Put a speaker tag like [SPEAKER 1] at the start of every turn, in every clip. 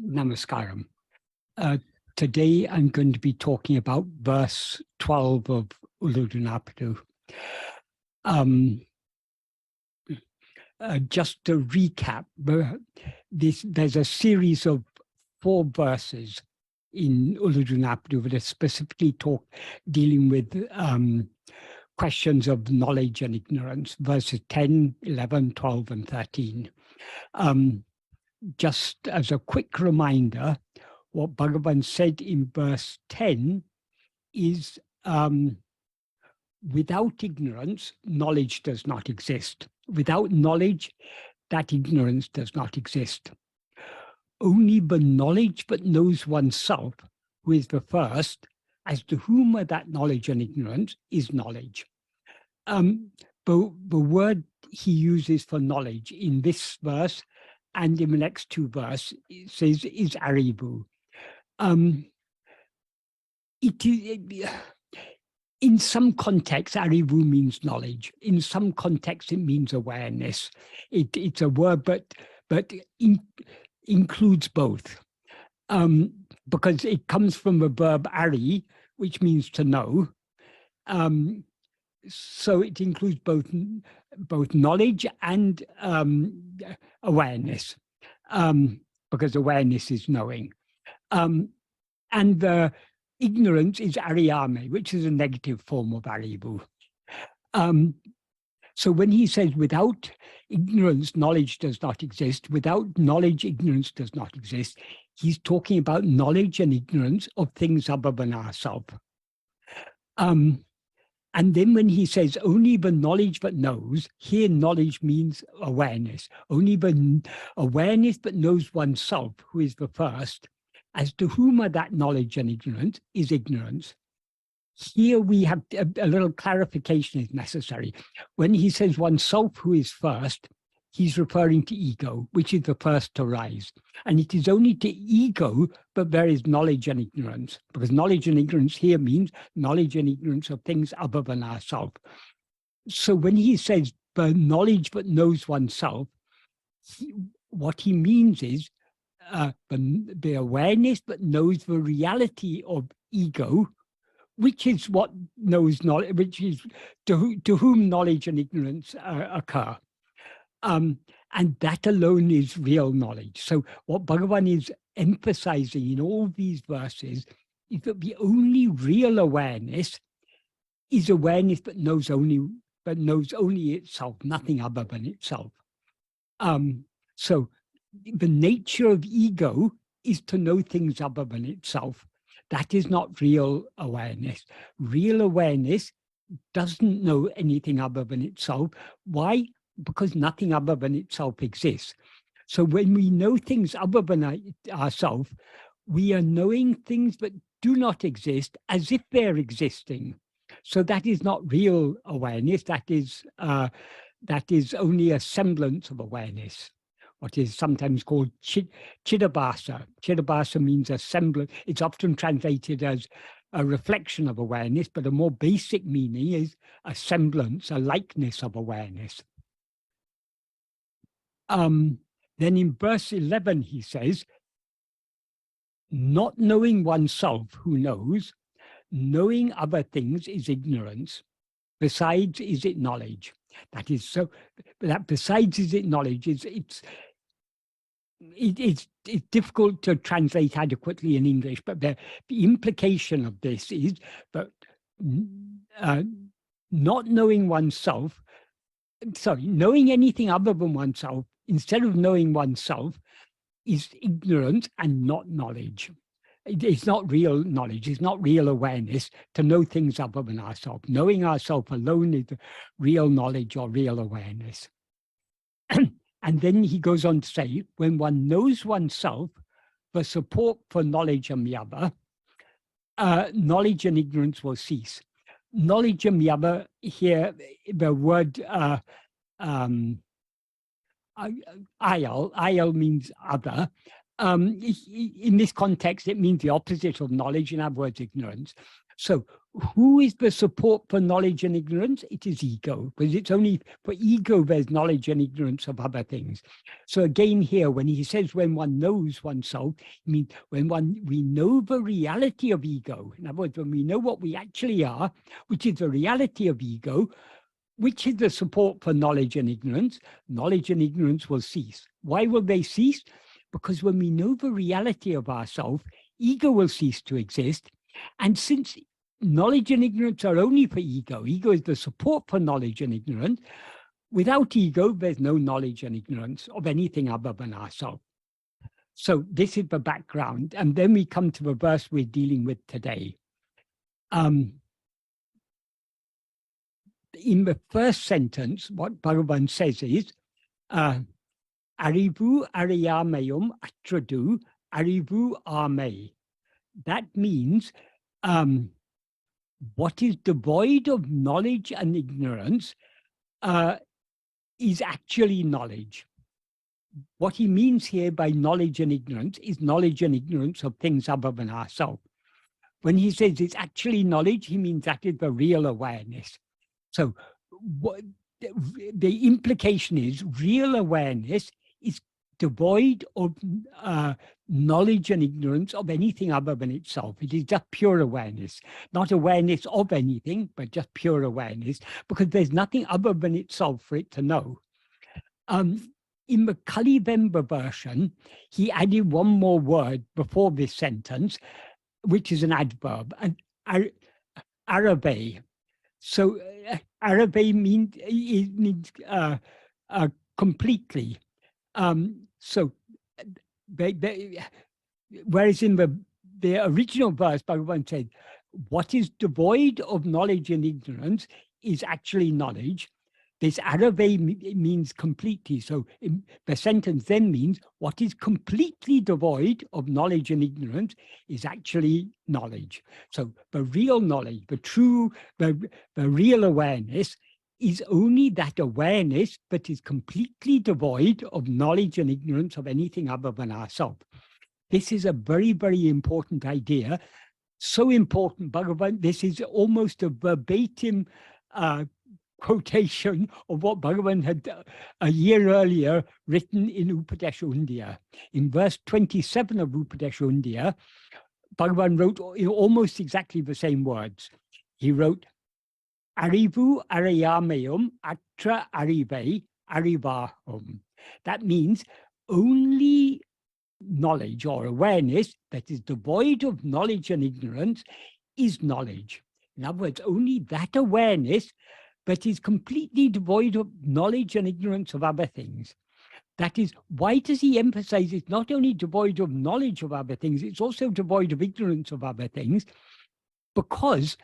[SPEAKER 1] Namaskaram. Today I'm going to be talking about verse 12 of Uڵḷadu Nāṛpadu. Just to recap, there's a series of 4 verses in Uڵḷadu Nāṛpadu that are specifically dealing with questions of knowledge and ignorance, verses 10, 11, 12, and 13. Just as a quick reminder, what Bhagavan said in verse 10 is, without ignorance, knowledge does not exist. Without knowledge, that ignorance does not exist. Only the knowledge that knows oneself, who is the first, as to whom that knowledge and ignorance is knowledge. The word he uses for knowledge in this verse and in the next 2 verses, it says, is aṟivu. In some contexts, aṟivu means knowledge. In some contexts, it means awareness. It's a word, but includes both. Because it comes from the verb aṟi, which means to know. So it includes both knowledge and awareness, because awareness is knowing. And the ignorance is aṟiyāmaiyum, which is a negative form of aṟivu. So when he says without ignorance, knowledge does not exist, without knowledge, ignorance does not exist, he's talking about knowledge and ignorance of things other than ourselves. And then when he says only the knowledge that knows, here knowledge means awareness. Only the awareness that knows oneself, who is the first, as to whom that knowledge and ignorance is ignorance. Here we have a little clarification is necessary. When he says oneself who is first, he's referring to ego, which is the first to rise. And it is only to ego that there is knowledge and ignorance, because knowledge and ignorance here means knowledge and ignorance of things other than ourselves. So when he says the knowledge that knows oneself, what he means is the awareness that knows the reality of ego, which is what knows knowledge, which is to whom knowledge and ignorance occur. And that alone is real knowledge. So what Bhagavan is emphasizing in all these verses is that the only real awareness is awareness that knows only itself, nothing other than itself. So the nature of ego is to know things other than itself. That is not real awareness. Real awareness doesn't know anything other than itself. Why? Because nothing other than itself exists. So when we know things other than ourselves, we are knowing things that do not exist as if they're existing. So that is not real awareness. That is only a semblance of awareness, what is sometimes called chidabhasa. Chidabhasa means a semblance. It's often translated as a reflection of awareness, but a more basic meaning is a semblance, a likeness of awareness. Then in verse 11, he says, not knowing oneself who knows, knowing other things is ignorance. Besides, is it knowledge? That is so, that besides is it knowledge, it's difficult to translate adequately in English, but the implication of this is that not knowing oneself, knowing anything other than oneself, instead of knowing oneself, is ignorance and not knowledge. It's not real knowledge, it's not real awareness to know things other than ourselves. Knowing ourselves alone is real knowledge or real awareness. And then he goes on to say, when one knows oneself, the support for knowledge and the other, knowledge and ignorance will cease. Knowledge and the other, here, the word ayal means other, in this context, it means the opposite of knowledge, in other words, ignorance. So who is the support for knowledge and ignorance? It is ego, because it's only for ego there's knowledge and ignorance of other things. So again here, when he says when one knows oneself, it means when we know the reality of ego. In other words, when we know what we actually are, which is the reality of ego, which is the support for knowledge and ignorance will cease. Why will they cease? Because when we know the reality of ourselves, ego will cease to exist. And since knowledge and ignorance are only for ego is the support for knowledge and ignorance, without ego, there's no knowledge and ignorance of anything other than ourselves. So this is the background. And then we come to the verse we're dealing with today. In the first sentence, what Bhagavan says is, aṟivu aṟiyāmaiyum aṭṛadu, aṟivu vāmē. That means what is devoid of knowledge and ignorance is actually knowledge. What he means here by knowledge and ignorance is knowledge and ignorance of things other than ourselves. When he says it's actually knowledge, he means that is the real awareness. So what the implication is, real awareness is devoid of knowledge and ignorance of anything other than itself. It is just pure awareness, not awareness of anything, but just pure awareness, because there's nothing other than itself for it to know. In the Kaliwomba version, he added one more word before this sentence, which is an adverb, aṟivaṛi. So aṟivaṛi means completely. So whereas in the original verse, Bhagavan said, what is devoid of knowledge and ignorance is actually knowledge. This aṟivaṛi means completely. So the sentence then means what is completely devoid of knowledge and ignorance is actually knowledge. So the real knowledge, the real awareness is only that awareness that is completely devoid of knowledge and ignorance of anything other than ourselves. This is a very, very important idea. So important, Bhagavan, this is almost a verbatim quotation of what Bhagavan had a year earlier written in Upadesha. In verse 27 of Upadesha, Bhagavan wrote almost exactly the same words. He wrote, aṛivu aṛiyāmaiyum aṟivaṛi aṛivaḥum. That means only knowledge or awareness that is devoid of knowledge and ignorance is knowledge. In other words, only that awareness that is completely devoid of knowledge and ignorance of other things. That is, why does he emphasize it's not only devoid of knowledge of other things, it's also devoid of ignorance of other things? Because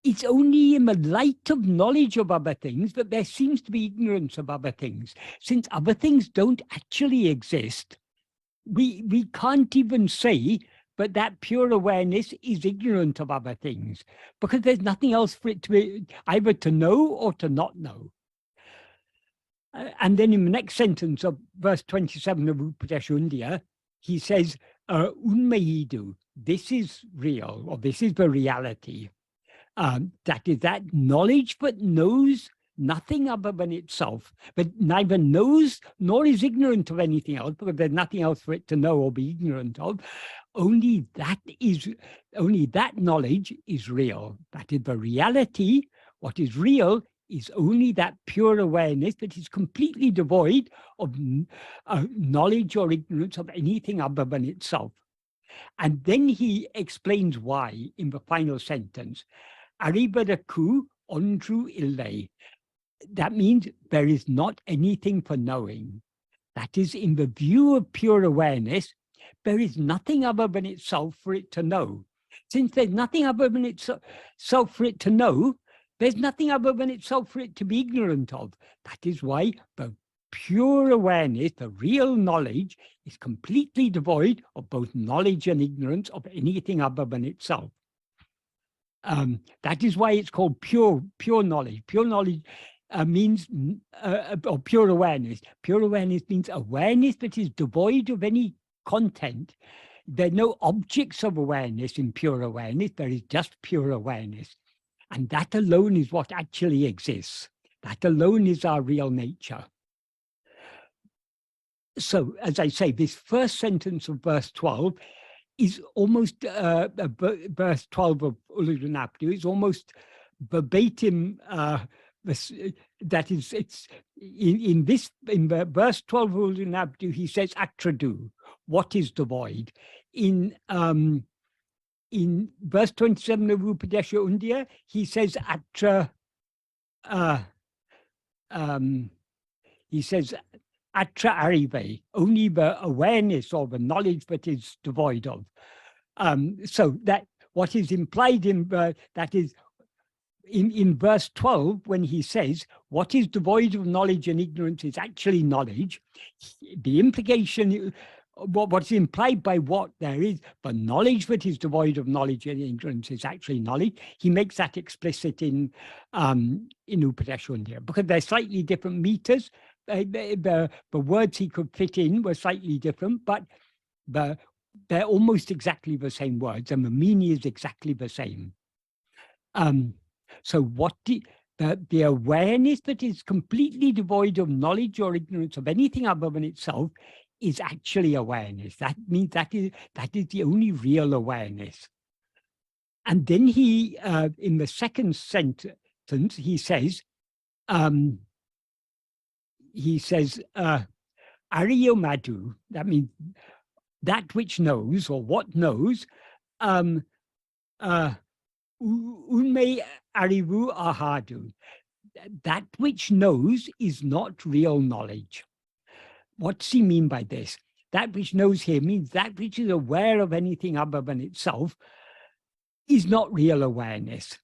[SPEAKER 1] it's only in the light of knowledge of other things that there seems to be ignorance of other things. Since other things don't actually exist, we can't even say but that pure awareness is ignorant of other things, because there's nothing else for it to be either to know or to not know. And then in the next sentence of verse 27 of Upadesha, he says, uṇmaiyaṛi, this is real, or this is the reality. That is that knowledge that knows nothing other than itself, but neither knows nor is ignorant of anything else, because there's nothing else for it to know or be ignorant of. Only that knowledge is real. That is the reality. What is real is only that pure awareness that is completely devoid of knowledge or ignorance of anything other than itself. And then he explains why in the final sentence. aṛivaḍaṛku aṉṭṛu uḻḷadu. That means there is not anything for knowing. That is, in the view of pure awareness, there is nothing other than itself for it to know. Since there's nothing other than itself for it to know, there's nothing other than itself for it to be ignorant of. That is why the pure awareness, the real knowledge, is completely devoid of both knowledge and ignorance of anything other than itself. That is why it's called pure knowledge. Pure knowledge means, or pure awareness. Pure awareness means awareness that is devoid of any content. There are no objects of awareness in pure awareness. There is just pure awareness. And that alone is what actually exists. That alone is our real nature. So, as I say, this first sentence of verse 12 is almost, verse 12 of Uڵḷadu Nāṛpadu is almost verbatim, that is, it's in verse 12 of Uڵḷadu Nāṛpadu, he says aṭṛadu, what is devoid. In verse 27 of Upadesha Undiyā, he says he says aṟivaṟi, only the awareness or the knowledge that is devoid of. So that what is implied in that is in verse 12, when he says what is devoid of knowledge and ignorance is actually knowledge, the implication, what's implied by what there is, the knowledge that is devoid of knowledge and ignorance is actually knowledge. He makes that explicit in Upadesha Undiyā, because they're slightly different meters. The words he could fit in were slightly different, but they're almost exactly the same words, and the meaning is exactly the same. So what the awareness that is completely devoid of knowledge or ignorance of anything other than itself is actually awareness. That means that is the only real awareness. And then he, in the second sentence, he says, aṟiyumadu, that means that which knows, or what knows, uṇmai aṟivu āhādu, that which knows is not real knowledge. What does he mean by this? That which knows here means that which is aware of anything other than itself is not real awareness.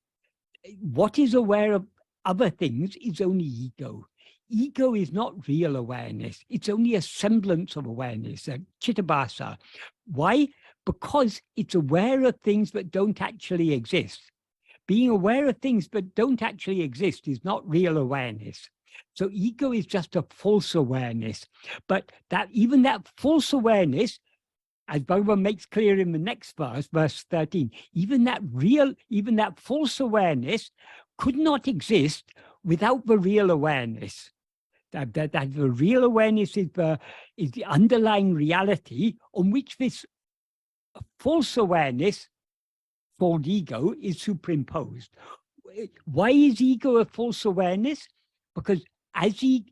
[SPEAKER 1] What is aware of other things is only ego. Ego is not real awareness. It's only a semblance of awareness, a chittabhasa. Why? Because it's aware of things that don't actually exist. Being aware of things that don't actually exist is not real awareness. So ego is just a false awareness. But even that false awareness, as Bhagavan makes clear in the next verse, verse 13, even that false awareness could not exist without the real awareness. That the real awareness is the underlying reality on which this false awareness called ego is superimposed. Why is ego a false awareness? Because the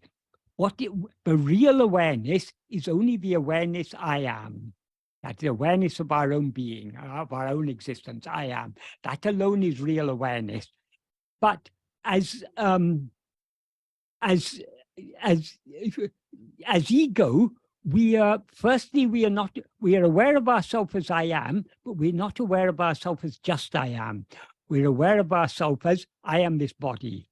[SPEAKER 1] real awareness is only the awareness I am. That's the awareness of our own being, of our own existence. I am. That alone is real awareness. But as ego, we are aware of ourselves as I am, but we're not aware of ourselves as just I am. We're aware of ourselves as I am this body.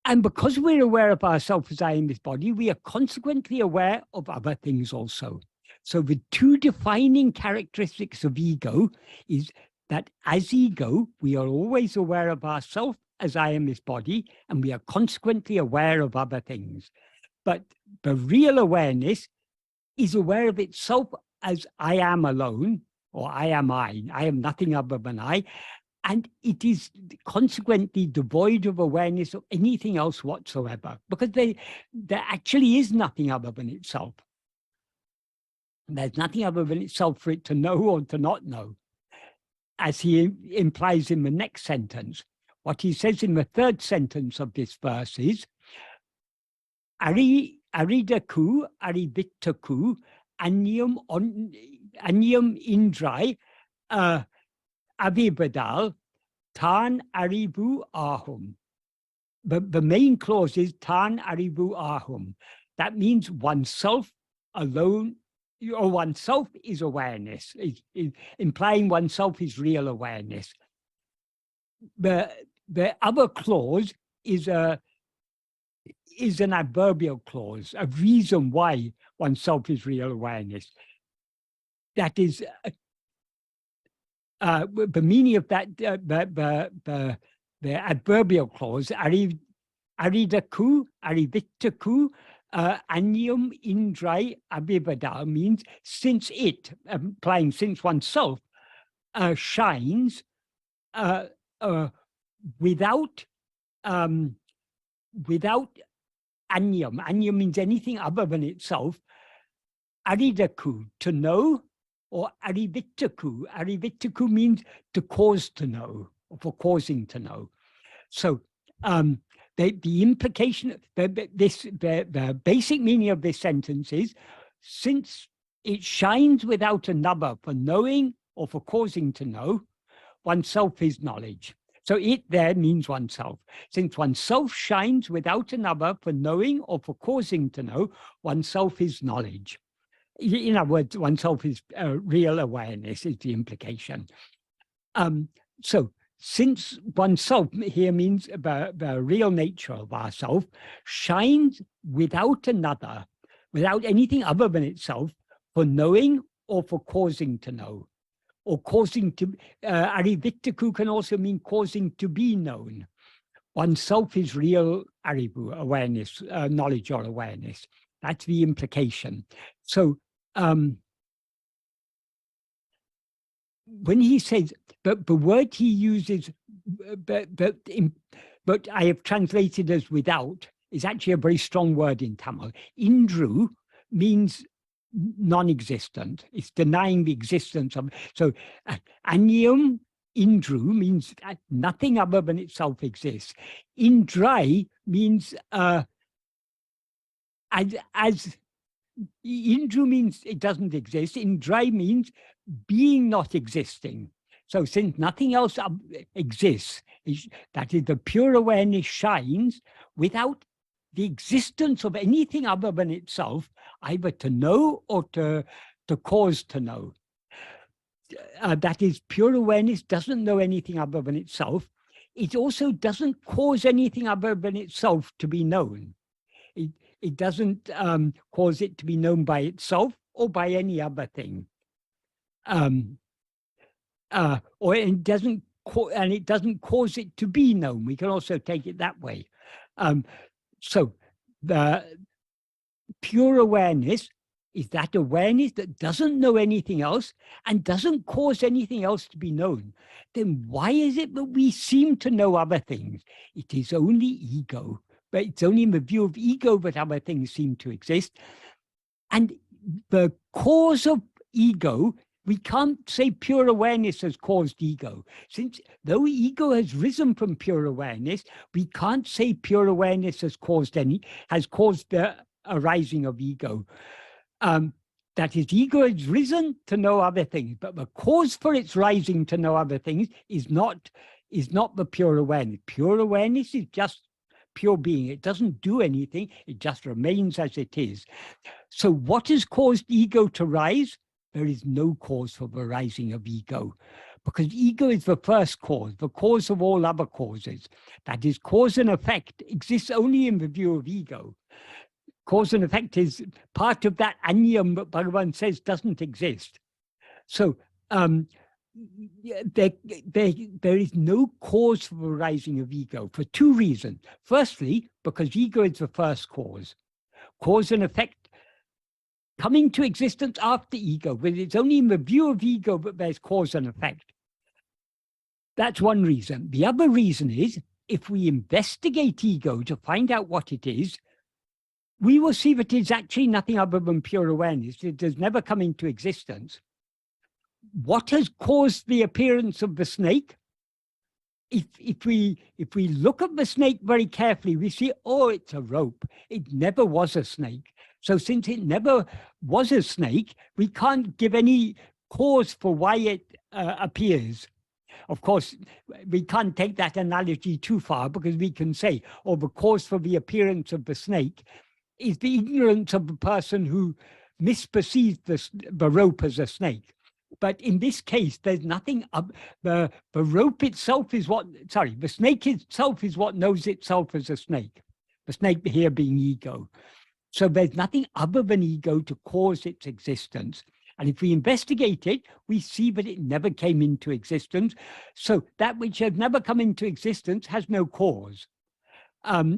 [SPEAKER 1] And because we're aware of ourselves as I am this body, we are consequently aware of other things also. So the two defining characteristics of ego is that as ego, we are always aware of ourselves as I am this body, and we are consequently aware of other things. But the real awareness is aware of itself as I am alone, or I am nothing other than I, and it is consequently devoid of awareness of anything else whatsoever, because there actually is nothing other than itself. There's nothing other than itself for it to know or to not know, as he implies in the next sentence. What he says in the third sentence of this verse is, aṛidaṛku, aṟivittaṛku, aṉṇiyam iṉṭṛāy, avirvadāl, tān aṟivu āhum. The main clause is tān aṟivu āhum. That means oneself alone, or oneself is awareness, implying oneself is real awareness. The other clause is an adverbial clause, a reason why oneself is real awareness. That is, the meaning of that, the adverbial clause, aṛidaṛku, aṟivittaṛku, aṉṇiyam, iṉṭṛāy, avirvadāl means since it, implying since oneself, shines without aṉṇiyam. Aṉṇiyam means anything other than itself. Aṛidaṛku, to know, or aṟivittaṛku. Aṛivittaṛku means to cause to know, or for causing to know. So the implication, the basic meaning of this sentence is, since it shines without another for knowing or for causing to know, oneself is knowledge. So it there means oneself. Since oneself shines without another for knowing or for causing to know, oneself is knowledge. In other words, oneself is real awareness, is the implication. So since oneself here means the real nature of ourself, shines without another, without anything other than itself, for knowing or for causing to know. Or causing to, aṟivittaṛku can also mean causing to be known. Oneself is real aṟivu, awareness, knowledge or awareness. That's the implication. So when he says, but the word he uses, but I have translated as without, is actually a very strong word in Tamil. Iṇṭṛāy means non-existent. It's denying the existence of. So aṉṇiyam, iṇṭṛāy means nothing other than itself exists. iṉṭṛāy means as iṇṭṛāy means it doesn't exist. iṇṭṛāy means being not existing. So since nothing else exists, that is, the pure awareness shines without the existence of anything other than itself, either to know or to cause to know. That is, pure awareness doesn't know anything other than itself. It also doesn't cause anything other than itself to be known. It doesn't cause it to be known by itself or by any other thing. Or it doesn't cause it to be known. We can also take it that way. So the pure awareness is that awareness that doesn't know anything else and doesn't cause anything else to be known. Then why is it that we seem to know other things? It is only ego, but it's only in the view of ego that other things seem to exist. And the cause of ego, we can't say pure awareness has caused ego. Since though ego has risen from pure awareness, we can't say pure awareness has caused the arising of ego. That is, ego has risen to know other things, but the cause for its rising to know other things is not the pure awareness. Pure awareness is just pure being. It doesn't do anything. It just remains as it is. So what has caused ego to rise? There is no cause for the rising of ego, because ego is the first cause, the cause of all other causes. That is, cause and effect exists only in the view of ego. Cause and effect is part of that aṉṇiyam that Bhagavan says doesn't exist. So there is no cause for the rising of ego for two reasons. Firstly, because ego is the first cause. Cause and effect coming to existence after ego, but it's only in the view of ego that there's cause and effect. That's one reason. The other reason is, if we investigate ego to find out what it is, we will see that it's actually nothing other than pure awareness. It has never come into existence. What has caused the appearance of the snake? If we look at the snake very carefully, we see, oh, it's a rope. It never was a snake. So since it never was a snake, we can't give any cause for why it appears. Of course, we can't take that analogy too far, because we can say, oh, the cause for the appearance of the snake is the ignorance of the person who misperceived the rope as a snake. But in this case, there's nothing, the rope itself is the snake itself is what knows itself as a snake. The snake here being ego. So there's nothing other than ego to cause its existence. And if we investigate it, we see that it never came into existence. So that which has never come into existence has no cause.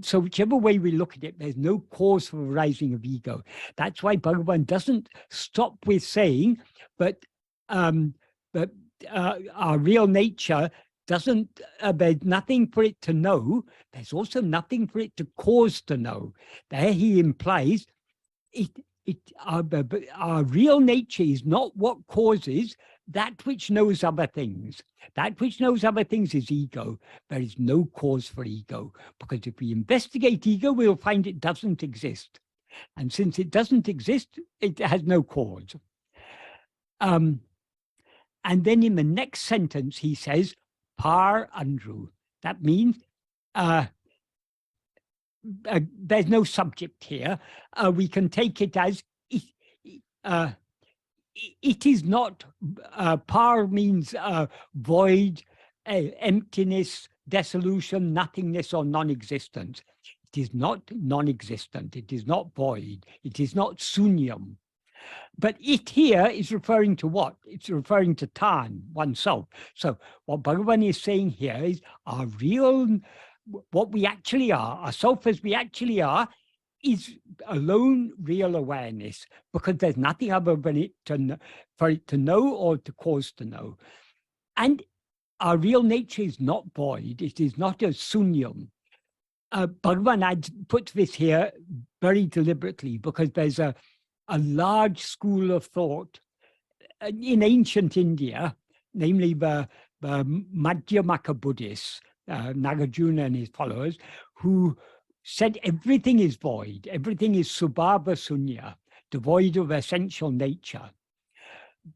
[SPEAKER 1] So whichever way we look at it, there's no cause for arising of ego. That's why Bhagavan doesn't stop with saying, but our real nature doesn't, there's nothing for it to know. There's also nothing for it to cause to know. There he implies our real nature is not what causes that which knows other things. That which knows other things is ego. There is no cause for ego, because if we investigate ego, we'll find it doesn't exist. And since it doesn't exist, it has no cause. And then in the next sentence, he says, pāṛaṇ. That means there's no subject here. We can take it as it is not, pār means void, emptiness, dissolution, nothingness, or non-existence. It is not non-existent. It is not void. It is not sunyam. But it here is referring to what? It's referring to tan, oneself. So what Bhagavan is saying here is our real, what we actually are, our self as we actually are, is alone real awareness, because there's nothing other than it for it to know or to cause to know. And our real nature is not void. It is not a sunyam. Bhagavan puts this here very deliberately, because there's a large school of thought in ancient India, namely the Madhyamaka Buddhists, Nagarjuna and his followers, who said everything is void, everything is subhava sunya, devoid of essential nature.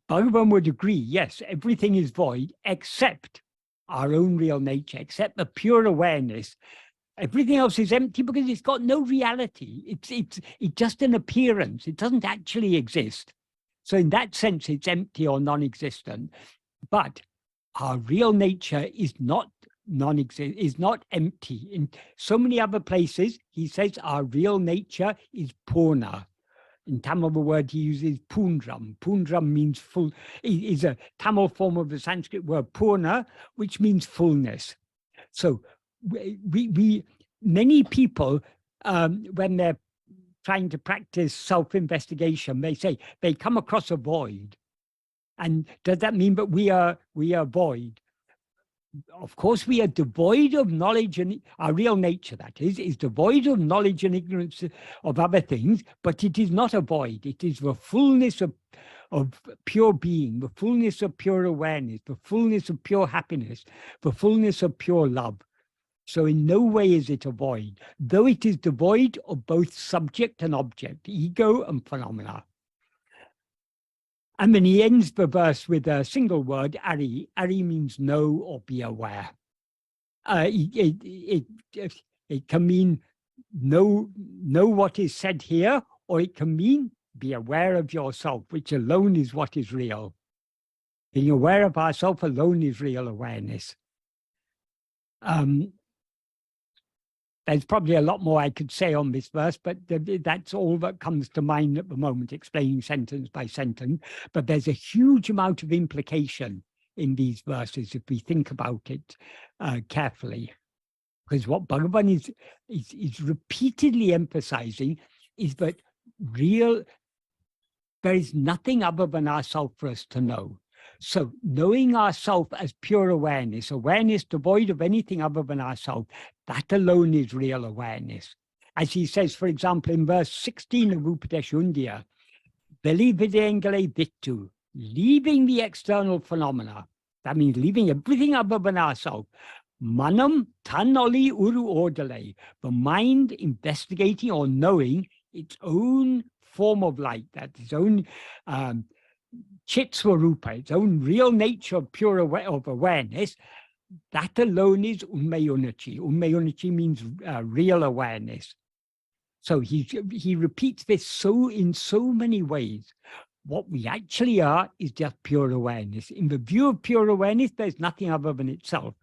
[SPEAKER 1] Bhagavan would agree, yes, everything is void except our own real nature, except the pure awareness. Everything else is empty because it's got no reality. It's just an appearance. It doesn't actually exist. So in that sense, it's empty or non-existent. But our real nature is not empty. In so many other places, he says our real nature is purna. In Tamil, the word he uses pundram. Pundram means full, is a Tamil form of the Sanskrit word purna, which means fullness. So many people, when they're trying to practice self-investigation, they say they come across a void. And does that mean that we are void? Of course, we are devoid of knowledge, and our real nature, that is devoid of knowledge and ignorance of other things, but it is not a void. It is the fullness of pure being, the fullness of pure awareness, the fullness of pure happiness, the fullness of pure love. So in no way is it a void, though it is devoid of both subject and object, ego and phenomena. And then he ends the verse with a single word, aṟivaṛi. Aṟivaṛi means know or be aware. It can mean know what is said here, or it can mean be aware of yourself, which alone is what is real. Being aware of ourselves alone is real awareness. There's probably a lot more I could say on this verse, but that's all that comes to mind at the moment, explaining sentence by sentence. But there's a huge amount of implication in these verses if we think about it carefully. Because what Bhagavan is repeatedly emphasizing is that there is nothing other than ourself for us to know. So knowing ourself as pure awareness, awareness devoid of anything other than ourself, that alone is real awareness. As he says, for example, in verse 16 of Upadeshundya, Velividengale vittu, leaving the external phenomena, that means leaving everything other than ourselves, manam tanoli uru ordale, the mind investigating or knowing its own form of light, that its own chitsvarupa, its own real nature of pure awareness, that alone is uṇmaiyaṛi. Uṇmaiyaṛi means real awareness. So he repeats this in so many ways. What we actually are is just pure awareness. In the view of pure awareness, there's nothing other than itself,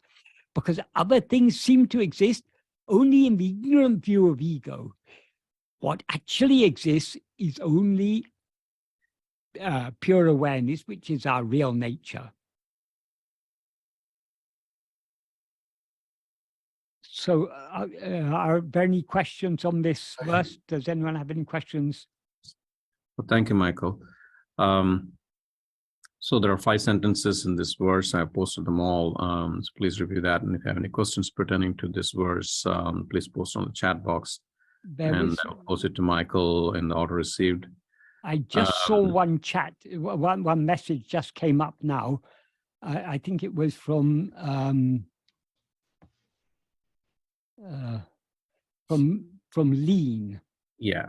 [SPEAKER 1] because other things seem to exist only in the ignorant view of ego. What actually exists is only pure awareness, which is our real nature. So are there any questions on this verse? Does anyone have any questions?
[SPEAKER 2] Well, thank you, Michael. So there are 5 sentences in this verse. I posted them all. So please review that. And if you have any questions pertaining to this verse, please post on the chat box. I'll post it to Michael in the order received.
[SPEAKER 1] I just saw one one message just came up now. I think it was from Lean.
[SPEAKER 2] Yeah.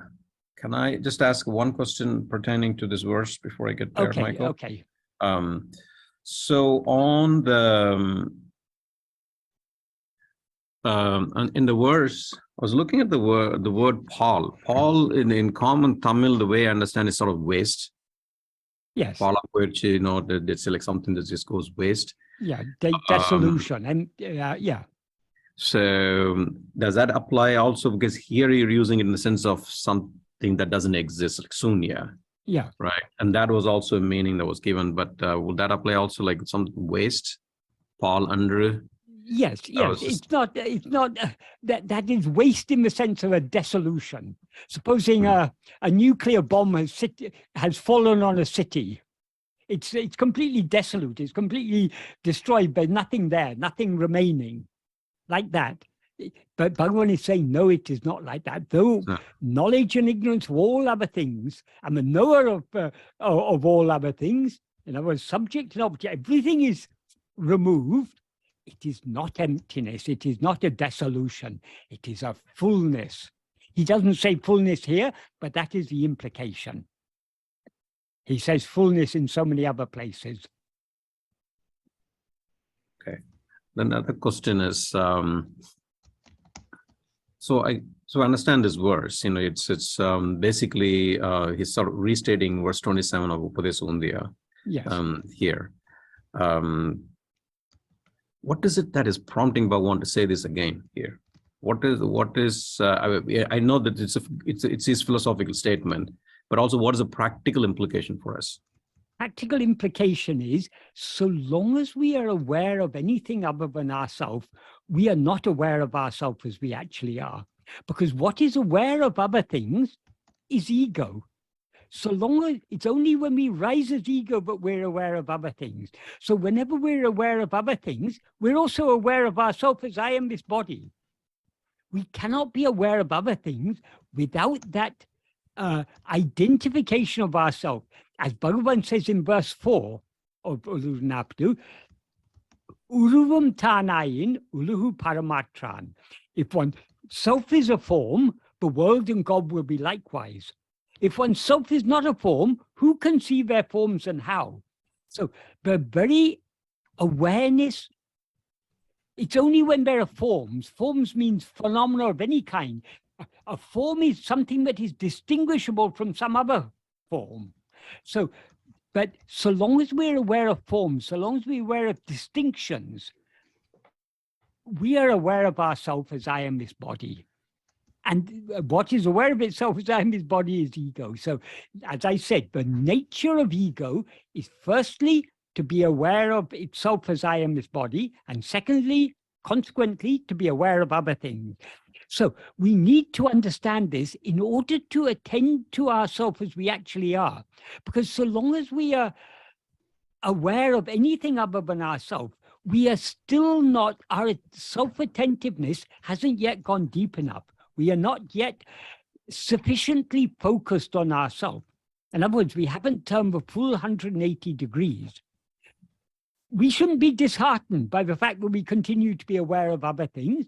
[SPEAKER 2] Can I just ask one question pertaining to this verse before I get there, Michael?
[SPEAKER 1] Okay.
[SPEAKER 2] So on the in the verse, I was looking at the word Paul. Paul in common Tamil, the way I understand, is sort of waste.
[SPEAKER 1] Yes.
[SPEAKER 2] Paul, you know, it's like something that just goes waste.
[SPEAKER 1] Yeah, dissolution, and yeah.
[SPEAKER 2] So does that apply also? Because here you're using it in the sense of something that doesn't exist, like sunya.
[SPEAKER 1] Yeah.
[SPEAKER 2] Right. And that was also a meaning that was given. But would that apply also like some waste? Paul under?
[SPEAKER 1] Yes. It's not that is waste in the sense of a dissolution. Supposing a nuclear bomb has fallen on a city. It's completely desolate. It's completely destroyed. There's nothing there, nothing remaining, like that. But Bhagavan is saying, no, it is not like that. Though knowledge and ignorance of all other things, and the knower of all other things, in other words, subject and object, everything is removed. It is not emptiness. It is not a dissolution. It is a fullness. He doesn't say fullness here, but that is the implication. He says fullness in so many other places.
[SPEAKER 2] Okay. Then the other question is, so I understand this verse. You know, it's basically he's sort of restating verse 27 of Upadesundaya.
[SPEAKER 1] Yes.
[SPEAKER 2] Here. What is it that is prompting Bhagavan to say this again here? What is I know that it's his philosophical statement, but also what is the practical implication for us?
[SPEAKER 1] Practical implication is, so long as we are aware of anything other than ourselves, we are not aware of ourselves as we actually are. Because what is aware of other things is ego. So long as it's only when we rise as ego that we're aware of other things. So whenever we're aware of other things, we're also aware of ourselves as I am this body. We cannot be aware of other things without that identification of ourselves. As Bhagavan says in verse 4 of Uḷḷadu Nāṛpadu, Uruvam tānayin uluhu paramatran. If one's self is a form, the world and God will be likewise. If one's self is not a form, who can see their forms and how? So the very awareness, it's only when there are forms. Forms means phenomena of any kind. A form is something that is distinguishable from some other form. So, but so long as we're aware of forms, so long as we're aware of distinctions, we are aware of ourselves as I am this body. And what is aware of itself as I am this body is ego. So, as I said, the nature of ego is firstly to be aware of itself as I am this body, and secondly, consequently, to be aware of other things. So we need to understand this in order to attend to ourselves as we actually are. Because so long as we are aware of anything other than ourselves, we are still not, our self-attentiveness hasn't yet gone deep enough. We are not yet sufficiently focused on ourselves. In other words, we haven't turned the full 180 degrees. We shouldn't be disheartened by the fact that we continue to be aware of other things.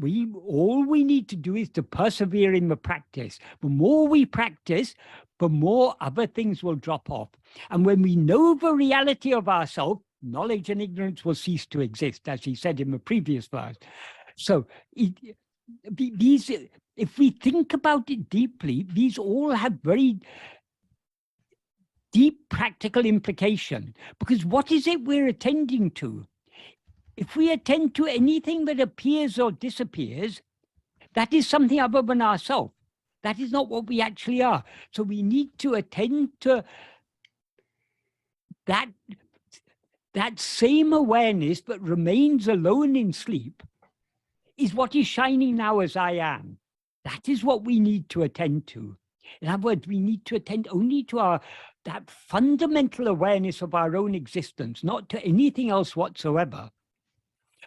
[SPEAKER 1] All we need to do is to persevere in the practice. The more we practice, the more other things will drop off. And when we know the reality of ourselves, knowledge and ignorance will cease to exist, as he said in the previous verse. So if we think about it deeply, these all have very deep practical implication. Because what is it we're attending to? If we attend to anything that appears or disappears, that is something other than ourselves. That is not what we actually are. So we need to attend to that same awareness that remains alone in sleep, is what is shining now as I am. That is what we need to attend to. In other words, we need to attend only to that fundamental awareness of our own existence, not to anything else whatsoever.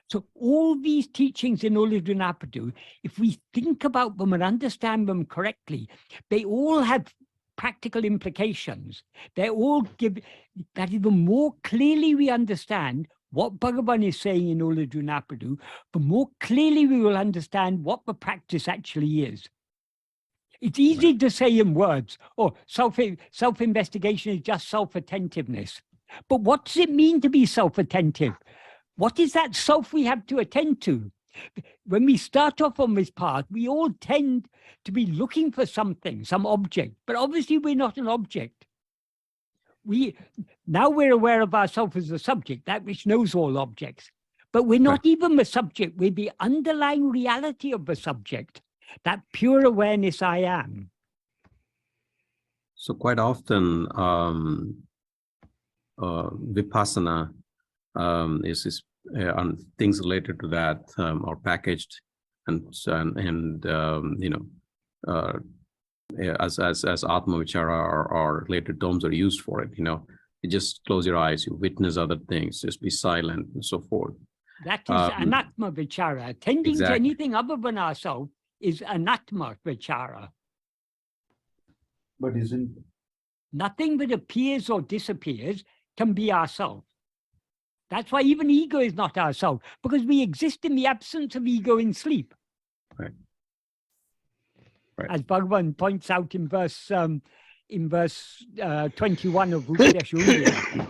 [SPEAKER 1] So all these teachings in Uڵḷadu Nāṛpadu, if we think about them and understand them correctly, they all have practical implications. They all give, that is, the more clearly we understand what Bhagavan is saying in Uڵḷadu Nāṛpadu, the more clearly we will understand what the practice actually is. It's easy to say in words, oh, self-investigation is just self-attentiveness. But what does it mean to be self-attentive? What is that self we have to attend to? When we start off on this path, we all tend to be looking for something, some object, but obviously we're not an object. Now we're aware of ourselves as the subject, that which knows all objects, but we're not even the subject, we're the underlying reality of the subject, that pure awareness I am.
[SPEAKER 2] So quite often, vipassana is on things related to that are packaged and you know, as atma vichara or related terms are used for it. You know, you just close your eyes, you witness other things, just be silent and so forth.
[SPEAKER 1] That is anatma vichara. Attending to anything other than ourselves is anatma vichara.
[SPEAKER 3] But isn't
[SPEAKER 1] nothing that appears or disappears can be ourself. That's why even ego is not ourself, because we exist in the absence of ego in sleep.
[SPEAKER 2] Right.
[SPEAKER 1] As Bhagavan points out in verse 21 of Uڵḷadu.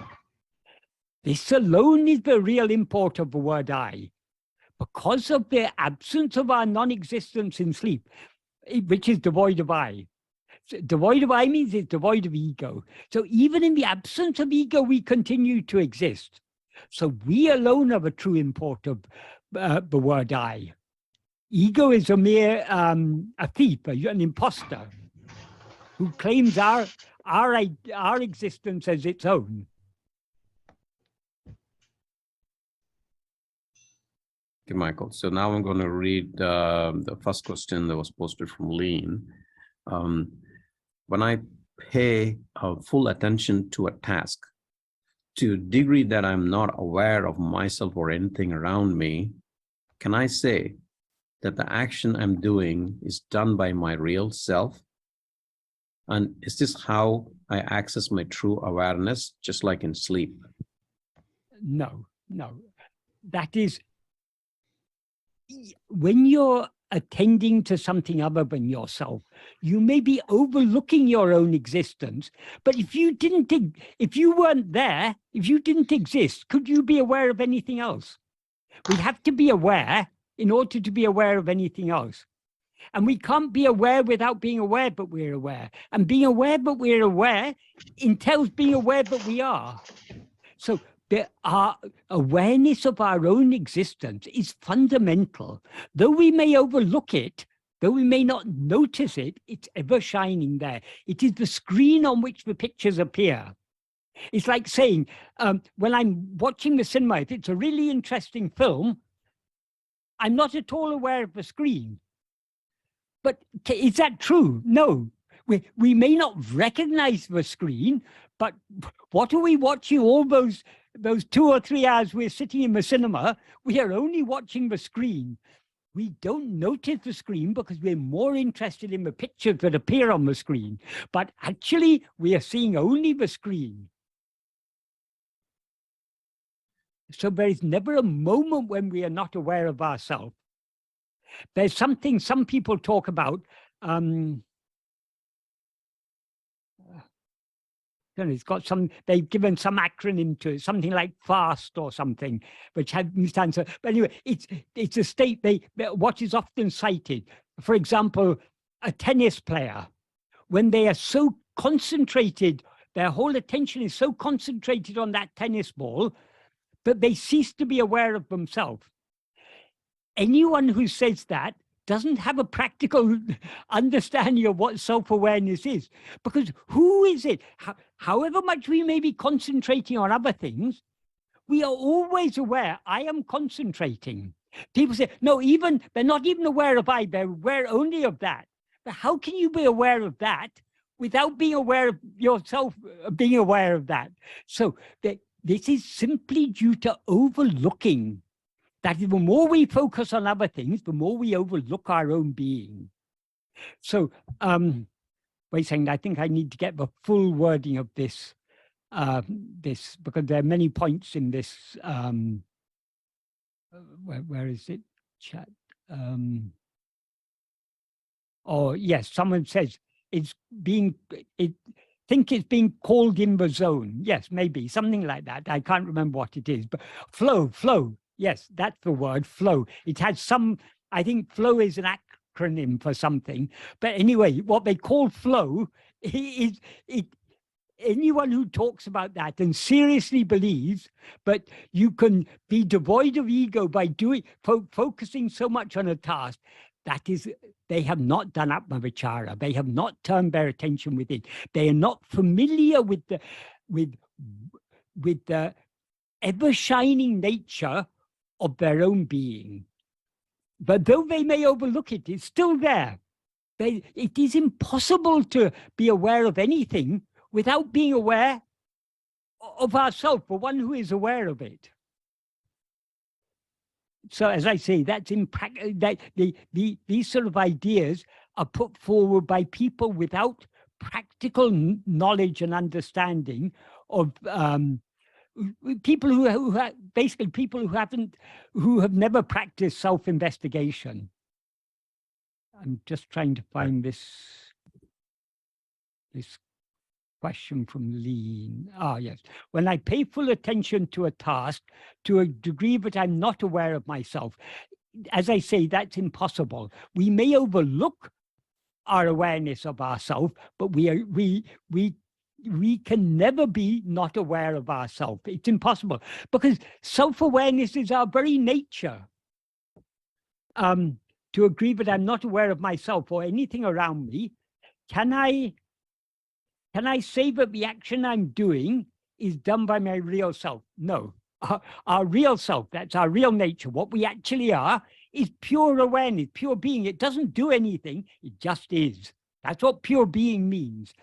[SPEAKER 1] This alone is the real import of the word I. Because of the absence of our non-existence in sleep, which is devoid of I. So devoid of I means it's devoid of ego. So even in the absence of ego, we continue to exist. So we alone are the true import of the word I. Ego is a mere a thief, an imposter, who claims our existence as its own.
[SPEAKER 2] Okay, Michael. So now I'm going to read the first question that was posted from Lean. When I pay full attention to a task, to a degree that I'm not aware of myself or anything around me, can I say that the action I'm doing is done by my real self? And is this how I access my true awareness, just like in sleep?
[SPEAKER 1] No. That is, when you're attending to something other than yourself, you may be overlooking your own existence, but if you weren't there, if you didn't exist, could you be aware of anything else? We have to be aware in order to be aware of anything else. And we can't be aware without being aware, but we're aware. And being aware, but we're aware, entails being aware, but we are. So our awareness of our own existence is fundamental. Though we may overlook it, though we may not notice it, it's ever shining there. It is the screen on which the pictures appear. It's like saying, when I'm watching the cinema, if it's a really interesting film, I'm not at all aware of the screen. But is that true? No. We may not recognize the screen, but what are we watching all those 2 or 3 hours we're sitting in the cinema? We are only watching the screen. We don't notice the screen because we're more interested in the pictures that appear on the screen. But actually, we are seeing only the screen. So there is never a moment when we are not aware of ourselves. There's something some people talk about. It's got they've given some acronym to it, something like FAST or something, which stands for, but anyway, it's a state what is often cited. For example, a tennis player, when they are so concentrated, their whole attention is so concentrated on that tennis ball, that they cease to be aware of themselves. Anyone who says that doesn't have a practical understanding of what self-awareness is. Because who is it? However much we may be concentrating on other things, we are always aware, I am concentrating. People say, no, even they're not even aware of I, they're aware only of that. But how can you be aware of that without being aware of yourself, being aware of that? So this is simply due to overlooking. That the more we focus on other things, the more we overlook our own being. So, wait a second, I think I need to get the full wording of this, because there are many points in this. Where is it? Chat. Oh, yes, someone says think it's being called in the zone. Yes, maybe, something like that. I can't remember what it is, but flow. Yes, that's the word, flow. It has some, I think flow is an acronym for something. But anyway, what they call flow is anyone who talks about that and seriously believes, but you can be devoid of ego by focusing so much on a task, that is, they have not done atma-vichara. They have not turned their attention within. They are not familiar with the ever-shining nature of their own being. But though they may overlook it, it's still there. It is impossible to be aware of anything without being aware of ourselves, for one who is aware of it. So, as I say, that's in practice. That these sort of ideas are put forward by people without practical knowledge and understanding of people basically people who have never practiced self-investigation. I'm just trying to find this question from Lean. Yes. When I pay full attention to a task to a degree that I'm not aware of myself, as I say, that's impossible. We may overlook our awareness of ourselves, but we can never be not aware of ourselves. It's impossible, because self-awareness is our very nature. To agree that I'm not aware of myself or anything around me, can I say that the action I'm doing is done by my real self? No. Our real self, that's our real nature, what we actually are, is pure awareness, pure being. It doesn't do anything, it just is. That's what pure being means.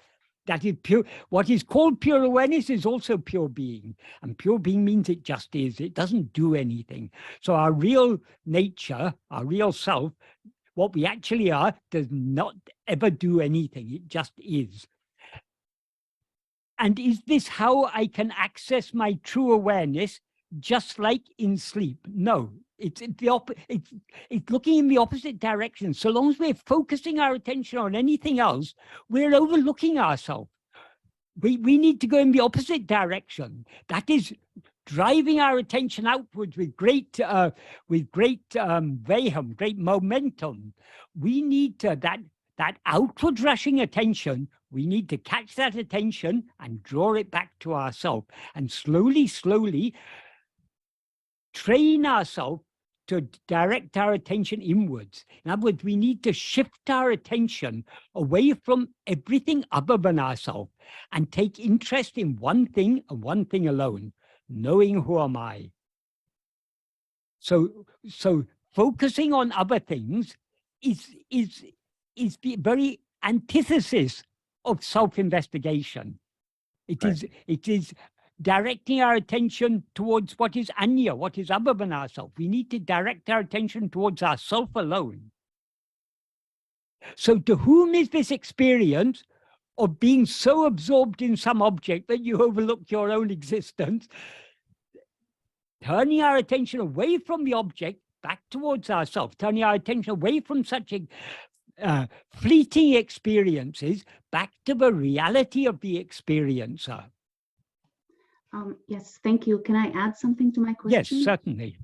[SPEAKER 1] That is pure. What is called pure awareness is also pure being. And pure being means it just is. It doesn't do anything. So our real nature, our real self, what we actually are, does not ever do anything. It just is. And is this how I can access my true awareness, just like in sleep? No. It's looking in the opposite direction. So long as we're focusing our attention on anything else, we're overlooking ourselves. We need to go in the opposite direction. That is driving our attention outwards with great vāhā, great momentum. We need that outward rushing attention. We need to catch that attention and draw it back to ourselves, and slowly train ourselves to direct our attention inwards. In other words, we need to shift our attention away from everything other than ourselves and take interest in one thing and one thing alone, knowing who am I. So focusing on other things is the very antithesis of self-investigation. It is directing our attention towards what is aṇña, what is other than ourselves. We need to direct our attention towards ourself alone. So to whom is this experience of being so absorbed in some object that you overlook your own existence? Turning our attention away from the object, back towards ourselves, turning our attention away from such fleeting experiences, back to the reality of the experiencer.
[SPEAKER 3] Yes, thank you. Can I add something to my question?
[SPEAKER 1] Yes, certainly.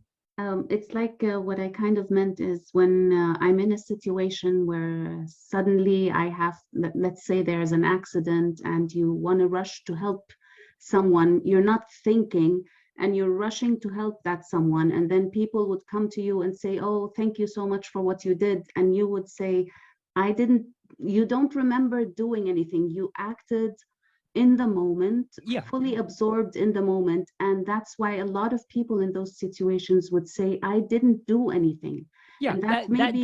[SPEAKER 3] It's like what I kind of meant is when I'm in a situation where suddenly I have, let's say there's an accident and you want to rush to help someone, you're not thinking and you're rushing to help that someone, and then people would come to you and say, oh, thank you so much for what you did. And you would say, you don't remember doing anything. You acted in the moment,
[SPEAKER 1] Yeah.
[SPEAKER 3] fully absorbed in the moment. And that's why a lot of people in those situations would say, I didn't do anything.
[SPEAKER 1] Yeah,
[SPEAKER 3] And
[SPEAKER 1] that is
[SPEAKER 3] maybe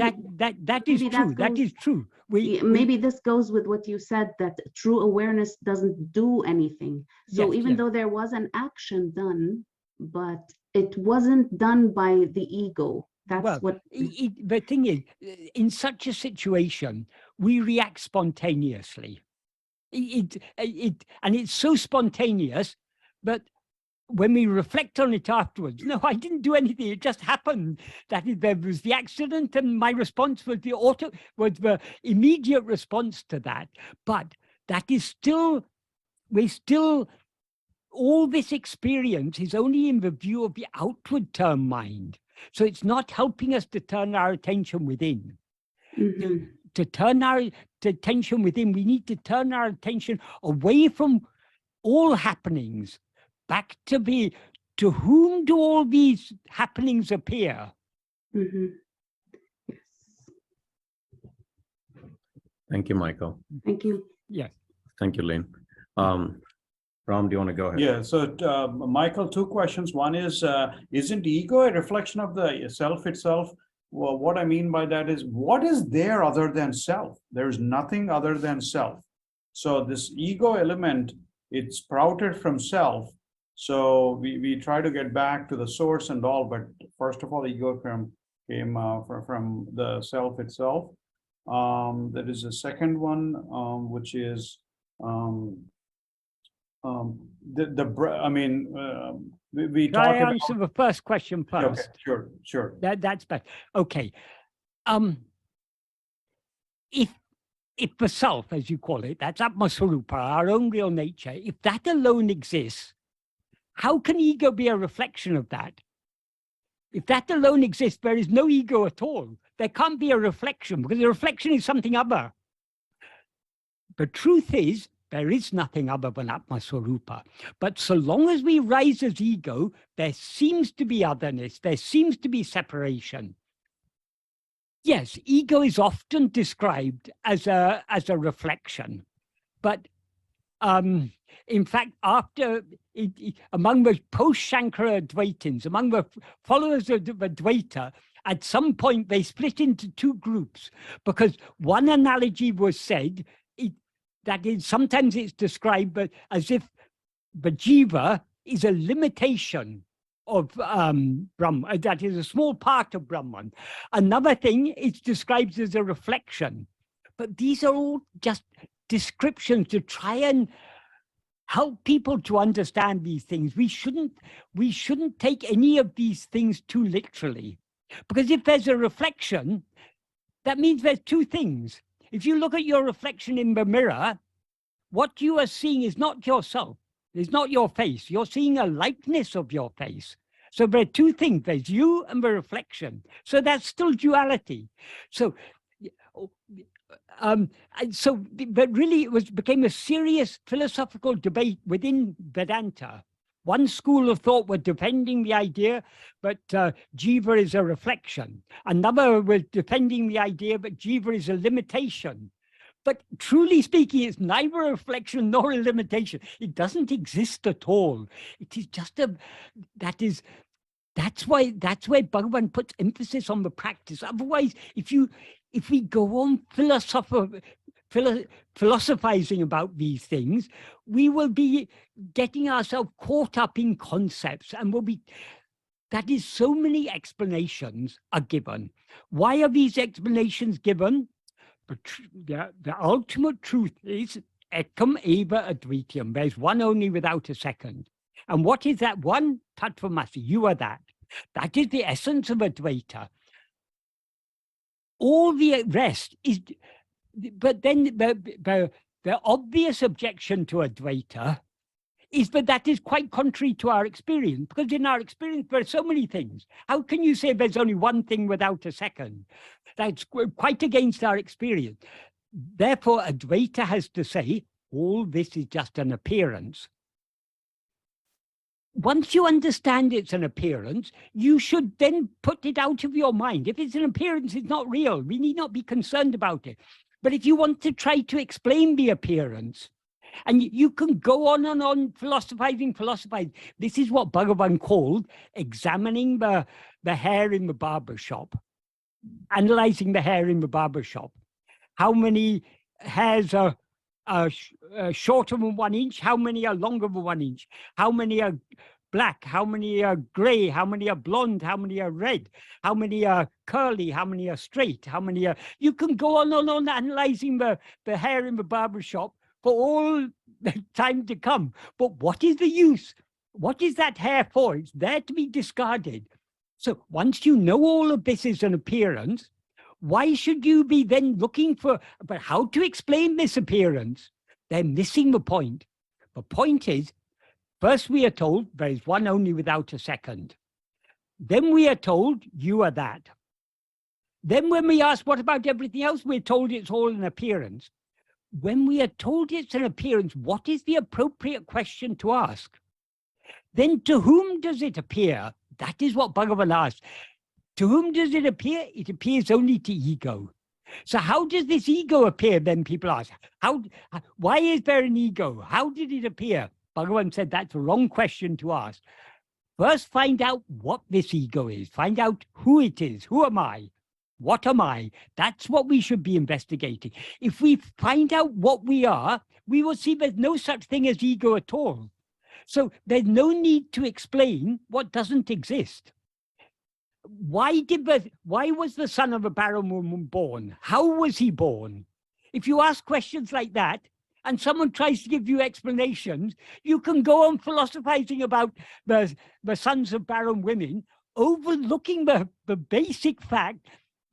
[SPEAKER 1] true. That is true.
[SPEAKER 3] Maybe this goes with what you said, that true awareness doesn't do anything. So
[SPEAKER 1] Yes,
[SPEAKER 3] even
[SPEAKER 1] yes.
[SPEAKER 3] though there was an action done, but it wasn't done by the ego. That's
[SPEAKER 1] Well,
[SPEAKER 3] what.
[SPEAKER 1] the thing is, in such a situation, we react spontaneously. And it's so spontaneous, but when we reflect on it afterwards, no, I didn't do anything. It just happened that there was the accident, and my response was the immediate response to that. But that is still, all this experience is only in the view of the outward term mind. So it's not helping us to turn our attention within.
[SPEAKER 3] Mhm.
[SPEAKER 1] To turn our attention within, we need to turn our attention away from all happenings, back to whom do all these happenings appear?
[SPEAKER 3] Mhm. Yes.
[SPEAKER 2] Thank you, Michael.
[SPEAKER 3] Thank you.
[SPEAKER 1] Yes.
[SPEAKER 2] Thank you, Lynn. Ram, do you want to go ahead?
[SPEAKER 4] Yeah, so Michael, two questions. One is, isn't ego a reflection of the self itself? Well, what I mean by that is, what is there other than self? There is nothing other than self. So this ego element, it's sprouted from self. So we try to get back to the source and all, but first of all, ego came from the self itself. There is a second one, which is we
[SPEAKER 1] Can I
[SPEAKER 4] talk
[SPEAKER 1] answer the first question first?
[SPEAKER 4] Okay, sure.
[SPEAKER 1] That's better. Okay. If the self, as you call it, that's Atmaswarupa, our own real nature, if that alone exists, how can ego be a reflection of that? If that alone exists, there is no ego at all. There can't be a reflection, because the reflection is something other. The truth is, there is nothing other than Atmaswarupa. But so long as we rise as ego, there seems to be otherness, there seems to be separation. Yes, ego is often described as a reflection, but in fact, among the post-Shankara Advaitins, among the followers of the Advaita, at some point they split into two groups, because one analogy was said that sometimes it's described as if the jiva is a limitation of Brahman, that is a small part of Brahman. Another thing, it's described as a reflection. But these are all just descriptions to try and help people to understand these things. We shouldn't take any of these things too literally. Because if there's a reflection, that means there's two things. If you look at your reflection in the mirror, what you are seeing is not yourself. It's not your face. You're seeing a likeness of your face. So there are two things. There's you and the reflection. So that's still duality. So, but really it became a serious philosophical debate within Vedanta. One school of thought were defending the idea, but jiva is a reflection. Another was defending the idea, but jiva is a limitation. But truly speaking, it's neither a reflection nor a limitation. It doesn't exist at all. It is just that's why Bhagavan puts emphasis on the practice. Otherwise, if we go on philosophizing about these things, we will be getting ourselves caught up in concepts, and that is, so many explanations are given. Why are these explanations given? But the ultimate truth is ekam eva advitiyam. There's one only without a second. And what is that one? Tattvamasi, you are that. That is the essence of Advaita. All the rest is, but then the obvious objection to Advaita is that is quite contrary to our experience, because in our experience there are so many things. How can you say there's only one thing without a second? That's quite against our experience. Therefore, Advaita has to say, all this is just an appearance. Once you understand it's an appearance, you should then put it out of your mind. If it's an appearance, it's not real. We need not be concerned about it. But if you want to try to explain the appearance, And you can go on and on philosophizing. This is what Bhagavan called examining the hair in the barber shop, analyzing the hair in the barber shop. How many hairs are shorter than 1 inch? How many are longer than 1 inch? How many are black? How many are gray? How many are blonde? How many are red? How many are curly? How many are straight? How many are... You can go on and on analyzing the hair in the barber shop for all the time to come. But what is the use? What is that hair for? It's there to be discarded. So once you know all of this is an appearance, why should you be then looking for but how to explain this appearance? They're missing the point. The point is, first we are told there is one only without a second. Then we are told you are that. Then when we ask what about everything else, we're told it's all an appearance. When we are told it's an appearance, what is the appropriate question to ask? Then to whom does it appear? That is what Bhagavan asks. To whom does it appear? It appears only to ego. So how does this ego appear, then people ask? Why is there an ego? How did it appear? Bhagavan said that's the wrong question to ask. First, find out what this ego is. Find out who it is. Who am I? What am I? That's what we should be investigating. If we find out what we are, we will see there's no such thing as ego at all. So there's no need to explain what doesn't exist. Why was the son of a barren woman born? How was he born? If you ask questions like that, and someone tries to give you explanations, you can go on philosophizing about the sons of barren women, overlooking the basic fact,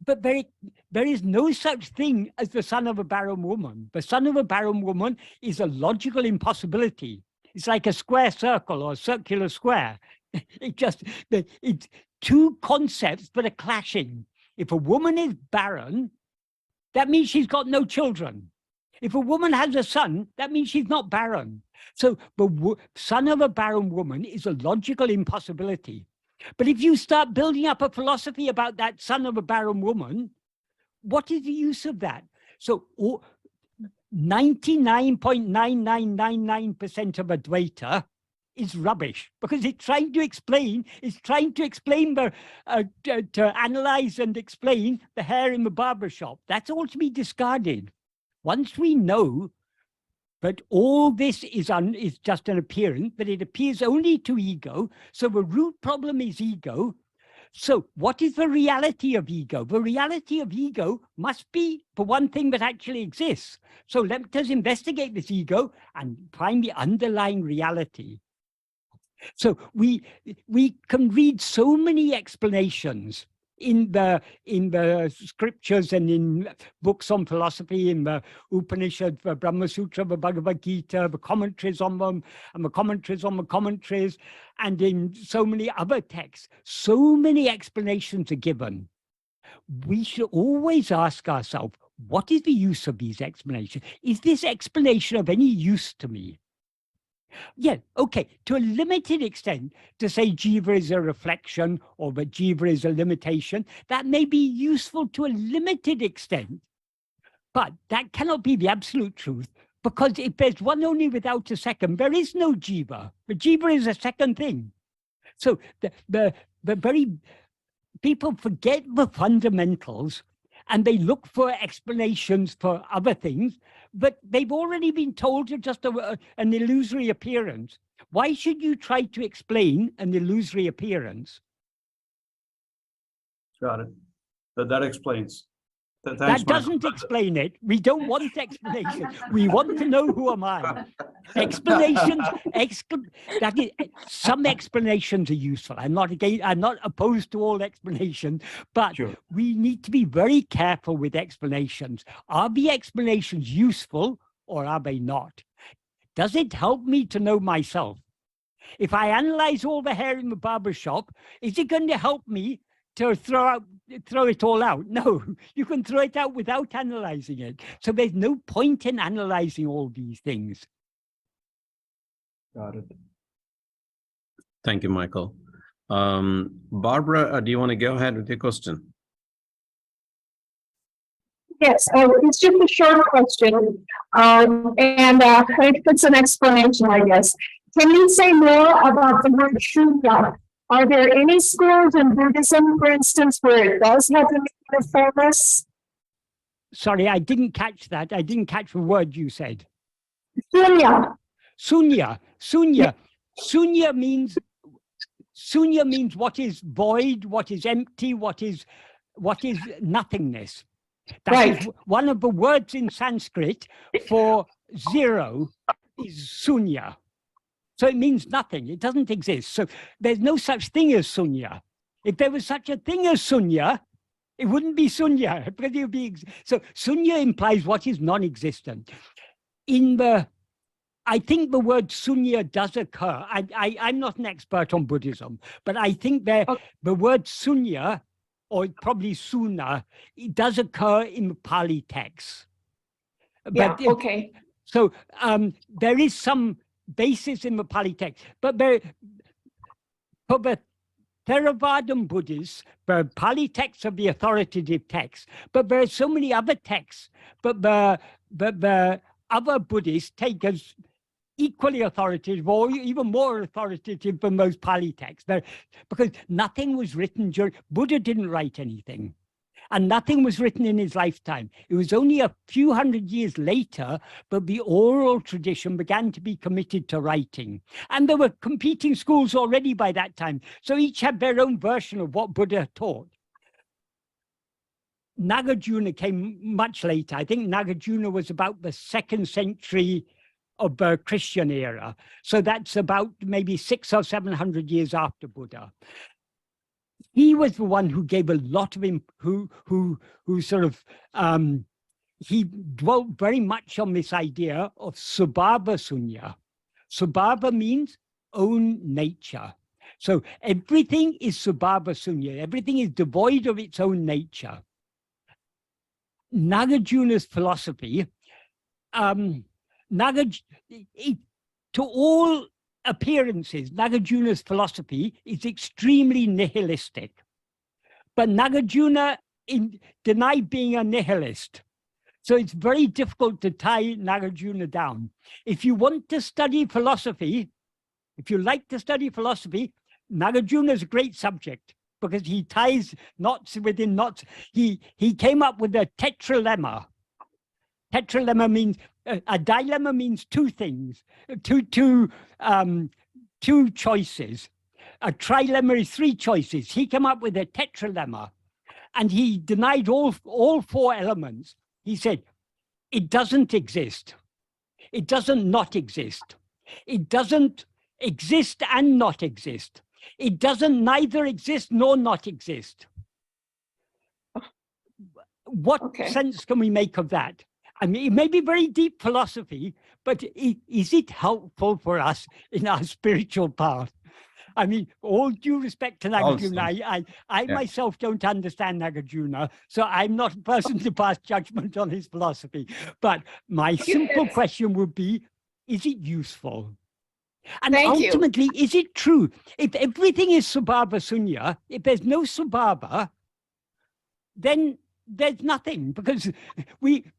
[SPEAKER 1] but there is no such thing as the son of a barren woman. The son of a barren woman is a logical impossibility. It's like a square circle or a circular square. It's two concepts that are clashing. If a woman is barren, that means she's got no children. If a woman has a son, that means she's not barren. So the son of a barren woman is a logical impossibility. But if you start building up a philosophy about that son of a barren woman, what is the use of that? So 99.9999% of Advaita is rubbish, because it's trying to explain to analyze and explain the hair in the barber shop. That's all to be discarded. Once we know that all this is just an appearance, that it appears only to ego, so the root problem is ego. So what is the reality of ego? The reality of ego must be the one thing that actually exists. So let us investigate this ego and find the underlying reality. So we can read so many explanations in the scriptures and in books on philosophy, in the Upanishad, the Brahma Sutra, the Bhagavad Gita, the commentaries on them, and the commentaries on the commentaries, and in so many other texts. So many explanations are given. We should always ask ourselves, what is the use of these explanations? Is this explanation of any use to me? Yeah, okay, to a limited extent, to say jiva is a reflection or that jiva is a limitation, that may be useful to a limited extent, but that cannot be the absolute truth, because if there's one only without a second, there is no jiva. The jiva is a second thing. So the very people forget the fundamentals and they look for explanations for other things, but they've already been told to just an illusory appearance. Why should you try to explain an illusory appearance?
[SPEAKER 4] Got it. That explains.
[SPEAKER 1] That doesn't explain it. We don't want explanation. We want to know who am I. Explanations, some explanations are useful. I'm not opposed to all explanations, but sure, we need to be very careful with explanations. Are the explanations useful or are they not? Does it help me to know myself? If I analyze all the hair in the barber shop, is it going to help me to throw it all out? No, you can throw it out without analyzing it. So there's no point in analyzing all these things.
[SPEAKER 4] Got it.
[SPEAKER 2] Thank you, Michael. Barbara, do you want to go ahead with your question?
[SPEAKER 5] Yes, it's just a short question, and it's an explanation, I guess. Can you say more about the word shunya? Are there any schools in Buddhism, for instance, where it does have the meaning of formless?
[SPEAKER 1] Sorry, I didn't catch that. I didn't catch the word you said.
[SPEAKER 5] Shunya.
[SPEAKER 1] Sunya. Sunya. Sunya means what is void, what is empty, what is nothingness. That
[SPEAKER 5] Right.
[SPEAKER 1] is one of the words in Sanskrit for zero is sunya. So it means nothing. It doesn't exist. So there's no such thing as sunya. If there was such a thing as sunya, it wouldn't be sunya, because it would be. So sunya implies what is non-existent. I think the word sunya does occur. I'm not an expert on Buddhism, but I think the word sunya, or probably suna, it does occur in the Pali texts.
[SPEAKER 5] Yeah, okay.
[SPEAKER 1] So there is some basis in the Pali text, but for the Theravada Buddhists, the Pali texts are the authoritative texts, but there are so many other texts, but the other Buddhists take as equally authoritative or even more authoritative than those Pali texts, because nothing was written during, Buddha didn't write anything, and nothing was written in his lifetime. It was only a few hundred years later that the oral tradition began to be committed to writing. And there were competing schools already by that time, so each had their own version of what Buddha taught. Nagarjuna came much later. I think Nagarjuna was about the 2nd century of the Christian era. So that's about maybe 600 or 700 years after Buddha. He was the one who gave a lot of him, who sort of, he dwelt very much on this idea of Subhava Sunya. Subhava means own nature. So everything is Subhava Sunya. Everything is devoid of its own nature. Nagarjuna's philosophy, to all appearances, Nagarjuna's philosophy is extremely nihilistic. But Nagarjuna denied being a nihilist. So it's very difficult to tie Nagarjuna down. If you want to study philosophy, if you like to study philosophy, Nagarjuna is a great subject, because he ties knots within knots. He came up with a tetralemma. Tetralemma means, a dilemma means two things, two choices. A trilemma is 3 choices. He came up with a tetralemma, and he denied all 4 elements. He said, it doesn't exist. It doesn't not exist. It doesn't exist and not exist. It doesn't neither exist nor not exist. What sense can we make of that? I mean, it may be very deep philosophy, but is it helpful for us in our spiritual path? I mean, all due respect to Nagarjuna, I myself don't understand Nagarjuna, so I'm not a person to pass judgment on his philosophy. But my simple question would be, is it useful? And ultimately, is it true? If everything is Subhava Sunya, if there's no Subhava, then there's nothing, because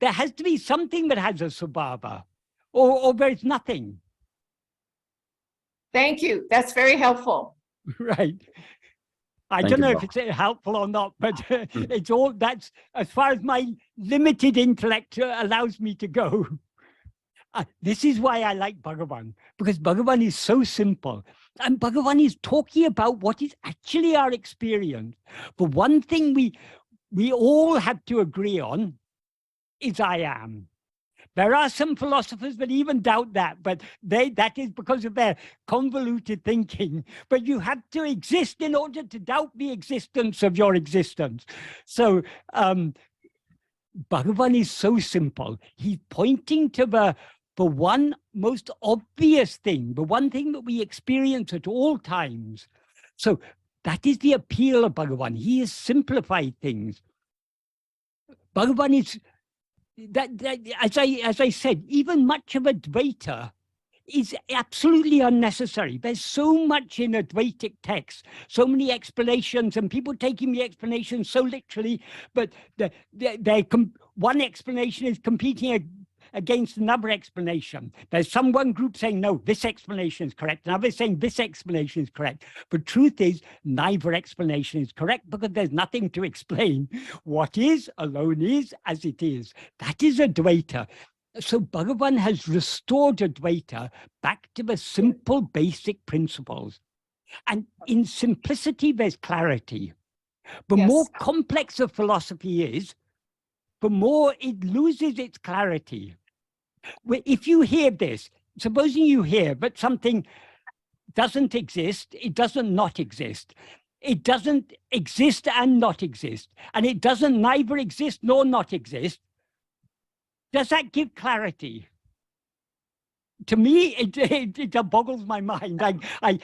[SPEAKER 1] there has to be something that has a Subhava, or there's nothing.
[SPEAKER 5] Thank you. That's very helpful.
[SPEAKER 1] Right. I don't know if it's helpful or not, but it's all, that's as far as my limited intellect allows me to go. This is why I like Bhagavan, because Bhagavan is so simple. And Bhagavan is talking about what is actually our experience. But one thing we all have to agree on is I am. There are some philosophers that even doubt that, but that is because of their convoluted thinking. But you have to exist in order to doubt the existence of your existence. So Bhagavan is so simple. He's pointing to the one most obvious thing, the one thing that we experience at all times. So that is the appeal of Bhagavan. He has simplified things. Bhagavan is, as I said, even much of Advaita is absolutely unnecessary. There's so much in Advaitic texts, so many explanations, and people taking the explanations so literally, but one explanation is competing against another explanation. There's one group saying, no, this explanation is correct, another saying this explanation is correct. But truth is, neither explanation is correct, because there's nothing to explain. What is alone is as it is. That is Advaita. So Bhagavan has restored Advaita back to the simple, basic principles. And in simplicity, there's clarity. The more complex a philosophy is, the more it loses its clarity. If you hear this, supposing you hear that something doesn't exist, it doesn't not exist. It doesn't exist and not exist. And it doesn't neither exist nor not exist. Does that give clarity? To me, it boggles my mind. I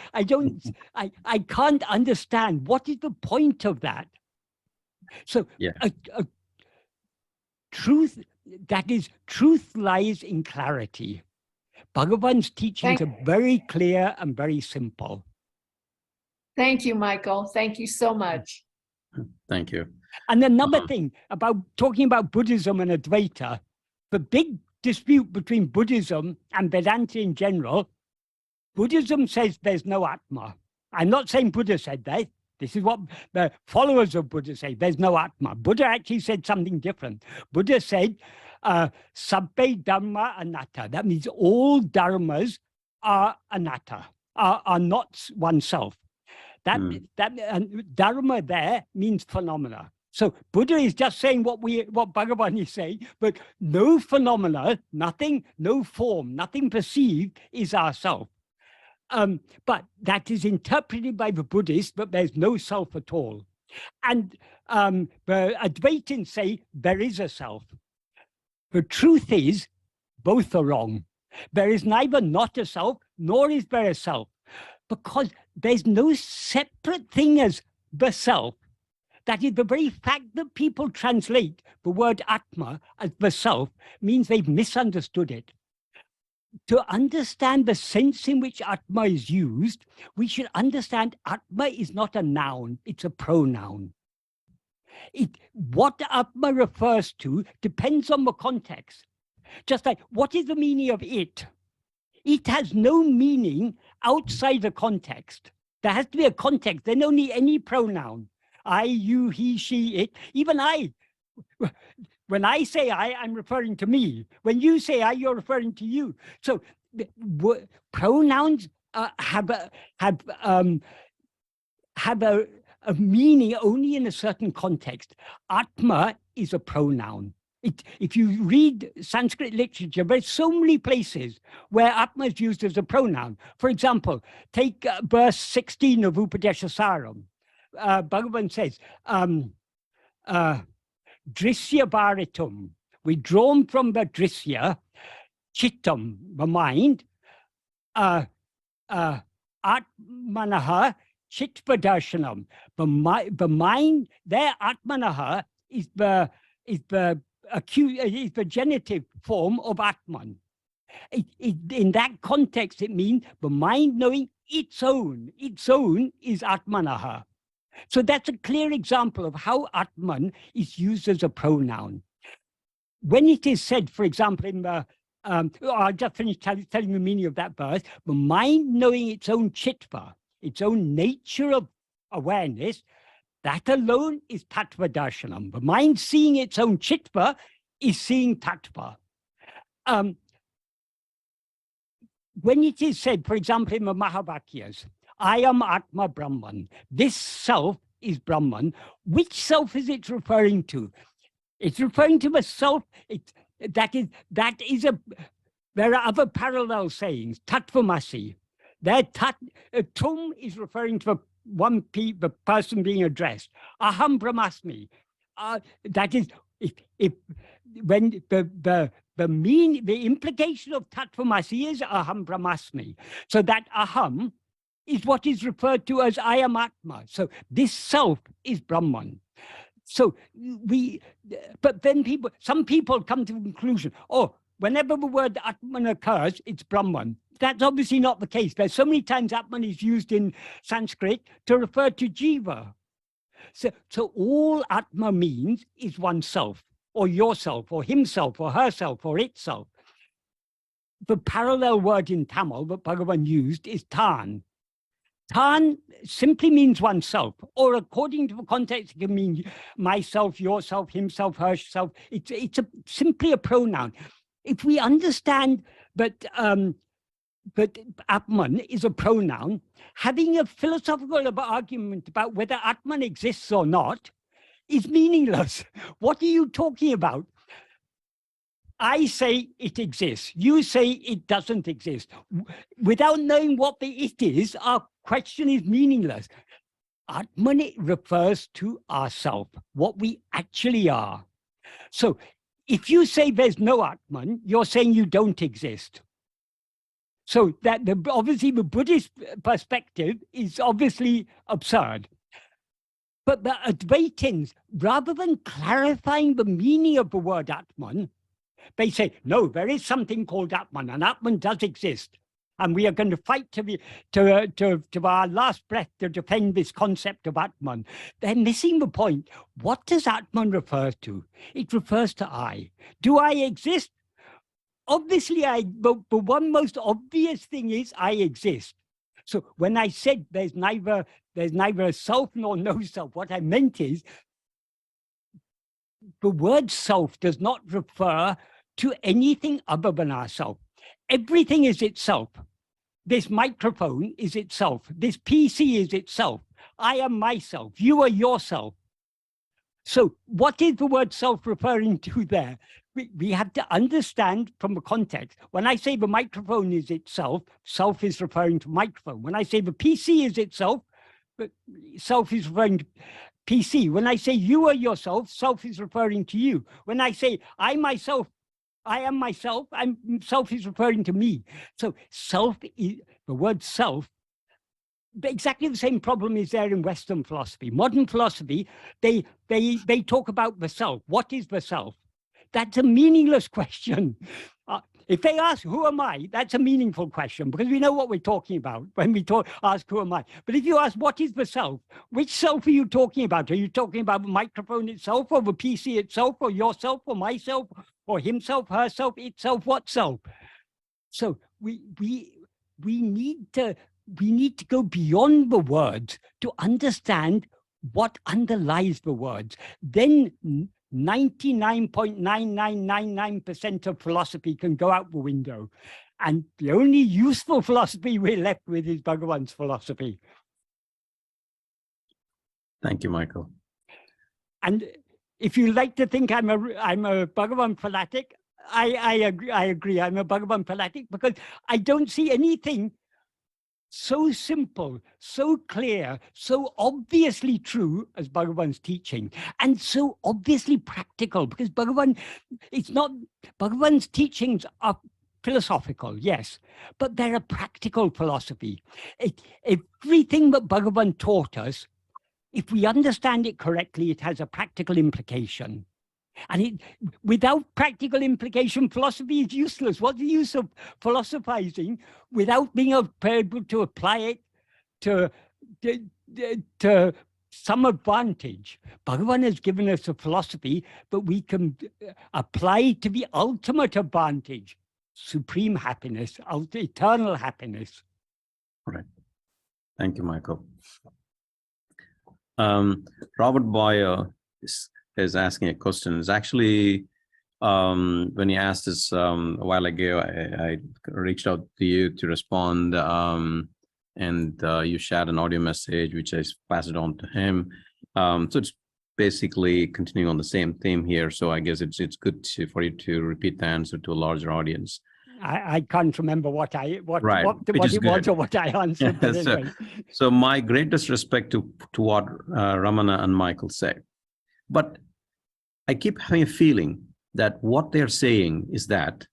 [SPEAKER 1] can't understand what is the point of that. So truth lies in clarity. Bhagavan's teachings are very clear and very simple.
[SPEAKER 5] Thank you, Michael. Thank you so much.
[SPEAKER 2] Thank you.
[SPEAKER 1] And another thing about talking about Buddhism and Advaita, the big dispute between Buddhism and Vedanta in general, Buddhism says there's no Atma. I'm not saying Buddha said that. This is what the followers of Buddha say, there's no Atma. Buddha actually said something different. Buddha said, sabbe dharma anatta. That means all dharmas are anatta, are not oneself. That dharma there means phenomena. So Buddha is just saying what Bhagavan is saying, but no phenomena, nothing, no form, nothing perceived is ourself. But that is interpreted by the Buddhists, but there's no self at all. And the Advaitins say there is a self. The truth is, both are wrong. There is neither not a self, nor is there a self, because there's no separate thing as the self. That is, the very fact that people translate the word Atma as the self means they've misunderstood it. To understand the sense in which Atma is used, we should understand Atma is not a noun, it's a pronoun. What Atma refers to depends on the context. Just like, what is the meaning of it? It has no meaning outside the context. There has to be a context, then only any pronoun. I, you, he, she, it, even I. When I say I, I'm referring to me. When you say I, you're referring to you. So pronouns have a meaning only in a certain context. Atma is a pronoun. If you read Sanskrit literature, there's so many places where Atma is used as a pronoun. For example, take verse 16 of Upadeshasaram. Bhagavan says, Drisya bharitum, we drawn from the drisya, chittam, the mind, atmanaha chitpadarshanam. The mind, there atmanaha is the genitive form of Atman. In that context, it means the mind knowing its own. Its own is atmanaha. So that's a clear example of how Atman is used as a pronoun. When it is said, for example, in the, I'll just finish telling the meaning of that verse, the mind knowing its own chitva, its own nature of awareness, that alone is tattva darshanam. The mind seeing its own chitva is seeing tattva. When it is said, for example, in the Mahavakyas, I am Atma Brahman. This self is Brahman. Which self is it referring to? It's referring to the self. There are other parallel sayings. Tattvamasi. Tum is referring to the person being addressed. Aham Brahmasmi. That is, when the implication of Tattvamasi is Aham Brahmasmi. So that Aham is what is referred to as I am Atma. So this self is Brahman. So but then some people come to the conclusion, oh, whenever the word Atman occurs, it's Brahman. that's obviously not the case. There's so many times Atman is used in Sanskrit to refer to jiva. So all Atma means is oneself, or yourself, or himself, or herself, or itself. The parallel word in Tamil that Bhagavan used is tan. Tan simply means oneself, or according to the context, it can mean myself, yourself, himself, herself. It's simply a pronoun. If we understand that Atman is a pronoun, having a philosophical argument about whether Atman exists or not is meaningless. What are you talking about? I say it exists. You say it doesn't exist. Without knowing what the it is, our question is meaningless. Atman refers to ourself, what we actually are. So if you say there's no Atman, you're saying you don't exist. So that obviously the Buddhist perspective is obviously absurd. But the Advaitins, rather than clarifying the meaning of the word Atman, they say, no, there is something called Atman, and Atman does exist. And we are going to fight to our last breath to defend this concept of Atman. They're missing the point. What does Atman refer to? It refers to I. Do I exist? Obviously, the one most obvious thing is I exist. So when I said there's neither a self nor no self, what I meant is the word self does not refer to anything other than ourself. Everything is itself. This microphone is itself. This PC is itself. I am myself. You are yourself. So what is the word self referring to there? We have to understand from the context. When I say the microphone is itself, self is referring to microphone. When I say the PC is itself, self is referring to PC. When I say you are yourself, self is referring to you. When I say I myself, I am myself, self is referring to me. So self is, the word self, exactly the same problem is there in Western philosophy. Modern philosophy, they talk about the self. What is the self? That's a meaningless question. If they ask, who am I? That's a meaningful question because we know what we're talking about when we ask, who am I? But if you ask, what is the self? Which self are you talking about? Are you talking about the microphone itself or the PC itself or yourself or myself or himself, herself, itself, what self? So we need to go beyond the words to understand what underlies the words. Then 99.9999% of philosophy can go out the window. And the only useful philosophy we're left with is Bhagavan's philosophy.
[SPEAKER 2] Thank you, Michael.
[SPEAKER 1] And if you like to think I'm a Bhagavan fanatic, I agree. I'm a Bhagavan fanatic because I don't see anything so simple, so clear, so obviously true as Bhagavan's teaching, and so obviously practical, because Bhagavan's teachings are philosophical, yes, but they're a practical philosophy. Everything that Bhagavan taught us, if we understand it correctly, it has a practical implication. And without practical implication, philosophy is useless. What's the use of philosophizing without being able to apply it to some advantage? Bhagavan has given us a philosophy that we can apply to the ultimate advantage, supreme happiness, eternal happiness.
[SPEAKER 2] Right. Thank you, Michael. Robert Boyer is asking a question. It's actually, when he asked this a while ago, I reached out to you to respond, and you shared an audio message, which I passed it on to him. So it's basically continuing on the same theme here. So I guess it's good for you to repeat the answer to a larger audience.
[SPEAKER 1] I can't remember what it was or what I answered. But anyway.
[SPEAKER 2] So my greatest respect to what Ramana and Michael say. But I keep having a feeling that what they're saying is that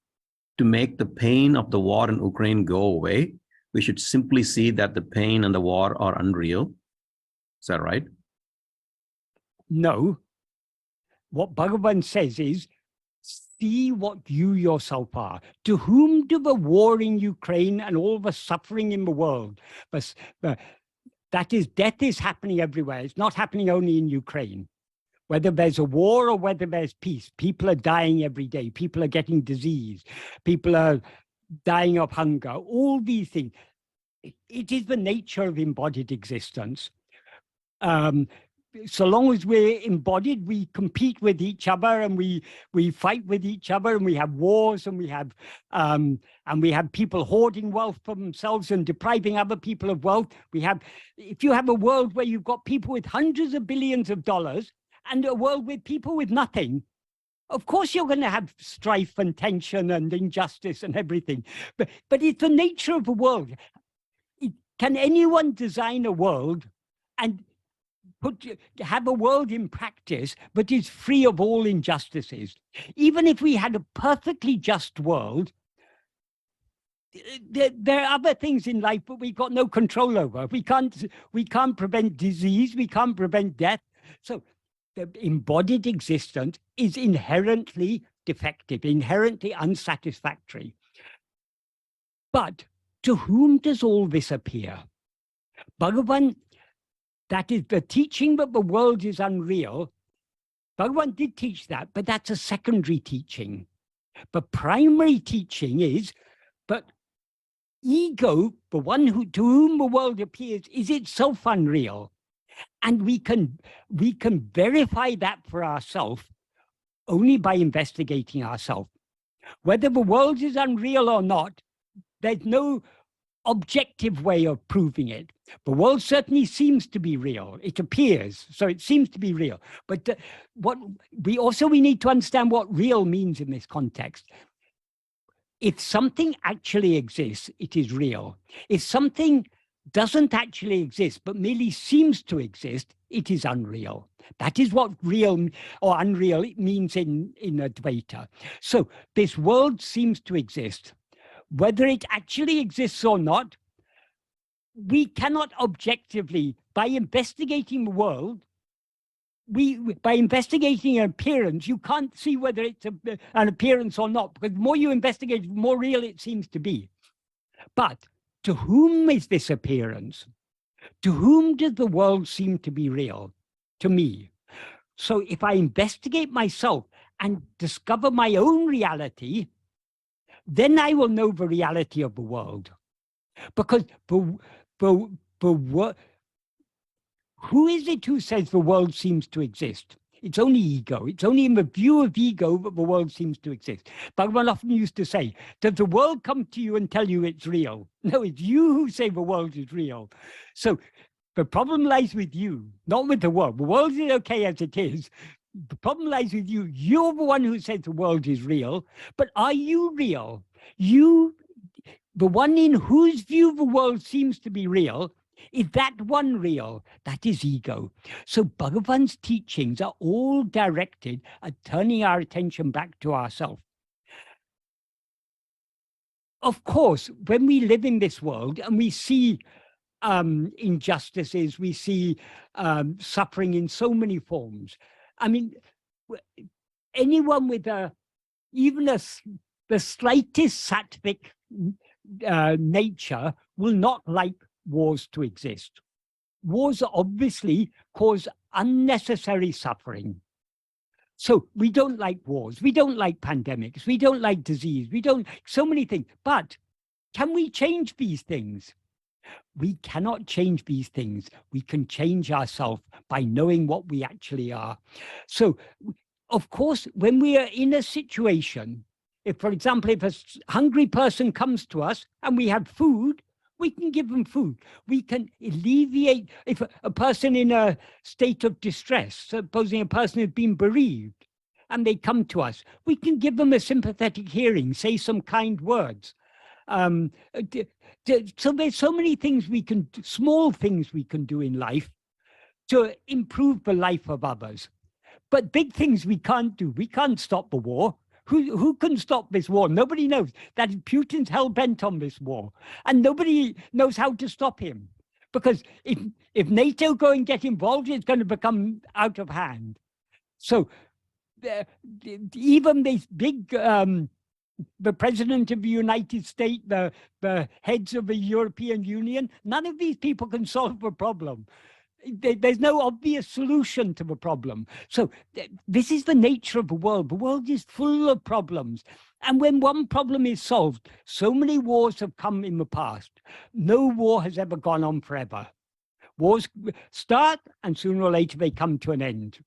[SPEAKER 2] to make the pain of the war in Ukraine go away, we should simply see that the pain and the war are unreal. Is that right?
[SPEAKER 1] No. What Bhagavan says is see what you yourself are. To whom do the war in Ukraine and all the suffering in the world, that is, death is happening everywhere. It's not happening only in Ukraine. Whether there's a war or whether there's peace, people are dying every day. People are getting disease. People are dying of hunger. All these things. It is the nature of embodied existence. So long as we're embodied, we compete with each other, and we fight with each other, and we have wars, and we have people hoarding wealth for themselves and depriving other people of wealth. If you have a world where you've got people with hundreds of billions of dollars and a world with people with nothing, of course you're going to have strife and tension and injustice and everything. But it's the nature of the world. Can anyone design a world and have a world in practice but is free of all injustices? Even if we had a perfectly just world, there are other things in life that we've got no control over. We can't prevent disease, we can't prevent death. So the embodied existence is inherently defective, inherently unsatisfactory. But to whom does all this appear? Bhagavan, that is the teaching that the world is unreal. Bhagavan did teach that, but that's a secondary teaching. The primary teaching is that ego, the one to whom the world appears, is itself unreal. And we can verify that for ourselves only by investigating ourselves. Whether the world is unreal or not, there's no objective way of proving it. The world certainly seems to be real. It appears, so it seems to be real. But we need to understand what real means in this context. If something actually exists, it is real. If something doesn't actually exist, but merely seems to exist, it is unreal. That is what real or unreal means in Advaita. So this world seems to exist. Whether it actually exists or not, we cannot objectively, by investigating the world, by investigating an appearance, you can't see whether it's an appearance or not, because the more you investigate, the more real it seems to be. But to whom is this appearance? To whom does the world seem to be real? To me. So if I investigate myself and discover my own reality, then I will know the reality of the world. Because who is it who says the world seems to exist? It's only ego. It's only in the view of ego that the world seems to exist. Bhagavan often used to say, does the world come to you and tell you it's real? No, it's you who say the world is real. So the problem lies with you, not with the world. The world is okay as it is. The problem lies with you. You're the one who says the world is real, but are you real? You, the one in whose view the world seems to be real, is that one real? That is ego. So Bhagavan's teachings are all directed at turning our attention back to ourselves. Of course, when we live in this world and we see injustices, we see suffering in so many forms. I mean, anyone with even the slightest sattvic nature will not like wars to exist. Wars obviously cause unnecessary suffering. So we don't like wars, we don't like pandemics, we don't like disease, we don't, so many things. But can we change these things? We cannot change these things. We can change ourselves by knowing what we actually are. So, of course, when we are in a situation, if, for example, if a hungry person comes to us and we have food, we can give them food. We can alleviate, if a person in a state of distress, supposing a person has been bereaved, and they come to us, we can give them a sympathetic hearing, say some kind words. So there's so many things we can, small things we can do in life to improve the life of others. But big things we can't do. We can't stop the war. Who can stop this war? Nobody knows. That Putin's hell-bent on this war. And nobody knows how to stop him. Because if NATO go and get involved, it's going to become out of hand. So even these big, the President of the United States, the heads of the European Union, none of these people can solve a problem. There's no obvious solution to the problem. So this is the nature of the world. The world is full of problems. And when one problem is solved, so many wars have come in the past. No war has ever gone on forever. Wars start, and sooner or later they come to an end.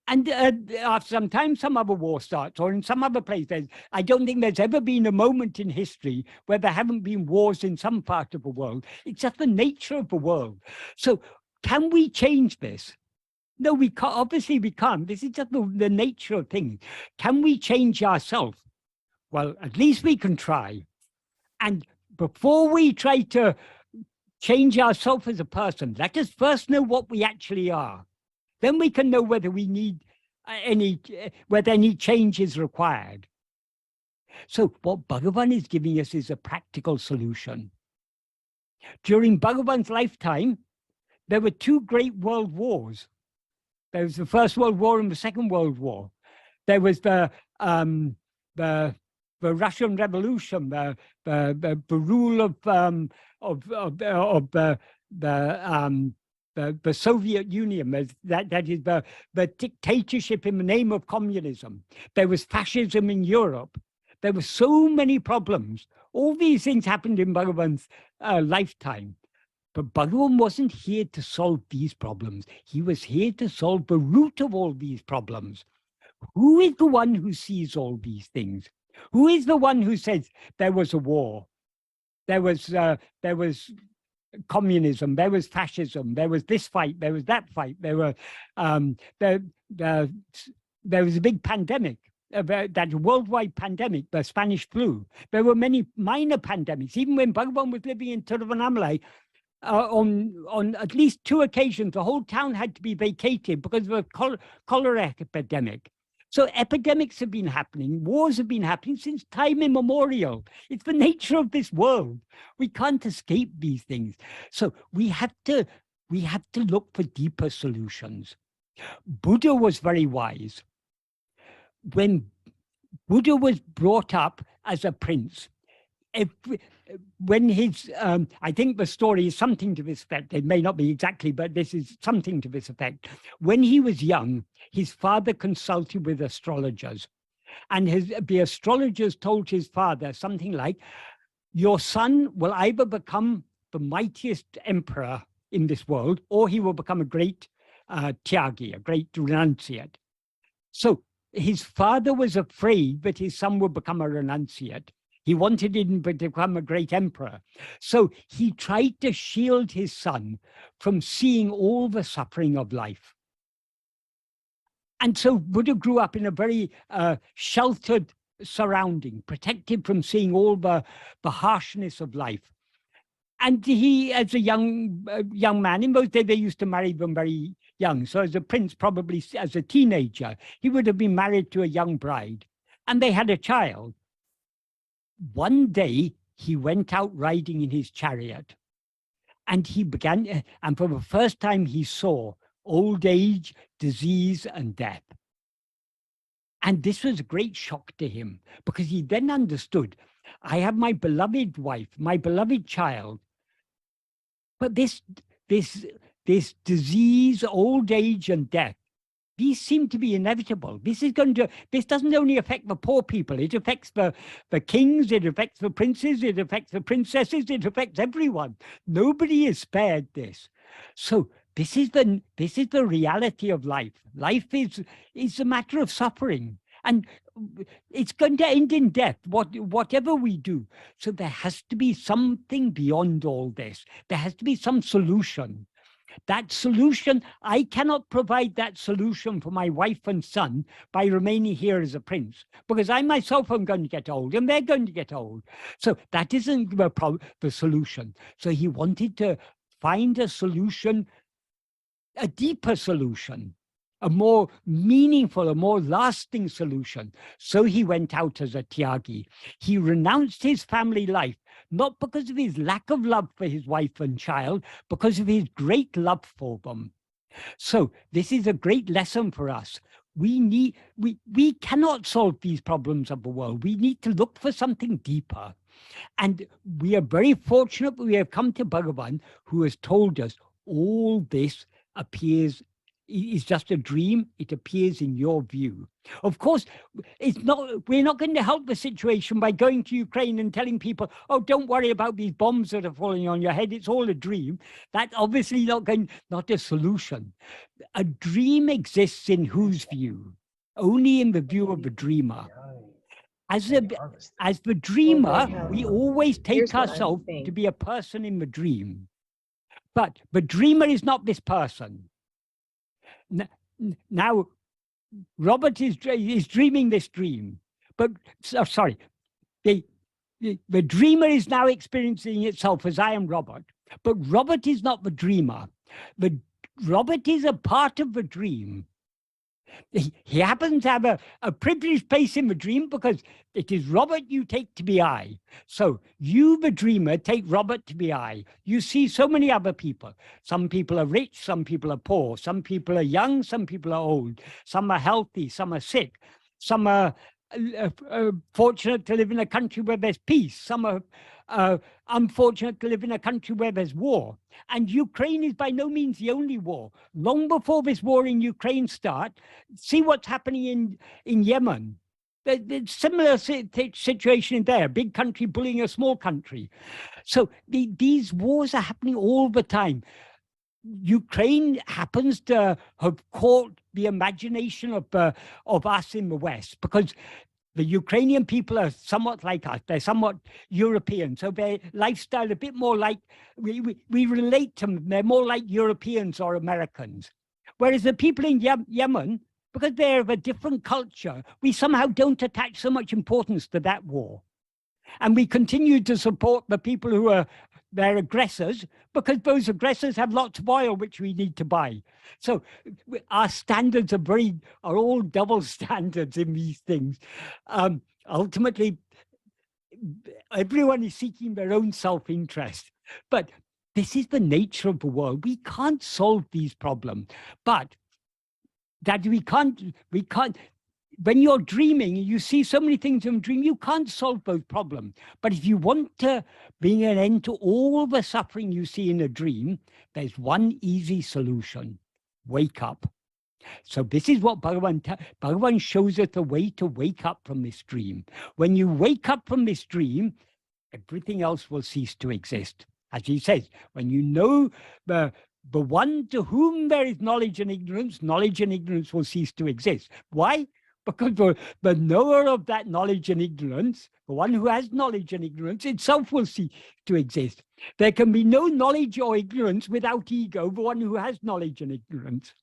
[SPEAKER 1] And after some time, some other war starts, or in some other place. I don't think there's ever been a moment in history where there haven't been wars in some part of the world. It's just the nature of the world. So can we change this? No, we can't. Obviously, we can't. This is just the nature of things. Can we change ourselves? Well, at least we can try. And before we try to change ourselves as a person, let us first know what we actually are. Then we can know whether we need whether any change is required. So what Bhagavan is giving us is a practical solution. During Bhagavan's lifetime, there were two great world wars. There was the First World War and the Second World War. There was the Russian Revolution, the rule of the Soviet Union, that is the dictatorship in the name of communism. There was fascism in Europe. There were so many problems. All these things happened in Bhagavan's lifetime. But Bhagavan wasn't here to solve these problems. He was here to solve the root of all these problems. Who is the one who sees all these things? Who is the one who says there was a war? There was communism, there was fascism, there was this fight, there was that fight, there was a big pandemic, that worldwide pandemic, the Spanish flu. There were many minor pandemics. Even when Bhagavan was living in Tiruvannamalai, on at least 2 occasions, the whole town had to be vacated because of a cholera epidemic. So epidemics have been happening, wars have been happening since time immemorial. It's the nature of this world. We can't escape these things. So we have to look for deeper solutions. Buddha was very wise. When Buddha was brought up as a prince, when his, I think the story is something to this effect. It may not be exactly, but this is something to this effect. When he was young, his father consulted with astrologers, and the astrologers told his father something like, your son will either become the mightiest emperor in this world, or he will become a great tyagi, a great renunciate. So his father was afraid that his son would become a renunciate. He wanted him to become a great emperor. So he tried to shield his son from seeing all the suffering of life. And so Buddha grew up in a very sheltered surrounding, protected from seeing all the harshness of life. And he, as a young man, in those days they used to marry them very young. So as a prince, probably as a teenager, he would have been married to a young bride. And they had a child. One day, he went out riding in his chariot, and he began, and for the first time he saw old age, disease, and death. And this was a great shock to him, because he then understood, I have my beloved wife, my beloved child, but this disease, old age, and death, these seem to be inevitable. This doesn't only affect the poor people, it affects the kings, it affects the princes, it affects the princesses, it affects everyone. Nobody is spared this. So this is the reality of life. Life is a matter of suffering, and it's going to end in death, whatever we do. So there has to be something beyond all this. There has to be some solution. That solution, I cannot provide that solution for my wife and son by remaining here as a prince, because I myself am going to get old and they're going to get old. So that isn't the solution. So he wanted to find a solution, a deeper solution, a more meaningful, a more lasting solution. So he went out as a tyagi. He renounced his family life, not because of his lack of love for his wife and child, because of his great love for them. So this is a great lesson for us. we cannot solve these problems of the world. We need to look for something deeper. And we are very fortunate we have come to Bhagavan, who has told us all this is just a dream. It appears in your view. Of course, we're not going to help the situation by going to Ukraine and telling people, oh, don't worry about these bombs that are falling on your head. It's all a dream. That's obviously not a solution. A dream exists in whose view? Only in the view of the dreamer. As the dreamer, we always take ourselves to be a person in the dream. But the dreamer is not this person. Now, Robert is dreaming this dream, but sorry, the dreamer is now experiencing itself as I am Robert, but Robert is not the dreamer. Robert is a part of the dream. He happens to have a privileged place in the dream because it is Robert you take to be I. So you, the dreamer, take Robert to be I. You see so many other people. Some people are rich, some people are poor, some people are young, some people are old, some are healthy, some are sick, some are fortunate to live in a country where there's peace, some are unfortunate to live in a country where there's war. And Ukraine is by no means the only war. Long before this war in Ukraine starts, see what's happening in Yemen. There's similar situation there, a big country bullying a small country. So these wars are happening all the time. Ukraine happens to have caught the imagination of us in the West, because the Ukrainian people are somewhat like us. They're somewhat European, so their lifestyle a bit more like, we relate to them. They're more like Europeans or Americans. Whereas the people in Yemen, because they're of a different culture, we somehow don't attach so much importance to that war. And we continue to support the people who are their aggressors, because those aggressors have lots of oil which we need to buy. So our standards are all double standards in these things. Ultimately, everyone is seeking their own self-interest. But this is the nature of the world. We can't solve these problems. But that we can't, when you're dreaming, you see so many things in a dream, you can't solve those problems. But if you want to bring an end to all the suffering you see in a dream, there's one easy solution: wake up. So this is what Bhagavan shows us, the way to wake up from this dream. When you wake up from this dream, everything else will cease to exist. As he says, when you know the one to whom there is knowledge and ignorance will cease to exist. Why? Because the knower of that knowledge and ignorance, the one who has knowledge and ignorance, itself will cease to exist. There can be no knowledge or ignorance without ego, the one who has knowledge and ignorance.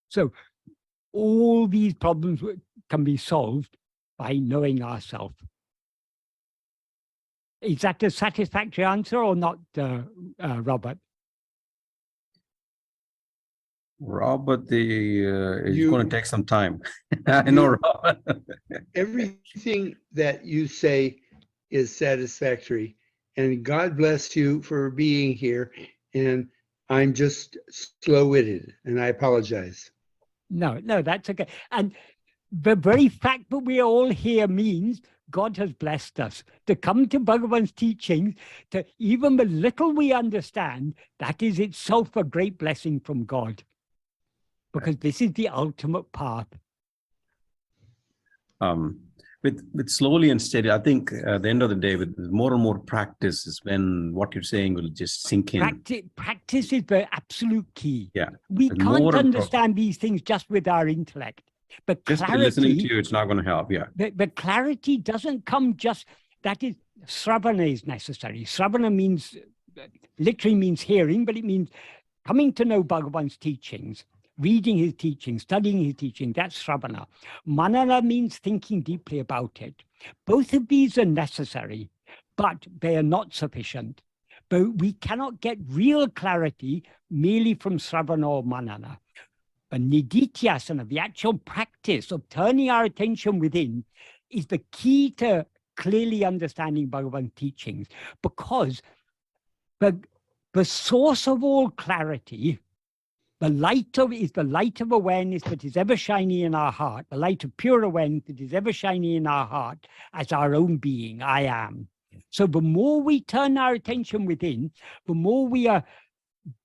[SPEAKER 1] So all these problems can be solved by knowing ourselves. Is that a satisfactory answer or not, Robert?
[SPEAKER 2] Robert, it's going to take some time. I know, Robert.
[SPEAKER 6] Everything that you say is satisfactory, and God bless you for being here. And I'm just slow-witted, and I apologize.
[SPEAKER 1] No, that's okay. And the very fact that we are all here means God has blessed us to come to Bhagavan's teachings, to even the little we understand, that is itself a great blessing from God. Because this is the ultimate path.
[SPEAKER 2] With slowly and steady, I think at the end of the day, with more and more practice is when what you're saying will just sink in.
[SPEAKER 1] Practice is the absolute key.
[SPEAKER 2] Yeah.
[SPEAKER 1] We can't understand these things just with our intellect. But
[SPEAKER 2] just
[SPEAKER 1] clarity,
[SPEAKER 2] listening to you, it's not going to help. Yeah.
[SPEAKER 1] But clarity doesn't come just, that is, Sravana is necessary. Sravana means, literally means hearing, but it means coming to know Bhagavan's teachings. Reading his teaching, studying his teaching, that's Sravana. Manana means thinking deeply about it. Both of these are necessary, but they are not sufficient. But we cannot get real clarity merely from Sravana or Manana. But Nididhyasana, the actual practice of turning our attention within, is the key to clearly understanding Bhagavan's teachings, because the source of all clarity The light is the light of awareness that is ever shining in our heart, the light of pure awareness that is ever shining in our heart as our own being, I am. So the more we turn our attention within, the more we are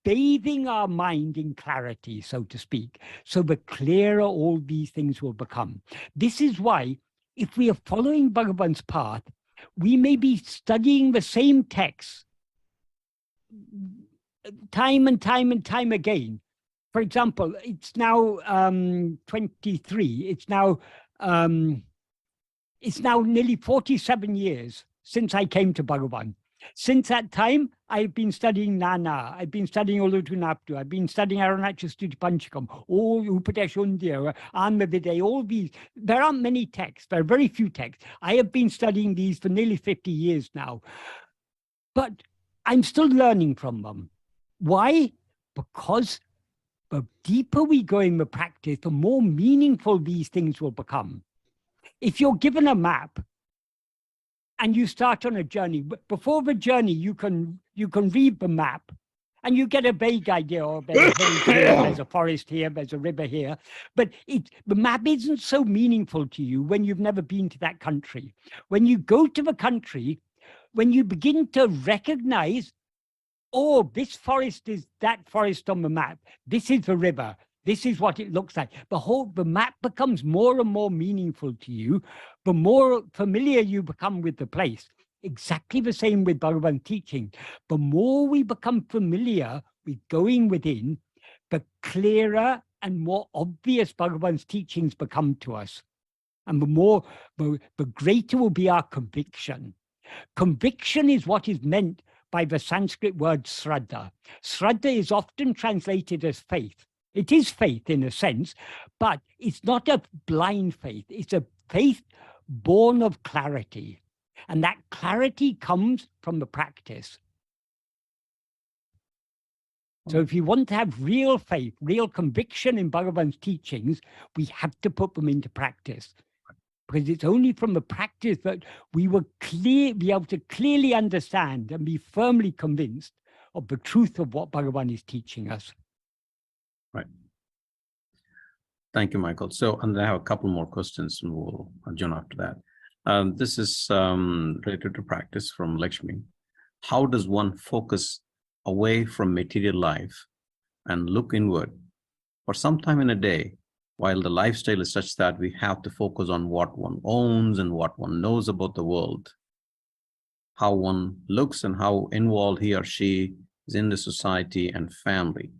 [SPEAKER 1] bathing our mind in clarity, so to speak. So the clearer all these things will become. This is why, if we are following Bhagavan's path, we may be studying the same texts time and time and time again. For example, it's now 23. It's now nearly 47 years since I came to Bhagavan. Since that time, I've been studying Nana, I've been studying Uڵḷadu Nāṛpadu, I've been studying Aruṇāchala Panchakam, all Upadeshundya, Ānmavidya, all these. There aren't many texts, there are very few texts. I have been studying these for nearly 50 years now. But I'm still learning from them. Why? Because the deeper we go in the practice, the more meaningful these things will become. If you're given a map, and you start on a journey, before the journey, you can read the map and you get a vague idea, or there's a hill here, there's a forest here, there's a river here. But the map isn't so meaningful to you when you've never been to that country. When you go to the country, when you begin to recognize, oh, this forest is that forest on the map, this is the river, this is what it looks like. The map becomes more and more meaningful to you, the more familiar you become with the place. Exactly the same with Bhagavan's teaching. The more we become familiar with going within, the clearer and more obvious Bhagavan's teachings become to us. And the greater will be our conviction. Conviction is what is meant by the Sanskrit word Shraddha. Shraddha is often translated as faith. It is faith in a sense, but it's not a blind faith. It's a faith born of clarity. And that clarity comes from the practice. So if you want to have real faith, real conviction in Bhagavan's teachings, we have to put them into practice. Because it's only from the practice that we will be able to clearly understand and be firmly convinced of the truth of what Bhagavan is teaching us.
[SPEAKER 2] Right. Thank you, Michael. So, and I have a couple more questions, and we'll join after that. This is related to practice from Lakshmi. How does one focus away from material life and look inward for some time in a day, while the lifestyle is such that we have to focus on what one owns and what one knows about the world, how one looks and how involved he or she is in the society and family?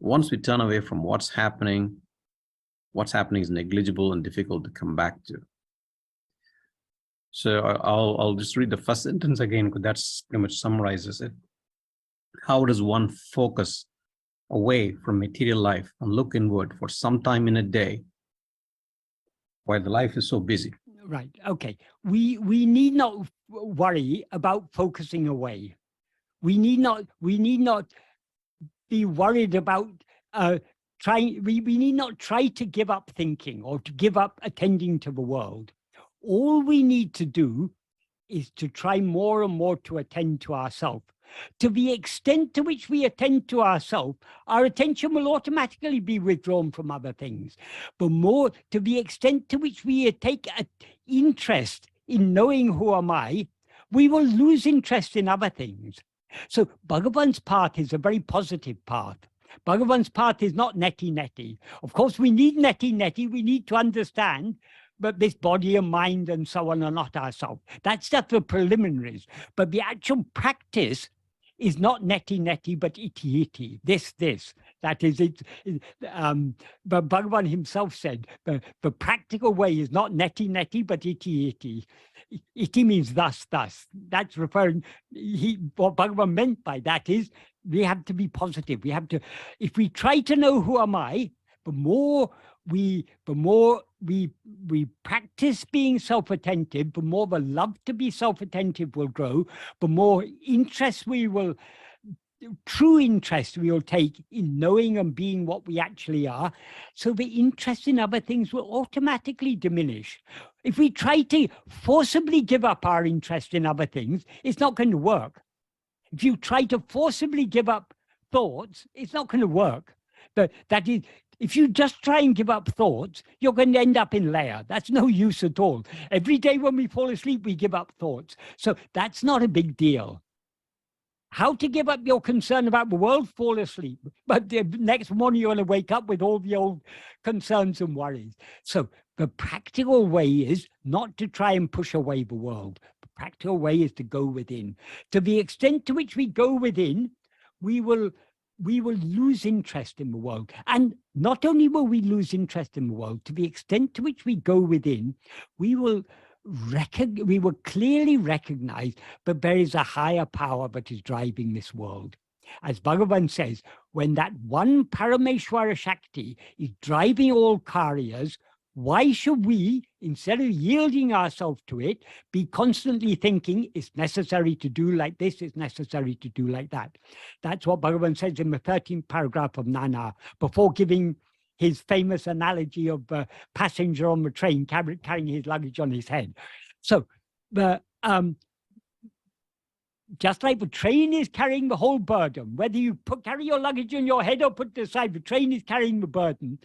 [SPEAKER 2] Once we turn away from what's happening is negligible and difficult to come back to. So I'll just read the first sentence again, because that's pretty much summarizes it. How does one focus away from material life and look inward for some time in a day while the life is so busy?
[SPEAKER 1] Right. Okay. We need not worry about focusing away. We need not be worried about we need not try to give up thinking or to give up attending to the world. All we need to do is to try more and more to attend to ourselves. To the extent to which we attend to ourselves, our attention will automatically be withdrawn from other things. But more to the extent to which we take an interest in knowing who am I, we will lose interest in other things. So Bhagavan's path is a very positive path. Bhagavan's path is not neti-neti. Of course, we need neti-neti. We need to understand that this body and mind and so on are not ourselves. That's just the preliminaries. But the actual practice is not neti-neti, but iti-iti, this. That is it. But Bhagavan himself said, the practical way is not neti-neti, but iti-iti. Iti means thus. That's referring, what Bhagavan meant by that is, we have to be positive. We have to, if we try to know who am I, the more we practice being self-attentive, the more the love to be self-attentive will grow, the more interest true interest we will take in knowing and being what we actually are. So the interest in other things will automatically diminish. If we try to forcibly give up our interest in other things, it's not going to work. If you try to forcibly give up thoughts, it's not going to work. But that is, if you just try and give up thoughts, you're going to end up in layer. That's no use at all. Every day when we fall asleep, we give up thoughts. So that's not a big deal. How to give up your concern about the world? Fall asleep. But the next morning, you're going to wake up with all the old concerns and worries. So the practical way is not to try and push away the world. The practical way is to go within. To the extent to which we go within, we will lose interest in the world. And not only will we lose interest in the world, to the extent to which we go within, we will clearly recognize that there is a higher power that is driving this world. As Bhagavan says, when that one Parameshwara Shakti is driving all karyas, why should we, instead of yielding ourselves to it, be constantly thinking it's necessary to do like this, it's necessary to do like that? That's what Bhagavan says in the 13th paragraph of Nana, before giving his famous analogy of the passenger on the train carrying his luggage on his head. So just like the train is carrying the whole burden, whether you carry your luggage on your head or put it aside, the train is carrying the burden.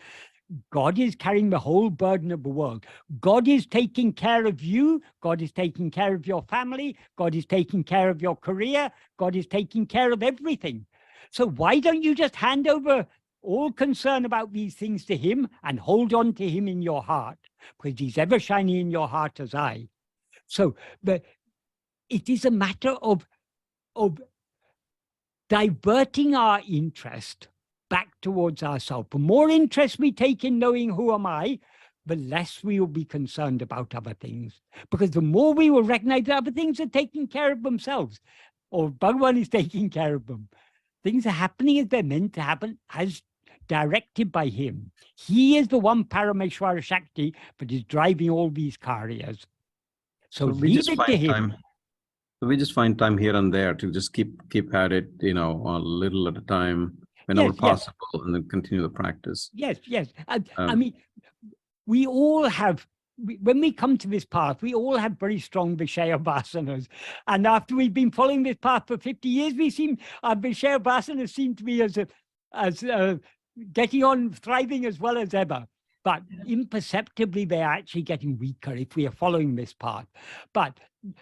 [SPEAKER 1] God is carrying the whole burden of the world. God is taking care of you. God is taking care of your family. God is taking care of your career. God is taking care of everything. So why don't you just hand over all concern about these things to him and hold on to him in your heart, because he's ever shining in your heart as I. So it is a matter of diverting our interest back towards ourselves. The more interest we take in knowing who am I, the less we will be concerned about other things. Because the more we will recognize that other things are taking care of themselves, or Bhagavan is taking care of them. Things are happening as they're meant to happen, as directed by him. He is the one Parameshwara Shakti that is driving all these karyas. So leave it to him.
[SPEAKER 2] So we just find time here and there to just keep at it, a little at a time, whenever possible, and then continue the practice.
[SPEAKER 1] Yes. I mean, we all have, when we come to this path, we all have very strong Vishaya vasanas. And after we've been following this path for 50 years, our Vishaya vasanas seem to be as getting on, thriving as well as ever. But imperceptibly, they're actually getting weaker if we are following this path. But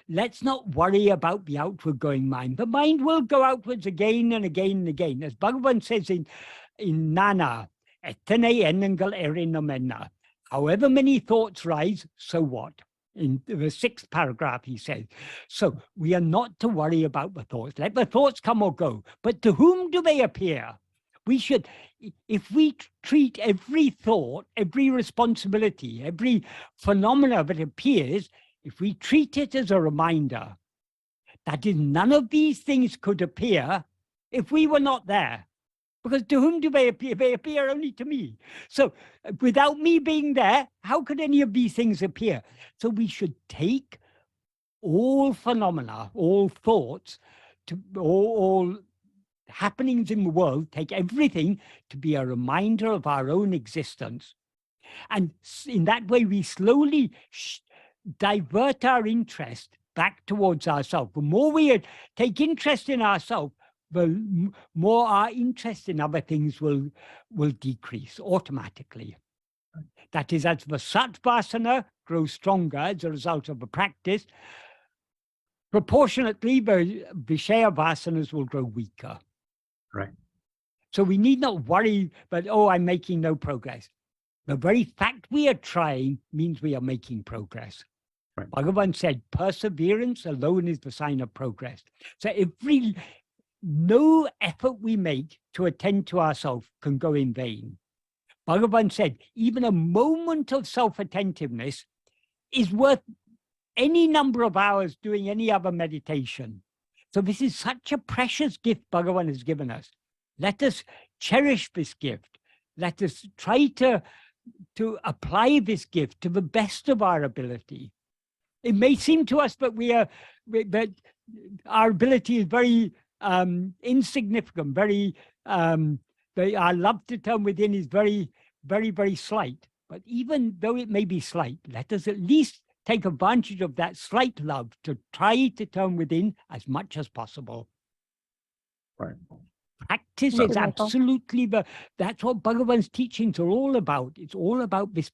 [SPEAKER 1] let's not worry about the outward going mind. The mind will go outwards again and again and again. As Bhagavan says in Nana, however many thoughts rise, so what? In the 6th paragraph, he says. So we are not to worry about the thoughts. Let the thoughts come or go. But to whom do they appear? We should, if we treat every thought, every responsibility, every phenomena that appears, if we treat it as a reminder, that is, none of these things could appear if we were not there. Because to whom do they appear? They appear only to me. So without me being there, how could any of these things appear? So we should take all phenomena, all thoughts, all happenings in the world, take everything to be a reminder of our own existence. And in that way, we slowly divert our interest back towards ourselves. The more we take interest in ourselves, the more our interest in other things will decrease automatically. That is, as the satvasana grows stronger as a result of the practice, proportionately, the Vishaya vasanas will grow weaker.
[SPEAKER 2] Right.
[SPEAKER 1] So we need not worry, but, oh, I'm making no progress. The very fact we are trying means we are making progress.
[SPEAKER 2] Right.
[SPEAKER 1] Bhagavan said, perseverance alone is the sign of progress. So no effort we make to attend to ourselves can go in vain. Bhagavan said, even a moment of self-attentiveness is worth any number of hours doing any other meditation. So this is such a precious gift Bhagavan has given us. Let us cherish this gift. Let us try to apply this gift to the best of our ability. It may seem to us that that our ability is very insignificant, our love to turn within is very, very, very slight. But even though it may be slight, let us at least take advantage of that slight love to try to turn within as much as possible.
[SPEAKER 2] Right.
[SPEAKER 1] Practice
[SPEAKER 5] Thank
[SPEAKER 1] is
[SPEAKER 5] you, Michael.
[SPEAKER 1] absolutely, that's what Bhagavan's teachings are all about. It's all about this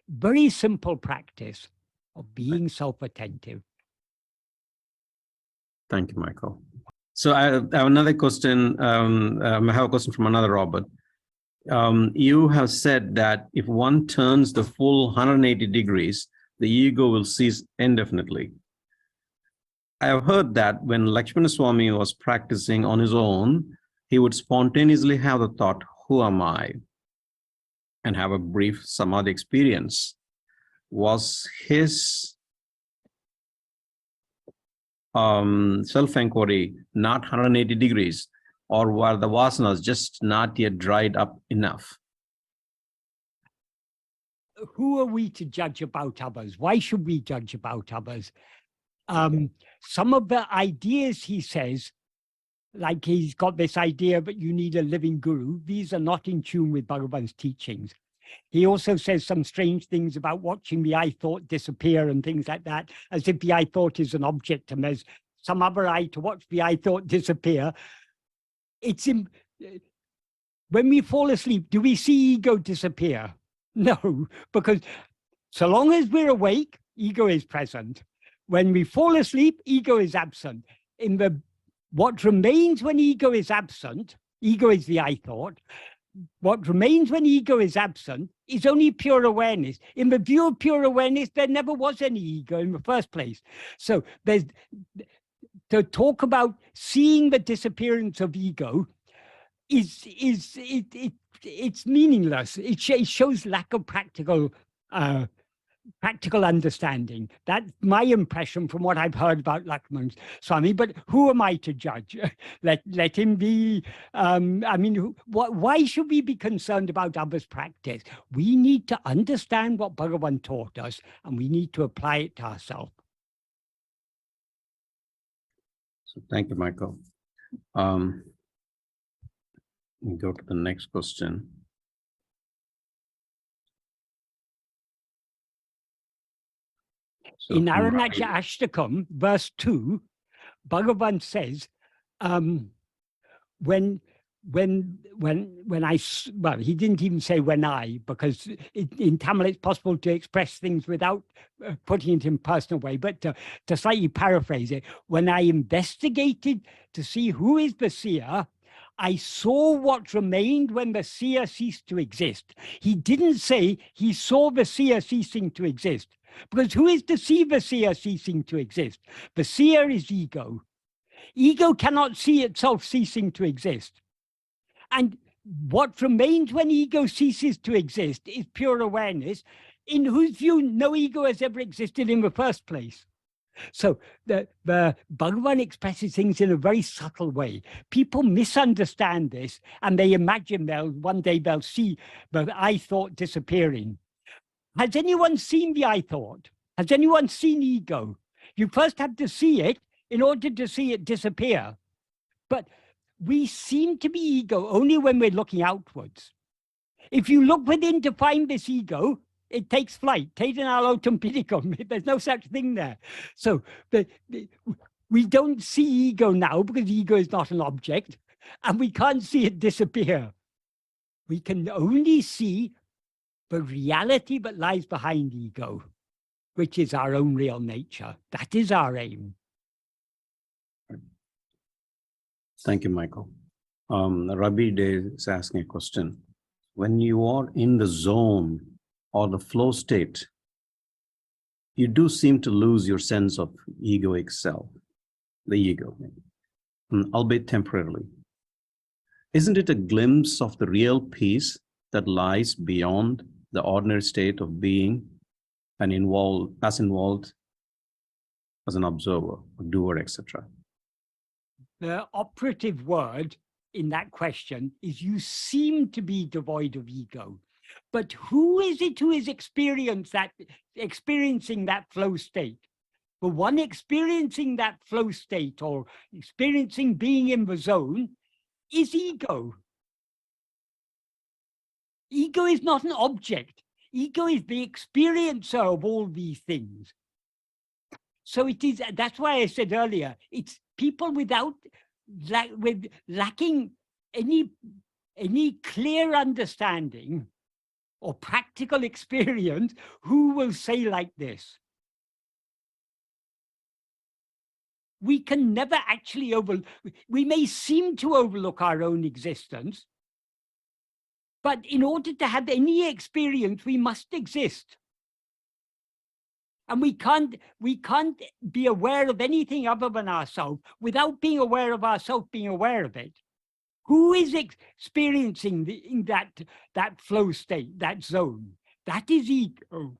[SPEAKER 1] very simple practice of being self-attentive.
[SPEAKER 2] Thank you, Michael. So I have another question. I have a question from another Robert. You have said that if one turns the full 180 degrees, the ego will cease indefinitely. I have heard that when Lakshmana Swami was practicing on his own, he would spontaneously have the thought, who am I? And have a brief samadhi experience. Was his self-inquiry not 180 degrees, or were the vasanas just not yet dried up enough?
[SPEAKER 1] Who are we to judge about others? Why should we judge about others? Some of the ideas he says, like he's got this idea, but you need a living guru. These are not in tune with Bhagavan's teachings. He also says some strange things about watching the I thought disappear and things like that, as if the I thought is an object and there's some other I to watch the I thought disappear. When we fall asleep, do we see ego disappear? No, because so long as we're awake, ego is present. When we fall asleep, ego is absent. What remains when ego is absent, ego is the I thought. What remains when ego is absent is only pure awareness. In the view of pure awareness, there never was any ego in the first place. So there's to talk about seeing the disappearance of ego it's meaningless. It shows lack of practical understanding. That's my impression from what I've heard about Lakshmana Swami, but who am I to judge? Let him be. I mean, why should we be concerned about others' practice? We need to understand what Bhagavan taught us, and we need to apply it to ourselves.
[SPEAKER 2] So thank you, Michael. We go to the next question. So
[SPEAKER 1] in Arunachya Ashtakam, verse 2, Bhagavan says, when I, well, he didn't even say when I, because in Tamil it's possible to express things without putting it in personal way, but to slightly paraphrase it, when I investigated to see who is the seer, I saw what remained when the seer ceased to exist. He didn't say he saw the seer ceasing to exist, because who is to see the seer ceasing to exist? The seer is ego. Ego cannot see itself ceasing to exist. And what remains when ego ceases to exist is pure awareness, in whose view no ego has ever existed in the first place. So the Bhagavan expresses things in a very subtle way. People misunderstand this, and they imagine one day they'll see the I thought disappearing. Has anyone seen the I thought? Has anyone seen ego? You first have to see it in order to see it disappear. But we seem to be ego only when we're looking outwards. If you look within to find this ego, it takes flight. Tejanalotum pidicum. There's no such thing there. So we don't see ego now because ego is not an object, and we can't see it disappear. We can only see the reality that lies behind ego, which is our own real nature. That is our aim.
[SPEAKER 2] Thank you, Michael. Rabi Day is asking a question. When you are in the zone or the flow state, you do seem to lose your sense of egoic self, the ego, albeit temporarily. Isn't it a glimpse of the real peace that lies beyond the ordinary state of being and involved as an observer, a doer, etc.?
[SPEAKER 1] The operative word in that question is you seem to be devoid of ego. But who is it who is experiencing that flow state? The one experiencing that flow state or experiencing being in the zone is ego. Ego is not an object. Ego is the experiencer of all these things. So it is, that's why I said earlier, it's people with lacking any clear understanding or practical experience, who will say like this? We can never actually we may seem to overlook our own existence, but in order to have any experience, we must exist. And we can't be aware of anything other than ourselves without being aware of ourselves being aware of it. Who is experiencing in that flow state, that zone? That is ego.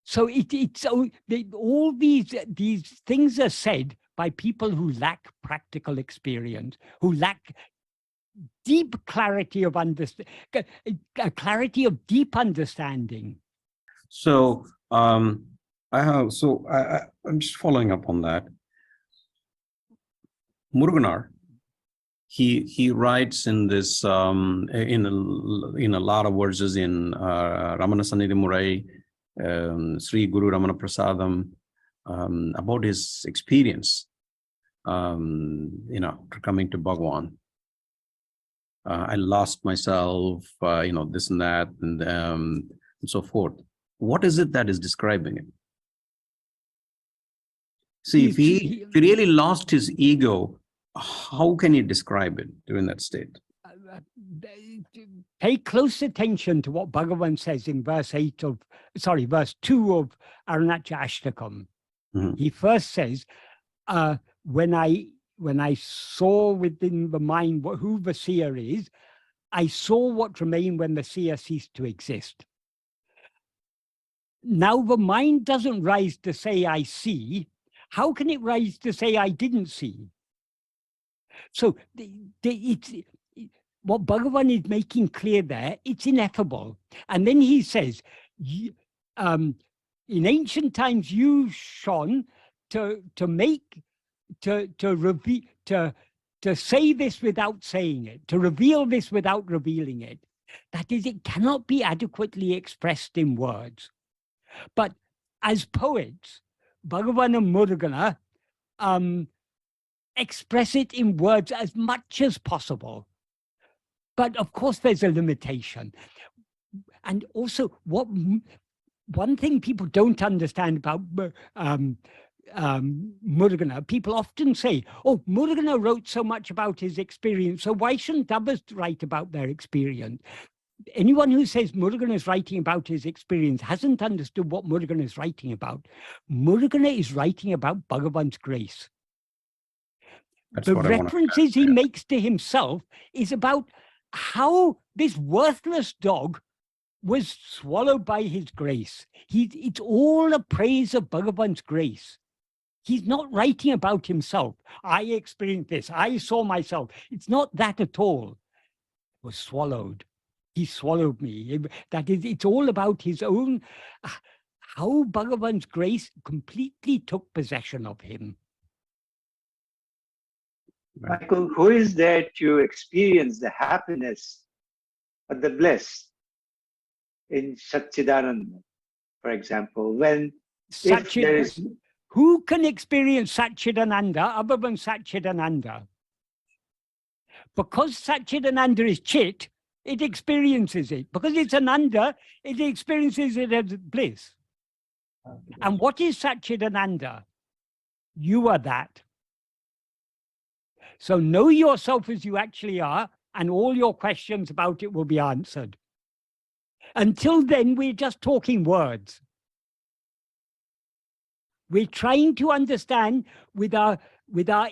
[SPEAKER 1] So all these things are said by people who lack practical experience, who lack deep clarity of clarity of deep understanding.
[SPEAKER 2] So I'm just following up on that. Muruganar, he writes in this in a lot of verses in Ramana Center, Sri Guru Ramana Prasadam, about his experience, coming to Bhagwan. I lost myself, this and that, and so forth. What is it that is describing it? See, if he really lost his ego, how can he describe it during that state?
[SPEAKER 1] Pay close attention to what Bhagavan says in verse 2 of Arunachashtakam.
[SPEAKER 2] Mm-hmm.
[SPEAKER 1] He first says, when I saw within the mind who the seer is, I saw what remained when the seer ceased to exist. Now the mind doesn't rise to say I see. How can it rise to say I didn't see? So what Bhagavan is making clear there, it's ineffable. And then he says, in ancient times you shone to say this without saying it, to reveal this without revealing it. That is, it cannot be adequately expressed in words. But as poets, Bhagavan and Murugana express it in words as much as possible. But of course, there's a limitation. And also, one thing people don't understand about Murugana, people often say, oh, Murugana wrote so much about his experience, so why shouldn't others write about their experience? Anyone who says Murugana is writing about his experience hasn't understood what Murugana is writing about. Murugana is writing about Bhagavan's grace. The references he makes to himself is about how this worthless dog was swallowed by his grace. It's all a praise of Bhagavan's grace. He's not writing about himself. I experienced this. I saw myself. It's not that at all. It was swallowed. He swallowed me. That is, it's all about his own, how Bhagavan's grace completely took possession of him.
[SPEAKER 7] Michael, who is there to experience the happiness of the bliss in Satchidananda, for example, when if there is...
[SPEAKER 1] Who can experience Satchidananda other than Satchidananda? Because Satchidananda is Chit, it experiences it. Because it's Ananda, it experiences it as bliss. And what is Satchidananda? You are that. So know yourself as you actually are, and all your questions about it will be answered. Until then, we're just talking words. We're trying to understand with our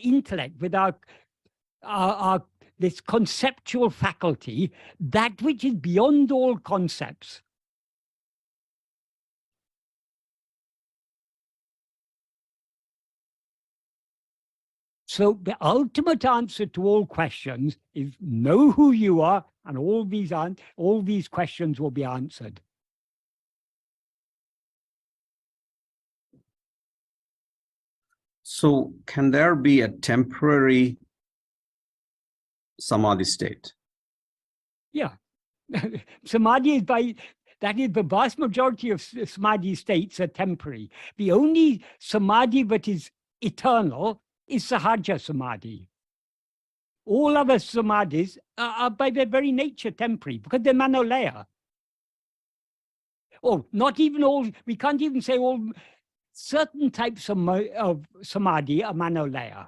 [SPEAKER 1] intellect, with our this conceptual faculty, that which is beyond all concepts. So the ultimate answer to all questions is know who you are, and all these questions will be answered.
[SPEAKER 2] So can there be a temporary samadhi state?
[SPEAKER 1] Yeah. Samadhi is that is the vast majority of samadhi states are temporary. The only samadhi that is eternal is sahaja samadhi. All other samadhis are by their very nature temporary because they're manolaya. Oh, not even all, we can't even say all, certain types of samadhi are manolaya.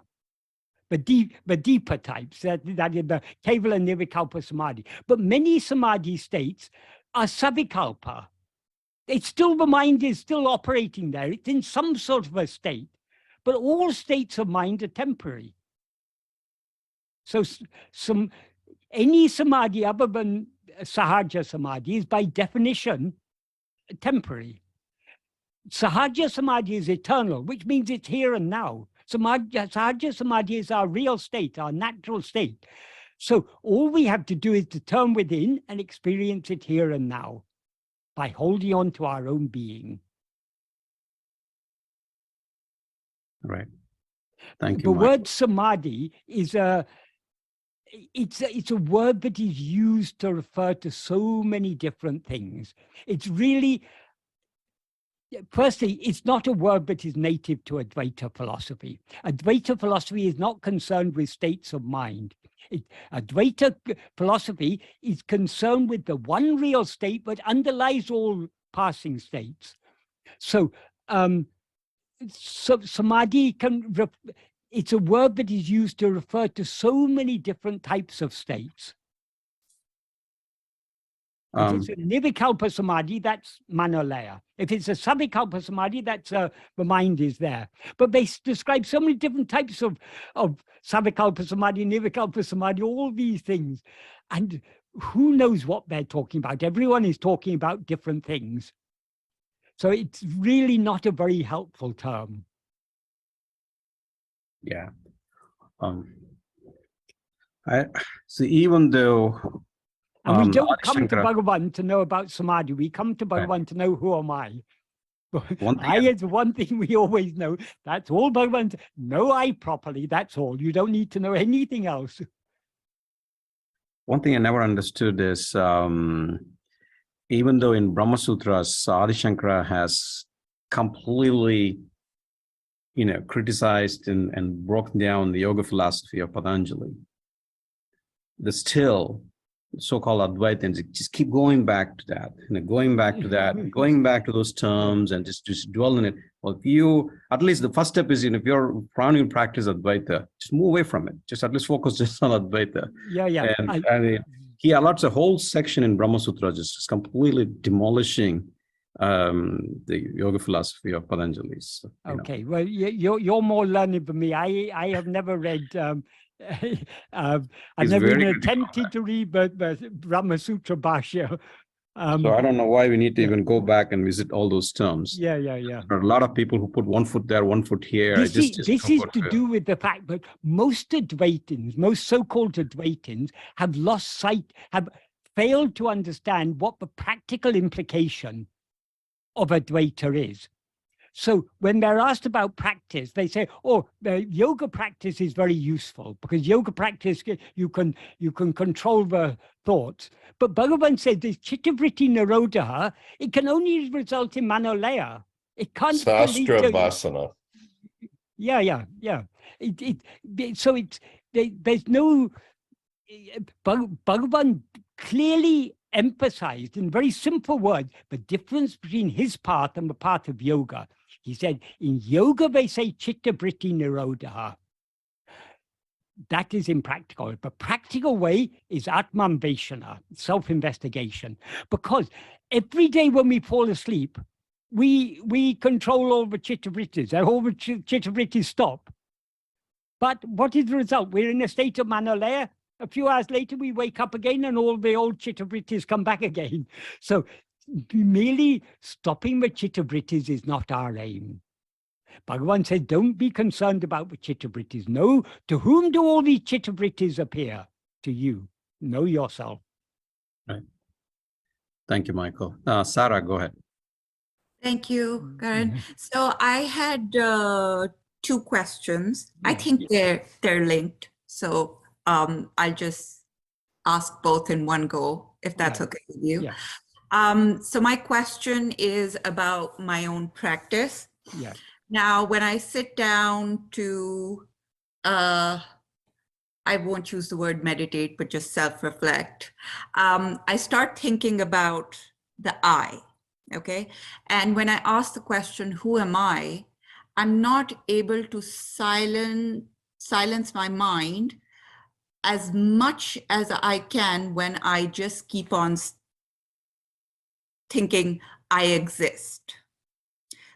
[SPEAKER 1] The deeper types, that is the kevala nirvikalpa samadhi. But many samadhi states are savikalpa. It's still, the mind is still operating there. It's in some sort of a state. But all states of mind are temporary. So any samadhi other than sahaja samadhi is by definition temporary. Sahaja samadhi is eternal, which means it's here and now. Sahaja samadhi is our real state, our natural state. So all we have to do is to turn within and experience it here and now by holding on to our own being.
[SPEAKER 2] Right. Thank you.
[SPEAKER 1] The word samadhi is it's a word that is used to refer to so many different things. It's really, firstly, it's not a word that is native to Advaita philosophy. Advaita philosophy is not concerned with states of mind. Advaita philosophy is concerned with the one real state that underlies all passing states. So, samadhi it's a word that is used to refer to so many different types of states. If it's a nirvikalpa samadhi, that's manolaya. If it's a savikalpa samadhi, that's the mind is there. But they describe so many different types of savikalpa samadhi, nirvikalpa samadhi, all these things. And who knows what they're talking about? Everyone is talking about different things. So it's really not a very helpful term.
[SPEAKER 2] Yeah. I see, even though
[SPEAKER 1] and we don't come to
[SPEAKER 2] Shankara,
[SPEAKER 1] Bhagavan to know about samadhi. We come to Bhagavan
[SPEAKER 2] right.
[SPEAKER 1] to know who am I.
[SPEAKER 2] I
[SPEAKER 1] is one thing we always know. That's all Bhagavan. Know I properly. That's all. You don't need to know anything else.
[SPEAKER 2] One thing I never understood is, even though in Brahma Sutras, Adi Shankara has completely, criticized and broken down the yoga philosophy of Patanjali, the still so-called Advaitins just keep going back to that, going back to that, going back to those terms and just dwell in it. Well, if you, at least the first step is, if you're trying to practice Advaita, just move away from it. Just at least focus just on Advaita.
[SPEAKER 1] Yeah.
[SPEAKER 2] And he allots a whole section in Brahma Sutra just completely demolishing the yoga philosophy of Patanjali's.
[SPEAKER 1] Okay, well, you're more learned than me. I have never read. I've never even attempted to read the Brahma Sutra Bhashya.
[SPEAKER 2] So I don't know why we need to even go back and visit all those terms.
[SPEAKER 1] Yeah.
[SPEAKER 2] There are a lot of people who put one foot there, one foot here.
[SPEAKER 1] This is to do with the fact that most Advaitins, most so-called Advaitins, have lost sight, have failed to understand what the practical implication of Advaita is. So when they're asked about practice, they say, oh, the yoga practice is very useful because yoga practice, you can control the thoughts. But Bhagavan said this chitta-vritti nirodha, it can only result in manolaya. It can't
[SPEAKER 8] Sastra Vasana.
[SPEAKER 1] Yeah. So there's no, Bhagavan clearly emphasized in very simple words the difference between his path and the path of yoga. He said, in yoga, they say chitta-vritti nirodha. That is impractical. The practical way is atmanveshana, self-investigation. Because every day when we fall asleep, we control all the chitta-vrittis. All the chitta-vrittis stop. But what is the result? We're in a state of manolaya. A few hours later, we wake up again and all the old chitta-vrittis come back again. So merely stopping the chitta-vrittis is not our aim. Bhagavan said, don't be concerned about the chitta-vrittis. Know to whom do all these chitta-vrittis appear? To you. Know yourself.
[SPEAKER 2] Right. Thank you, Michael. Sarah, go ahead.
[SPEAKER 9] Thank you, Karan. So I had 2 questions. I think they're linked. So I'll just ask both in one go, if that's okay with you.
[SPEAKER 1] Yeah.
[SPEAKER 9] So my question is about my own practice.
[SPEAKER 1] Yeah.
[SPEAKER 9] Now, when I sit down to I won't use the word meditate, but just self-reflect, I start thinking about the I, okay? And when I ask the question, who am I? I'm not able to silence my mind as much as I can when I just keep on thinking I exist.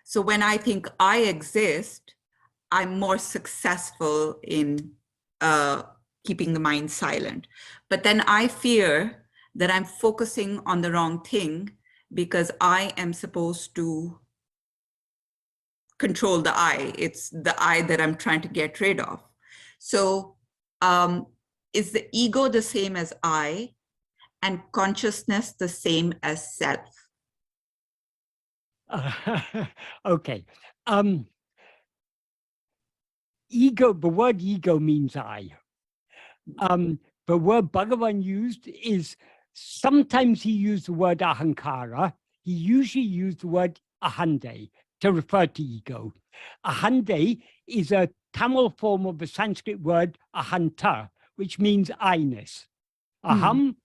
[SPEAKER 9] So when I think I exist, I'm more successful in keeping the mind silent. But then I fear that I'm focusing on the wrong thing because I am supposed to control the I. It's the I that I'm trying to get rid of. So is the ego the same as I and consciousness the same as self?
[SPEAKER 1] Okay. Ego, the word ego means I. The word Bhagavan used is, sometimes he used the word ahankara. He usually used the word ahande to refer to ego. Ahande is a Tamil form of the Sanskrit word ahanta, which means I-ness. Aham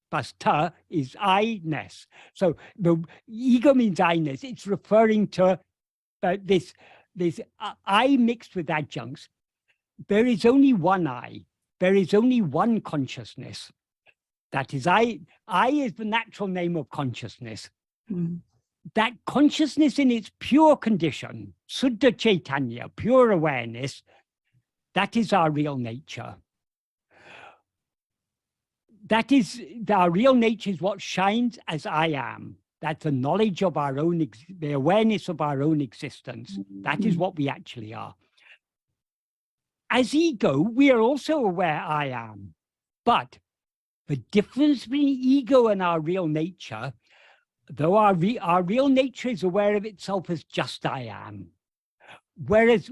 [SPEAKER 1] plus ta is I-ness. So the ego means I-ness. It's referring to this I mixed with adjuncts. There is only one I. There is only one consciousness. That is I. I is the natural name of consciousness. That consciousness in its pure condition, Suddha Chaitanya, pure awareness, that is our real nature. That is, our real nature is what shines as I am. That's the knowledge of our own, the awareness of our own existence. That is what we actually are. As ego, we are also aware I am. But the difference between ego and our real nature, though our real nature is aware of itself as just I am, whereas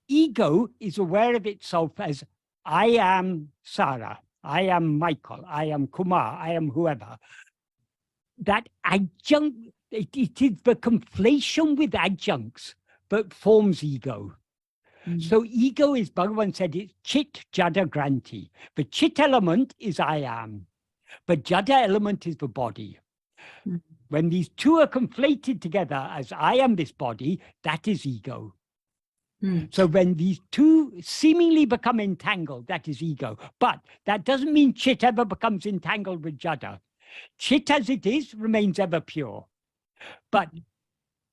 [SPEAKER 1] ego is aware of itself as I am Sarah, I am Michael, I am Kumar, I am whoever. That adjunct, it is the conflation with adjuncts that forms ego. So ego is, Bhagavan said, it's chit, jada, granti. The chit element is I am. The jada element is the body. When these two are conflated together as I am this body, that is ego. So when these two seemingly become entangled, that is ego. But that doesn't mean chit ever becomes entangled with jada. Chit as it is remains ever pure. But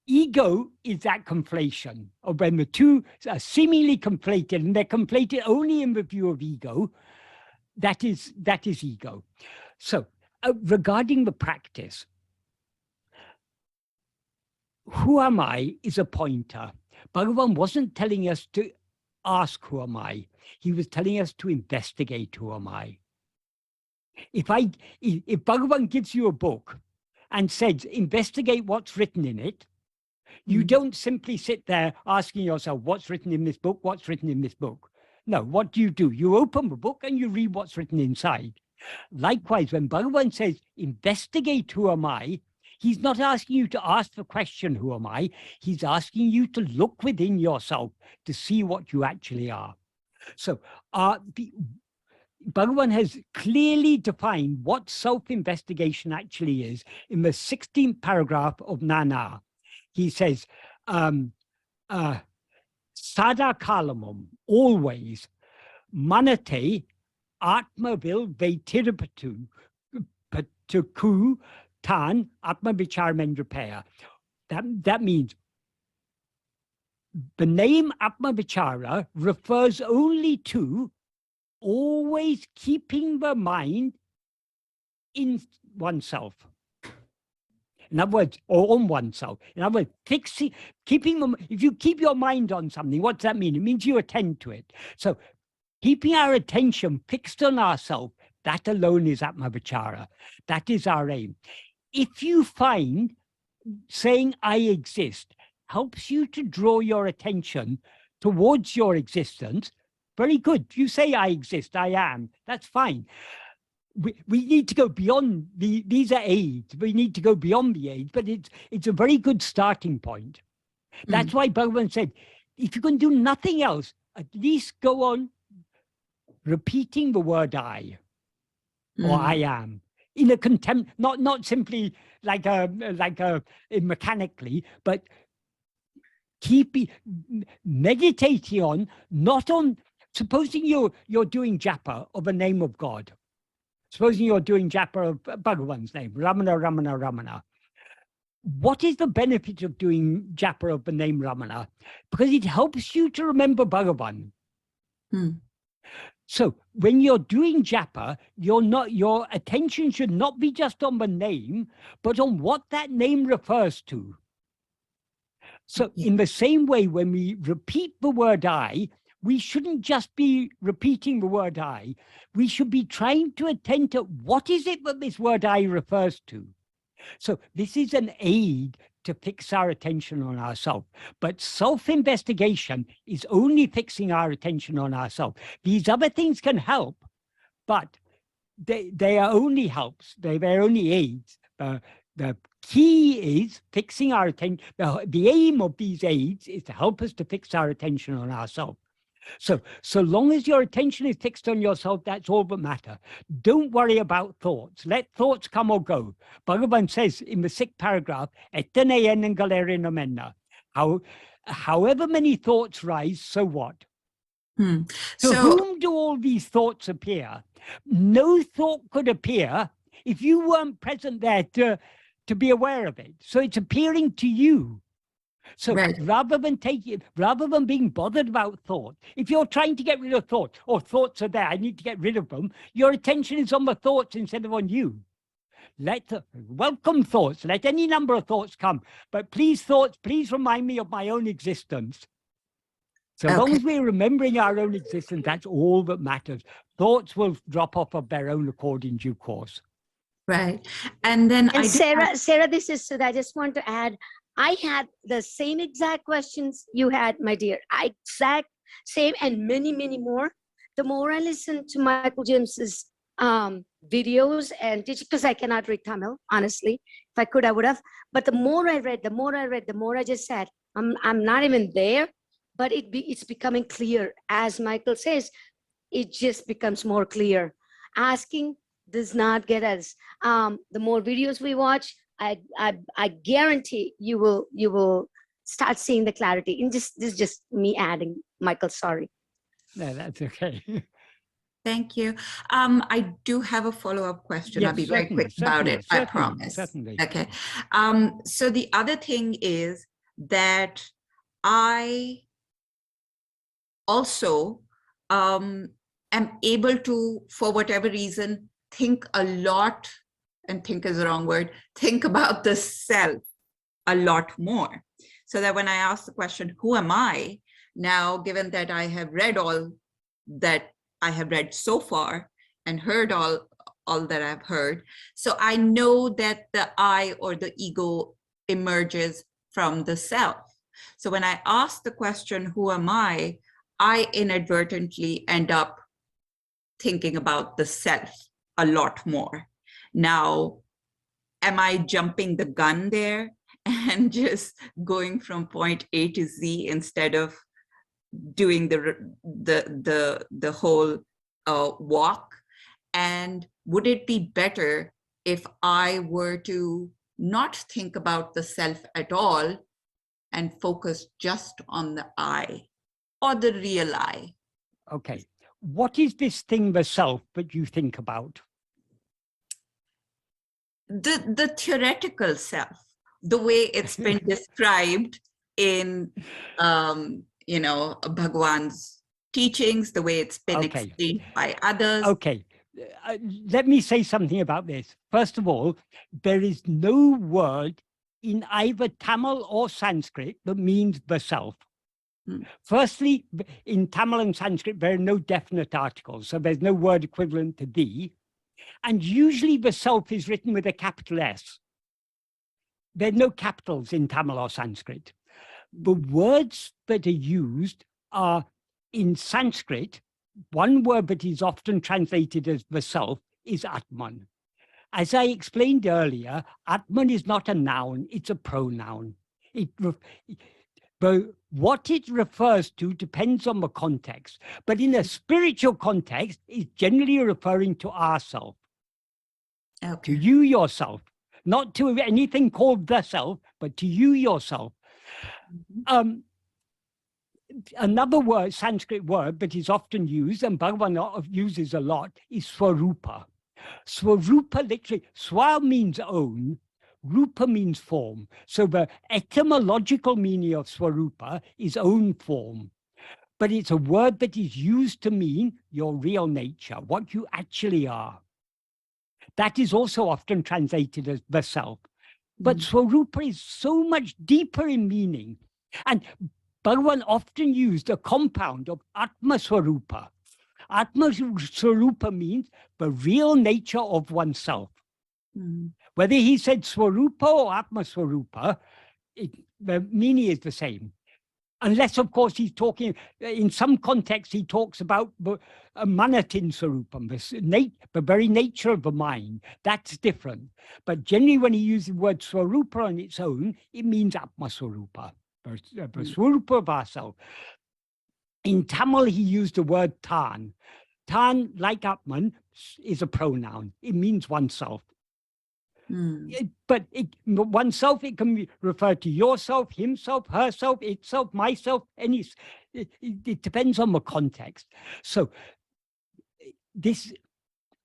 [SPEAKER 1] ego is that conflation of when the two are seemingly conflated, and they're conflated only in the view of ego. That is ego. So regarding the practice, who am I is a pointer. Bhagavan wasn't telling us to ask who am I. He was telling us to investigate who am I. If Bhagavan gives you a book and says, investigate what's written in it, you don't simply sit there asking yourself, what's written in this book? What's written in this book? No, what do? You open the book and you read what's written inside. Likewise, when Bhagavan says, investigate who am I, he's not asking you to ask the question, who am I? He's asking you to look within yourself to see what you actually are. So Bhagavan has clearly defined what self-investigation actually is in the 16th paragraph of Nana. He says, sada kalamum, always, manate atmavil vetirapatu patuku tan atmavicharamendrapaya. That means the name atmavichara refers only to always keeping the mind in oneself. In other words, or on oneself. In other words, keeping them. If you keep your mind on something, what does that mean? It means you attend to it. So keeping our attention fixed on ourselves, that alone is atmavichara. That is our aim. If you find saying I exist helps you to draw your attention towards your existence, very good. You say I exist, I am, that's fine. We need to go beyond these are aids. We need to go beyond the aids, but it's a very good starting point. That's why Bhagavan said, if you can do nothing else, at least go on repeating the word I or I am in a contempt, not simply like mechanically, but meditating on, not on, supposing you're doing japa of the name of God. Supposing you're doing japa of Bhagavan's name, Ramana, Ramana, Ramana. What is the benefit of doing japa of the name Ramana? Because it helps you to remember Bhagavan. So when you're doing japa, your attention should not be just on the name, but on what that name refers to. So in the same way, when we repeat the word I, we shouldn't just be repeating the word I. We should be trying to attend to what is it that this word I refers to. So this is an aid to fix our attention on ourselves. But self-investigation is only fixing our attention on ourselves. These other things can help, but they are only helps. They're only aids. The key is fixing our attention. The aim of these aids is to help us to fix our attention on ourselves. So long as your attention is fixed on yourself, that's all that matters. Don't worry about thoughts. Let thoughts come or go. Bhagavan says in the 6th paragraph, however many thoughts rise, so what? To whom do all these thoughts appear? No thought could appear if you weren't present there to be aware of it. So it's appearing to you. So rather than being bothered about thought, if you're trying to get rid of thought, or thoughts are there, I need to get rid of them, your attention is on the thoughts instead of on you. Welcome thoughts, let any number of thoughts come, but please thoughts, please remind me of my own existence. So long as we're remembering our own existence, that's all that matters. Thoughts will drop off of their own accord in due course.
[SPEAKER 9] Right. And then
[SPEAKER 8] Sarah, this is Sudha. I just want to add, I had the same exact questions you had, my dear. Exact same and many, many more. The more I listen to Michael James's videos and teach, because I cannot read Tamil, honestly. If I could, I would have. But the more I read, the more I just said, I'm not even there, but it's becoming clear. As Michael says, it just becomes more clear. Asking does not get us. The more videos we watch, I guarantee you will start seeing the clarity. And this is just me adding, Michael, sorry.
[SPEAKER 1] No, that's okay.
[SPEAKER 9] Thank you. I do have a follow-up question.
[SPEAKER 1] Yes,
[SPEAKER 9] I'll be very quick about it, I promise.
[SPEAKER 1] Certainly.
[SPEAKER 9] Okay. So the other thing is that I also am able to, for whatever reason, think a lot, and think is the wrong word, think about the self a lot more. So that when I ask the question, who am I? Now, given that I have read all that I have read so far and heard all that I've heard, so I know that the I or the ego emerges from the self. So when I ask the question, who am I inadvertently end up thinking about the self a lot more. Now, am I jumping the gun there and just going from point A to Z instead of doing the whole walk? And would it be better if I were to not think about the self at all and focus just on the I or the real I?
[SPEAKER 1] Okay. What is this thing, the self, that you think about?
[SPEAKER 9] The theoretical self, the way it's been described in, Bhagwan's teachings, the way it's been explained by others.
[SPEAKER 1] Okay. Let me say something about this. First of all, there is no word in either Tamil or Sanskrit that means the self. Firstly, in Tamil and Sanskrit, there are no definite articles, so there's no word equivalent to the. And usually the self is written with a capital S. There are no capitals in Tamil or Sanskrit. The words that are used are, in Sanskrit, one word that is often translated as the self is Atman. As I explained earlier, Atman is not a noun, it's a pronoun. The But what it refers to depends on the context. But in a spiritual context, it's generally referring to ourself, to you yourself, not to anything called the self, but to you yourself. Another word, Sanskrit word, that is often used, and Bhagavan uses a lot, is swarupa. Swarupa, literally, swa means own, rupa means form. So the etymological meaning of swarupa is own form. But it's a word that is used to mean your real nature, what you actually are. That is also often translated as the self. But swarupa is so much deeper in meaning. And Bhagavan often used a compound of Atma Swarupa. Atma Swarupa means the real nature of oneself. Whether he said Swarupa or Atma Swarupa, the meaning is the same. Unless, of course, he's talking, in some context, he talks about Manatin Swarupam, the very nature of the mind. That's different. But generally, when he uses the word Swarupa on its own, it means Atma Swarupa. The Swarupa of ourself. In Tamil, he used the word Tan. Tan, like Atman, is a pronoun. It means oneself. But oneself, it can refer to yourself, himself, herself, itself, myself, any. It depends on the context. So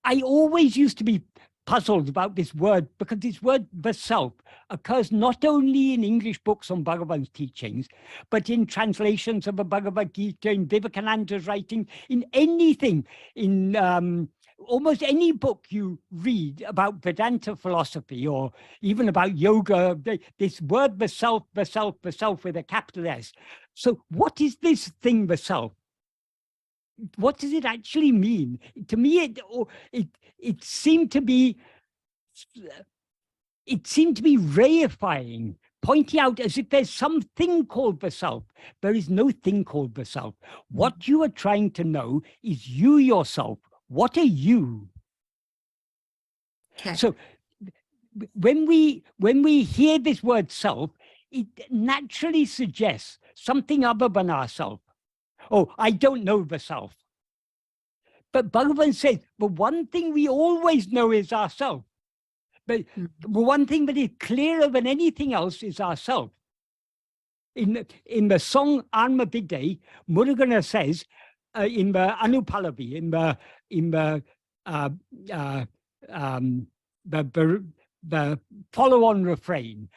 [SPEAKER 1] I always used to be puzzled about this word, because this word, the self, occurs not only in English books on Bhagavan's teachings, but in translations of the Bhagavad Gita, in Vivekananda's writing, in anything, in almost any book you read about Vedanta philosophy, or even about yoga, this word, the self, the self, the self with a capital S. So what is this thing, the self? What does it actually mean? To me, it seemed to be reifying, pointing out as if there's something called the self. There is no thing called the self. What you are trying to know is you yourself. What are you? Okay. So when we hear this word self, it naturally suggests something other than ourself. Oh, I don't know the self. But Bhagavan says, the one thing we always know is ourself. But the one thing that is clearer than anything else is ourself. In the song Anma Bigde, Murugan says, in the Anupalavi, the follow-on refrain,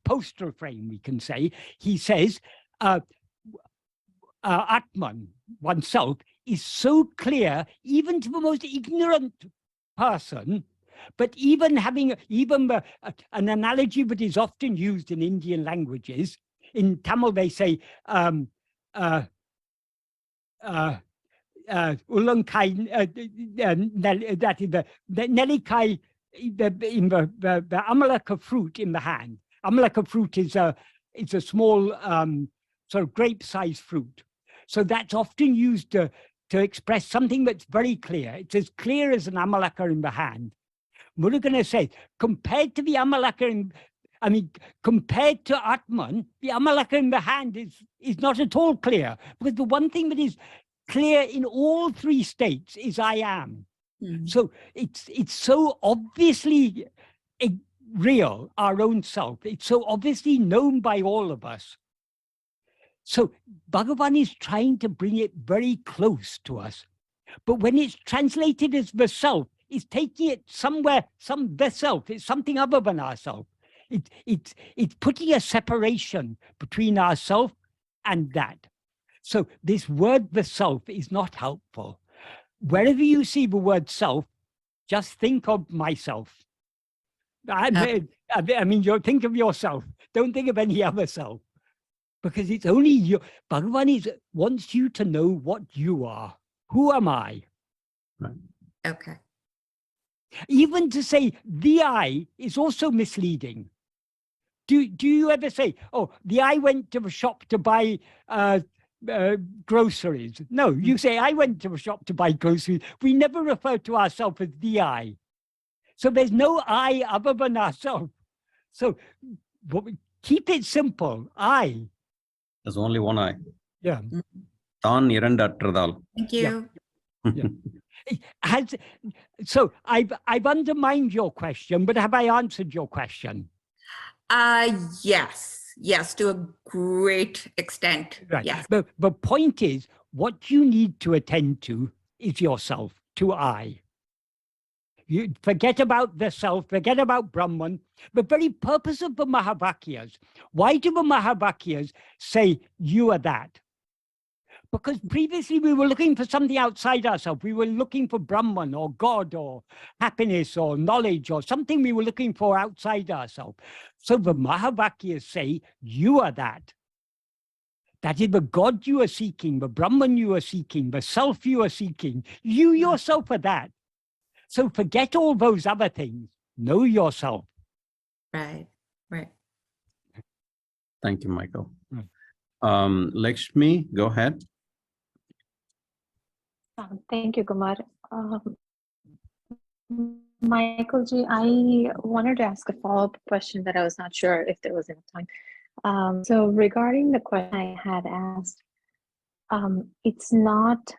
[SPEAKER 1] post-refrain, we can say, he says, Atman, oneself, is so clear, even to the most ignorant person, but even having an analogy that is often used in Indian languages. In Tamil, they say, Ullankai, that is the Nelikai, the Amalaka fruit in the hand. Amalaka fruit is a small sort of grape-sized fruit. So that's often used to express something that's very clear. It's as clear as an Amalaka in the hand. Murugan says, compared to the Amalaka compared to Atman, the Amalaka in the hand is not at all clear. Because the one thing that is clear in all three states is I am. So it's so obviously real, our own self. It's so obviously known by all of us. So Bhagavan is trying to bring it very close to us. But when it's translated as the self, it's taking it somewhere, the self, it's something other than ourself. It's putting a separation between ourself and that. So this word, the self, is not helpful. Wherever you see the word self, just think of myself. I mean, you think of yourself. Don't think of any other self. Because it's only you. Bhagavan wants you to know what you are. Who am I?
[SPEAKER 2] Right.
[SPEAKER 9] Okay.
[SPEAKER 1] Even to say the I is also misleading. Do you ever say, oh, the I went to the shop to buy groceries? No, you say, I went to the shop to buy groceries. We never refer to ourselves as the I. So there's no I other than ourselves. So keep it simple. I.
[SPEAKER 2] There's only one eye.
[SPEAKER 1] Yeah.
[SPEAKER 2] Than irandற்றதால்.
[SPEAKER 9] Thank you.
[SPEAKER 1] Yeah. So I've undermined your question, but have I answered your question?
[SPEAKER 9] Yes, to a great extent.
[SPEAKER 1] Right.
[SPEAKER 9] Yes.
[SPEAKER 1] But the point is, what you need to attend to is yourself, to I. You forget about the self, forget about Brahman. The very purpose of the Mahavakyas. Why do the Mahavakyas say you are that? Because previously we were looking for something outside ourselves. We were looking for Brahman or God or happiness or knowledge or something we were looking for outside ourselves. So the Mahavakyas say, you are that. That is the God you are seeking, the Brahman you are seeking, the self you are seeking. You yourself are that. So forget all those other things. Know yourself.
[SPEAKER 9] Right.
[SPEAKER 2] Thank you, Michael.
[SPEAKER 1] Right.
[SPEAKER 2] Lakshmi, go ahead.
[SPEAKER 10] Thank you, Kumar. Michael G, I wanted to ask a follow-up question that I was not sure if there was enough time. So regarding the question I had asked, it's not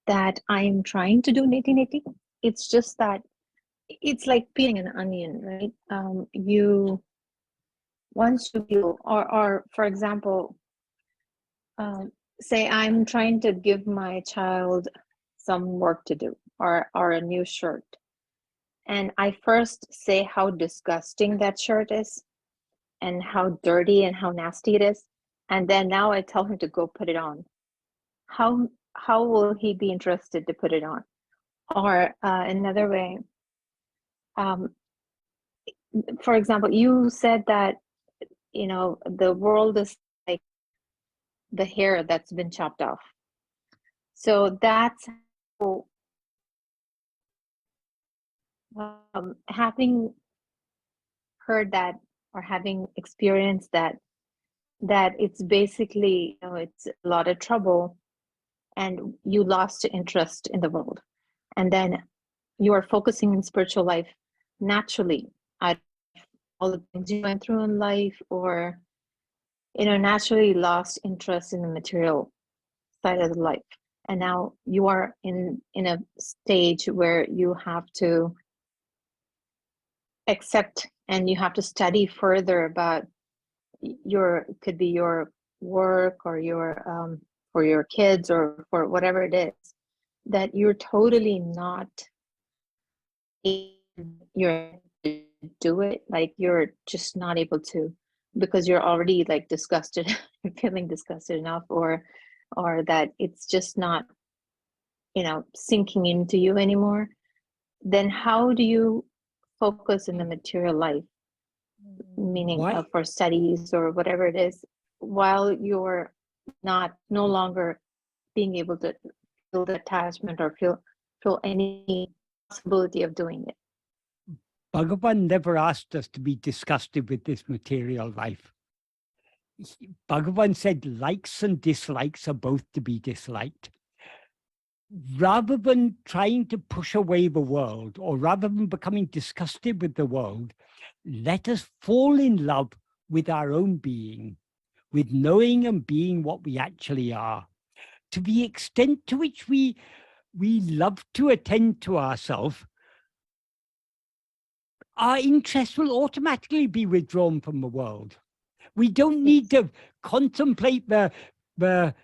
[SPEAKER 10] that I'm trying to do nitty-nitty. It's just that it's like peeling an onion, right? Once you peel, or for example, say I'm trying to give my child some work to do or a new shirt. And I first say how disgusting that shirt is and how dirty and how nasty it is. And then now I tell him to go put it on. How will he be interested to put it on? Or another way, for example, you said that, the world is like the hair that's been chopped off. So that's how, having heard that or having experienced that it's basically, it's a lot of trouble and you lost interest in the world. And then you are focusing in spiritual life naturally at all the things you went through in life, or naturally lost interest in the material side of the life. And now you are in a stage where you have to accept and you have to study further about could be your work or your for your kids or for whatever it is, that you're totally not you're do it, like you're just not able to, because you're already like disgusted, feeling disgusted enough, or that it's just not sinking into you anymore. Then how do you focus in the material life, meaning for studies or whatever it is, while you're no longer being able to feel the attachment or feel any possibility of doing it?
[SPEAKER 1] Bhagavan never asked us to be disgusted with this material life. Bhagavan said likes and dislikes are both to be disliked. Rather than trying to push away the world, or rather than becoming disgusted with the world, let us fall in love with our own being, with knowing and being what we actually are. To the extent to which we love to attend to ourselves, our interest will automatically be withdrawn from the world. We don't need to contemplate of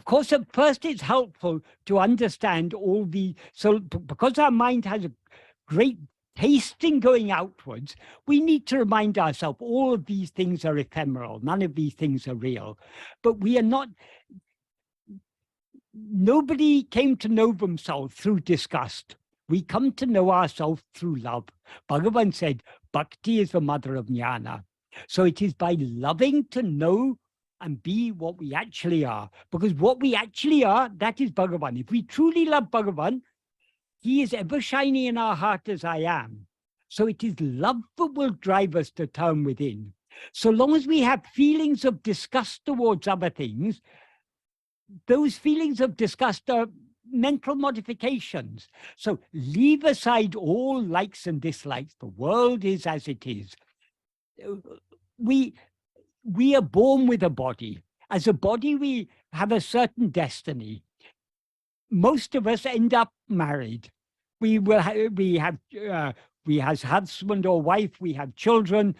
[SPEAKER 1] course, at first it's helpful to understand all because our mind has a great tasting going outwards, we need to remind ourselves all of these things are ephemeral, none of these things are real. But we are not, nobody came to know themselves through disgust. We come to know ourselves through love. Bhagavan said, Bhakti is the mother of jnana. So it is by loving to know and be what we actually are. Because what we actually are, that is Bhagavan. If we truly love Bhagavan, he is ever shining in our heart as I am. So it is love that will drive us to turn within. So long as we have feelings of disgust towards other things, those feelings of disgust are mental modifications. So leave aside all likes and dislikes. The world is as it is. we are born with a body. As a body, we have a certain destiny. Most of us end up married. We have husband or wife, we have children,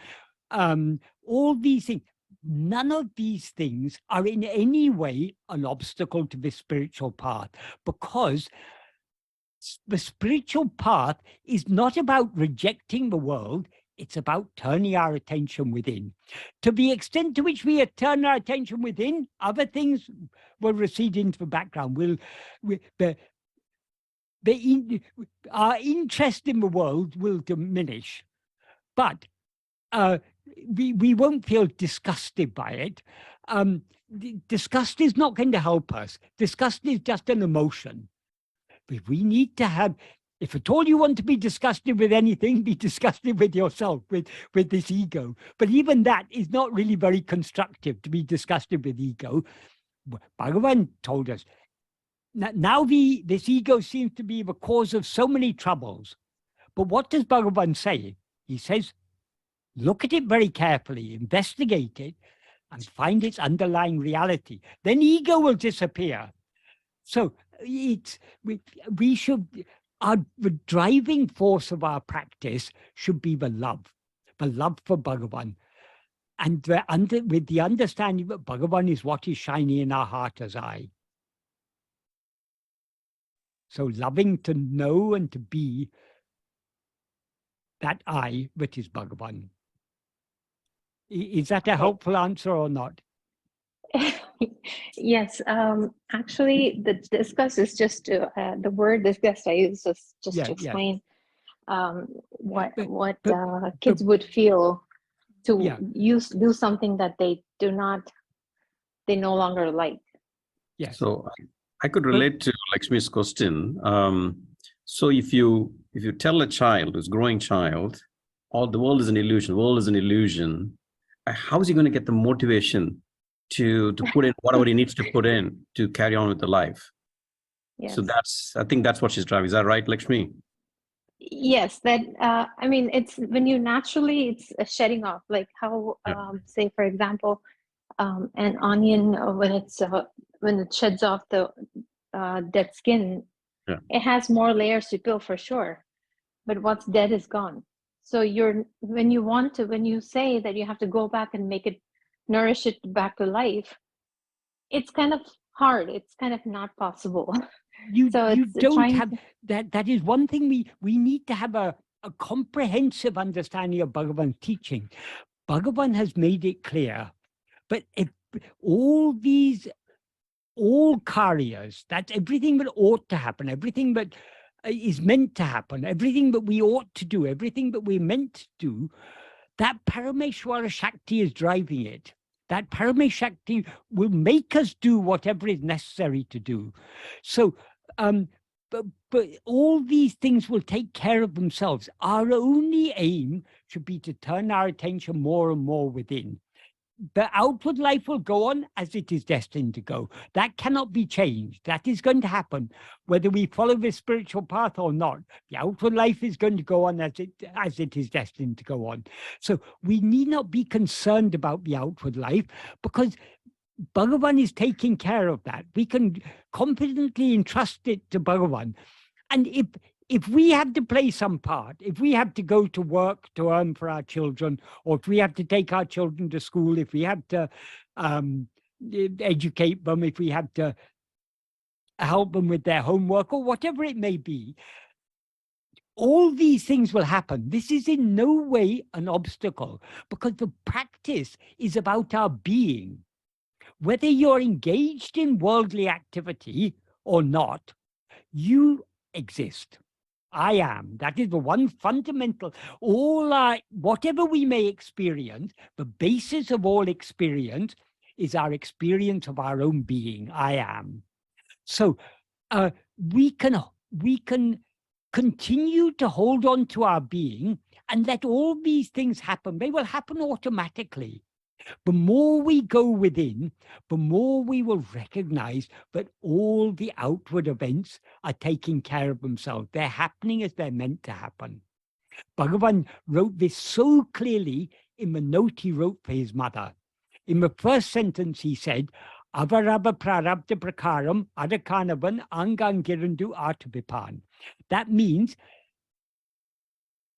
[SPEAKER 1] all these things. None of these things are in any way an obstacle to the spiritual path, because the spiritual path is not about rejecting the world. It's about turning our attention within. To the extent to which we turn our attention within, other things will recede into the background. Our interest in the world will diminish, but we won't feel disgusted by it. Disgust is not going to help us. Disgust is just an emotion. But we need to have, if at all you want to be disgusted with anything, be disgusted with yourself, with this ego. But even that is not really very constructive, to be disgusted with ego. Bhagavan told us, now this ego seems to be the cause of so many troubles. But what does Bhagavan say? He says, look at it very carefully, investigate it, and find its underlying reality. Then ego will disappear. So we should, the driving force of our practice should be the love for Bhagavan. And with the understanding that Bhagavan is what is shining in our heart as I. So loving to know and to be that I that is Bhagavan. Is that a helpful answer or not?
[SPEAKER 10] Yes, actually, the discuss is just the word discuss I use just to explain what kids would feel to do something that they no longer like.
[SPEAKER 1] Yes.
[SPEAKER 2] So I could relate to Lakshmi's question. So if you tell a child, who's growing child, all the world is an illusion, how is he going to get the motivation to put in whatever he needs to put in to carry on with the life?
[SPEAKER 10] Yes.
[SPEAKER 2] So I think that's what she's driving. Is that right, Lakshmi?
[SPEAKER 10] Yes, that I mean, it's when you naturally, it's a shedding off, like how say for example, an onion when it sheds off the dead skin, it has more layers to peel for sure, but what's dead is gone. So when you say that you have to go back and nourish it back to life, it's kind of hard. It's kind of not possible.
[SPEAKER 1] You don't have that. That is one thing we need to have a comprehensive understanding of Bhagavan's teaching. Bhagavan has made it clear, but if all karyas, that's everything that ought to happen, everything that is meant to happen, everything that we ought to do, everything that we're meant to do, that Parameshwara Shakti is driving it. That Parameshwara Shakti will make us do whatever is necessary to do. So, but all these things will take care of themselves. Our only aim should be to turn our attention more and more within. The outward life will go on as it is destined to go. That cannot be changed. That is going to happen, whether we follow the spiritual path or not. The outward life is going to go on as it is destined to go on. So we need not be concerned about the outward life, because Bhagavan is taking care of that. We can confidently entrust it to Bhagavan. And if we have to play some part, if we have to go to work to earn for our children, or if we have to take our children to school, if we have to educate them, if we have to help them with their homework, or whatever it may be, all these things will happen. This is in no way an obstacle, because the practice is about our being. Whether you're engaged in worldly activity or not, you exist. I am. That is the one fundamental. Whatever we may experience, the basis of all experience is our experience of our own being. I am. So we can continue to hold on to our being and let all these things happen. They will happen automatically. The more we go within, the more we will recognize that all the outward events are taking care of themselves. They're happening as they're meant to happen. Bhagavan wrote this so clearly in the note he wrote for his mother. In the first sentence, he said, avarabha prarabdha prakaram adakanavan angangirandu artavipan. That means,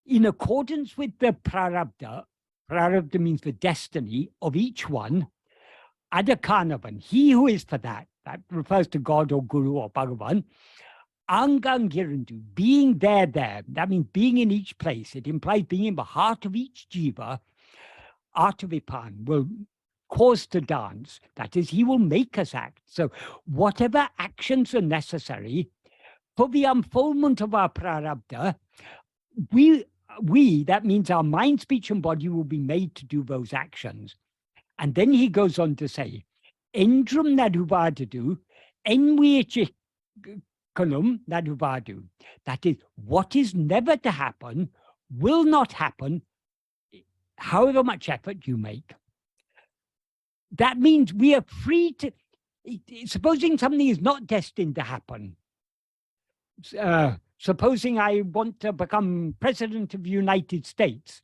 [SPEAKER 1] in accordance with the prarabdha means the destiny of each one, adakanavan, he who is for that refers to God or Guru or Bhagavan, angangirandu, being there, that means being in each place. It implies being in the heart of each jiva. Artavipan will cause to dance. That is, he will make us act. So whatever actions are necessary for the unfoldment of our prarabdha, that means our mind, speech, and body will be made to do those actions. And then he goes on to say, Endrum naduvadadu, enviichi kanum naduvadu. That is, what is never to happen will not happen, however much effort you make. That means we are free to, supposing something is not destined to happen. Supposing I want to become president of the United States.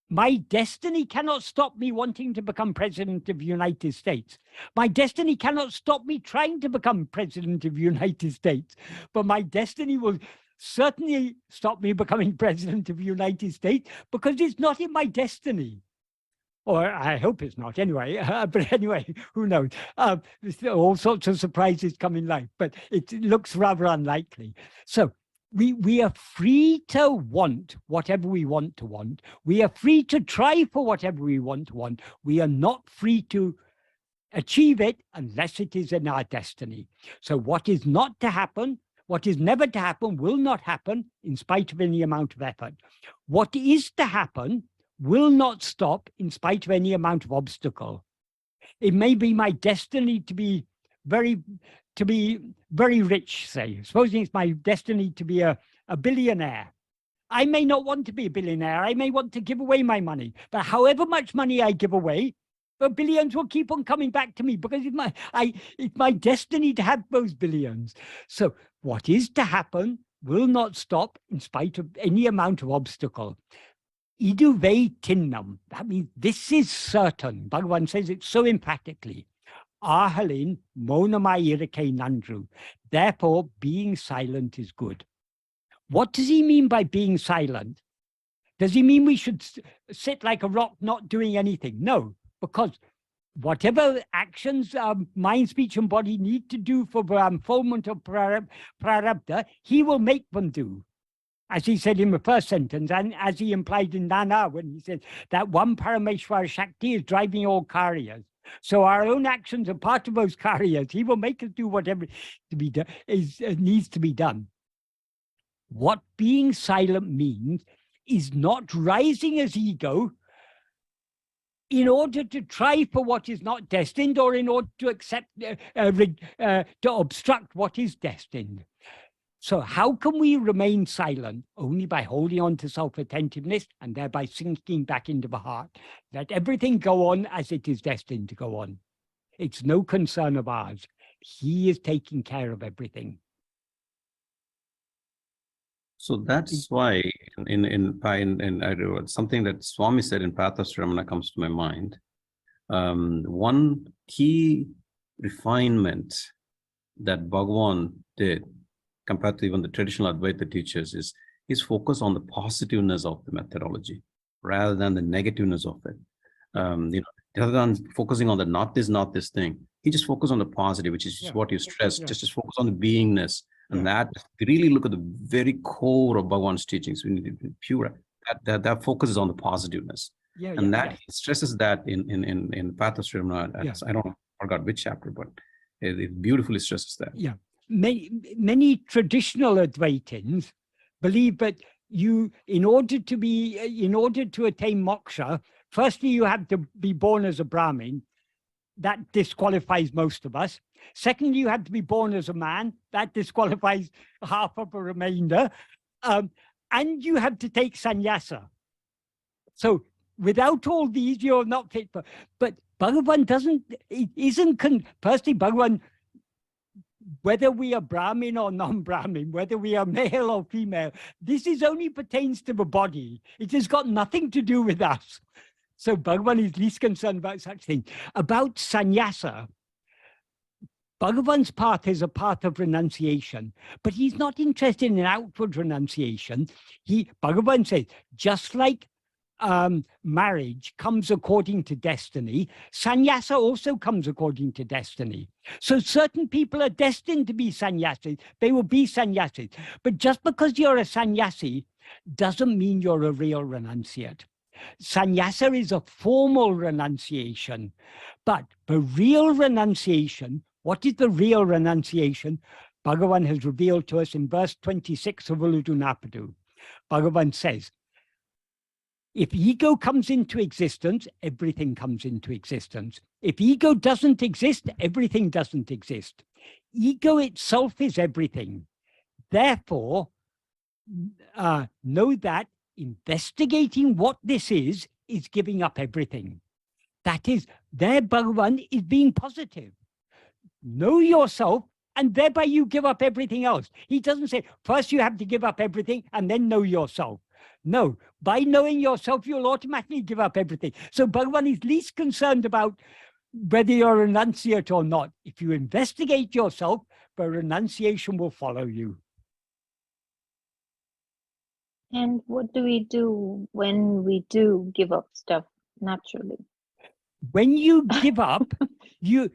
[SPEAKER 1] My destiny cannot stop me wanting to become president of the United States. My destiny cannot stop me trying to become president of the United States. But my destiny will certainly stop me becoming president of the United States because it's not in my destiny. Or I hope it's not anyway. But anyway, who knows? All sorts of surprises come in life, but it looks rather unlikely. So we are free to want whatever we want to want. We are free to try for whatever we want to want. We are not free to achieve it unless it is in our destiny. So what is not to happen, what is never to happen, will not happen in spite of any amount of effort. What is to happen will not stop in spite of any amount of obstacle. It may be my destiny to be very rich, say. Supposing it's my destiny to be a billionaire. I may not want to be a billionaire. I may want to give away my money. But however much money I give away, the billions will keep on coming back to me because it's my destiny to have those billions. So what is to happen will not stop in spite of any amount of obstacle. Iduvei tinnam. That means this is certain. Bhagavan says it so emphatically. Ahalin monamayirake nandru. Therefore, being silent is good. What does he mean by being silent? Does he mean we should sit like a rock not doing anything? No, because whatever actions mind, speech, and body need to do for the unfoldment of prarabdha, he will make them do. As he said in the first sentence, and as he implied in Nana, when he said that one Parameshwara Shakti is driving all karyas. So our own actions are part of those karyas. He will make us do whatever needs to be done. What being silent means is not rising as ego in order to try for what is not destined or in order to accept, to obstruct what is destined. So how can we remain silent? Only by holding on to self-attentiveness and thereby sinking back into the heart. Let everything go on as it is destined to go on. It's no concern of ours. He is taking care of everything.
[SPEAKER 2] So that's why in something that Swami said in Path of Sri Ramana comes to my mind. One key refinement that Bhagavan did compared to even the traditional Advaita teachers is focus on the positiveness of the methodology rather than the negativeness of it. Rather than focusing on the not this thing, he just focused on the positive, which is what you stressed. Just focus on the beingness, and that really look at the very core of Bhagavan's teachings. We need to be pure. That focuses on the positiveness, he stresses that in Path of Sri Ramana. I don't forgot which chapter, but it beautifully stresses that.
[SPEAKER 1] Yeah. Many traditional Advaitins believe that in order to attain moksha, firstly you have to be born as a Brahmin. That disqualifies most of us. Secondly, you have to be born as a man. That disqualifies half of the remainder. And you have to take sannyasa. So without all these, you're not fit for. But Bhagavan personally, Bhagavan, whether we are Brahmin or non-Brahmin, whether we are male or female, this only pertains to the body. It has got nothing to do with us. So Bhagavan is least concerned about such things. About sannyasa, Bhagavan's path is a path of renunciation, but he's not interested in outward renunciation. Bhagavan says, just like marriage comes according to destiny, sannyasa also comes according to destiny. So certain people are destined to be sannyasis. They will be sannyasis. But just because you're a sannyasi doesn't mean you're a real renunciate. Sannyasa is a formal renunciation, but the real renunciation, what is the real renunciation? Bhagavan has revealed to us in verse 26 of Uڵḷadu Nāṛpadu. Bhagavan says, if ego comes into existence, everything comes into existence. If ego doesn't exist, everything doesn't exist. Ego itself is everything. Therefore, know that investigating what this is giving up everything. That is, there Bhagavan is being positive. Know yourself, and thereby you give up everything else. He doesn't say, first you have to give up everything and then know yourself. No, by knowing yourself, you'll automatically give up everything. So Bhagavan is least concerned about whether you're a renunciate or not. If you investigate yourself, the renunciation will follow you.
[SPEAKER 10] And what do we do when we do give up stuff naturally?
[SPEAKER 1] When you give up, you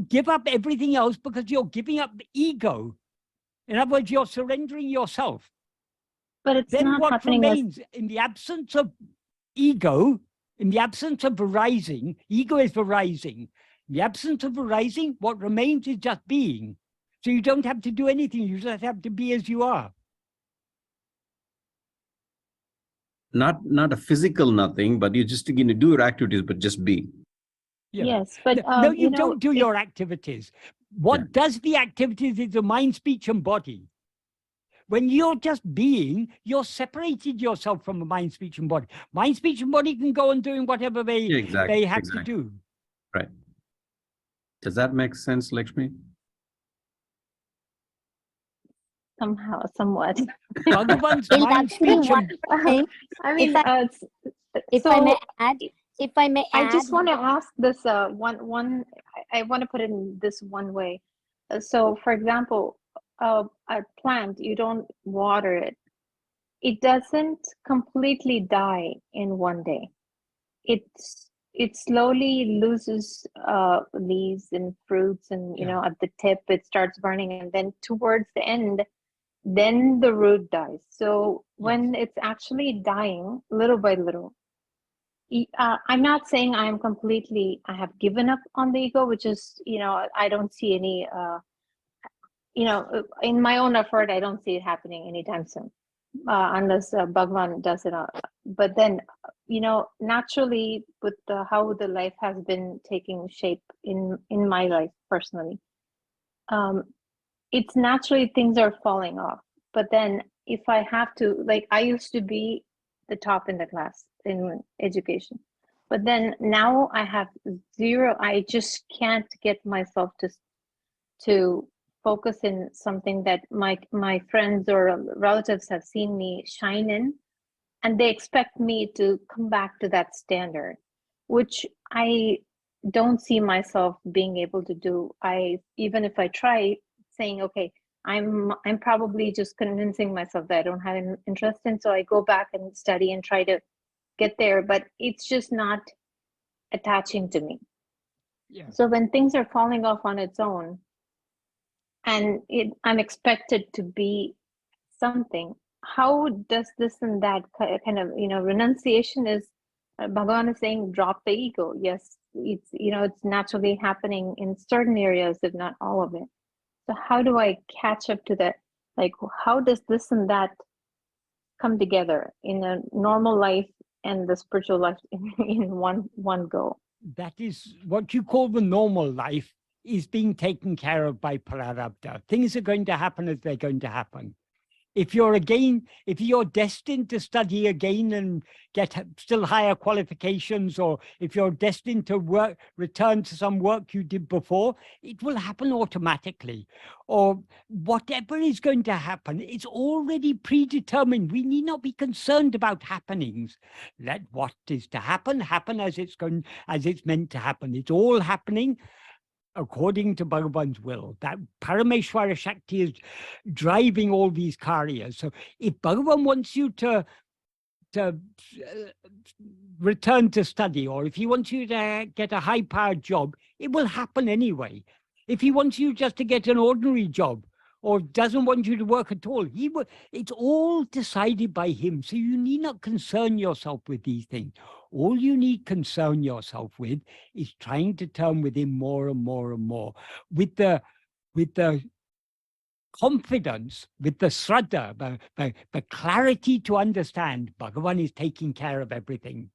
[SPEAKER 1] give up everything else because you're giving up the ego. In other words, you're surrendering yourself.
[SPEAKER 10] But it's
[SPEAKER 1] Then
[SPEAKER 10] not
[SPEAKER 1] what
[SPEAKER 10] happening
[SPEAKER 1] remains in the absence of ego, in the absence of arising, ego is arising. In the absence of arising, what remains is just being. So you don't have to do anything, you just have to be as you are.
[SPEAKER 2] Not a physical nothing, but you're just going to do your activities, but just be.
[SPEAKER 1] Yeah.
[SPEAKER 10] Yes, but
[SPEAKER 1] no, you
[SPEAKER 10] you know,
[SPEAKER 1] don't do your activities. What does the activities is the mind, speech, and body. When you're just being, you're separated yourself from the mind, speech, and body. Mind, speech, and body can go on doing whatever they have to do.
[SPEAKER 2] Right. Does that make sense, Lakshmi?
[SPEAKER 10] somehow, somewhat.
[SPEAKER 1] Bhagavan's
[SPEAKER 8] It's
[SPEAKER 1] mind,
[SPEAKER 8] actually
[SPEAKER 1] speech,
[SPEAKER 8] one
[SPEAKER 1] and
[SPEAKER 8] thing.
[SPEAKER 10] I mean,
[SPEAKER 8] If
[SPEAKER 10] so
[SPEAKER 8] I may add, if I may
[SPEAKER 10] I
[SPEAKER 8] add,
[SPEAKER 10] just want to ask this one. I want to put it in this one way. So, for example, a plant, you don't water it, it doesn't completely die in one day. It slowly loses leaves and fruits, and you know, at the tip it starts burning, and then towards the end, then the root dies. So when it's actually dying little by little, I'm not saying I have given up on the ego, which is, you know, I don't see any, you know, in my own effort, I don't see it happening anytime soon, unless Bhagavan does it. But then, you know, naturally with how the life has been taking shape in my life personally, it's naturally things are falling off. But then if I have to, like, I used to be the top in the class in education, but then now I have zero. I just can't get myself to focus in something that my friends or relatives have seen me shine in, and they expect me to come back to that standard, which I don't see myself being able to do. Even if I try, saying, okay, I'm probably just convincing myself that I don't have an interest in, so I go back and study and try to get there, but it's just not attaching to me. So when things are falling off on its own, and I'm expected to be something, how does this and that kind of, you know, renunciation is, Bhagavan is saying, drop the ego. Yes, it's, you know, it's naturally happening in certain areas, if not all of it. So how do I catch up to that? Like, how does this and that come together in a normal life and the spiritual life in one go?
[SPEAKER 1] That is what you call the normal life is being taken care of by prarabdha. Things are going to happen as they're going to happen. if you're destined to study again and get still higher qualifications, or if you're destined to return to some work you did before, it will happen automatically. Or whatever is going to happen, it's already predetermined. We need not be concerned about happenings. Let what is to happen as it's meant to happen. It's all happening according to Bhagavan's will. That Parameshwara Shakti is driving all these karyas. So if Bhagavan wants you to return to study, or if he wants you to get a high-powered job, it will happen anyway. If he wants you just to get an ordinary job, or doesn't want you to work at all, it's all decided by him. So you need not concern yourself with these things. All you need concern yourself with is trying to turn within more and more and more, with the confidence, with the shraddha, the clarity to understand Bhagavan is taking care of everything.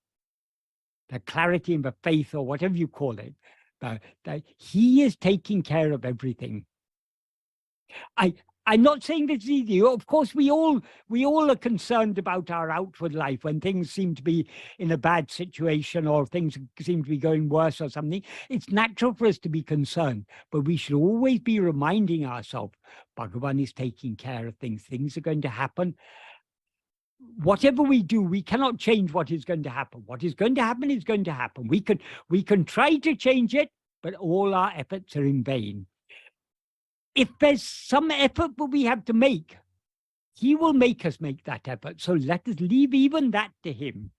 [SPEAKER 1] The clarity and the faith, or whatever you call it, that he is taking care of everything. I'm not saying this is easy. Of course, we all are concerned about our outward life when things seem to be in a bad situation, or things seem to be going worse or something. It's natural for us to be concerned, but we should always be reminding ourselves, Bhagavan is taking care of things. Things are going to happen. Whatever we do, we cannot change what is going to happen. What is going to happen is going to happen. We can try to change it, but all our efforts are in vain. If there's some effort that we have to make, he will make us make that effort. So let us leave even that to him.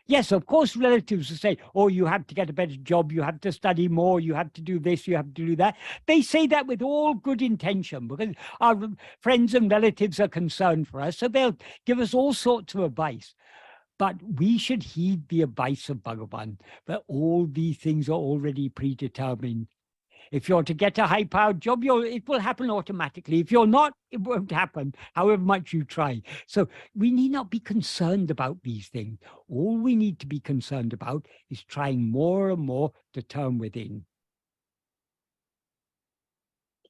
[SPEAKER 1] Yes, of course, relatives will say, oh, you have to get a better job, you have to study more, you have to do this, you have to do that. They say that with all good intention, because our friends and relatives are concerned for us, so they'll give us all sorts of advice. But we should heed the advice of Bhagavan, that all these things are already predetermined. If you're to get a high-powered job, it will happen automatically. If you're not, it won't happen, however much you try. So we need not be concerned about these things. All we need to be concerned about is trying more and more to turn within.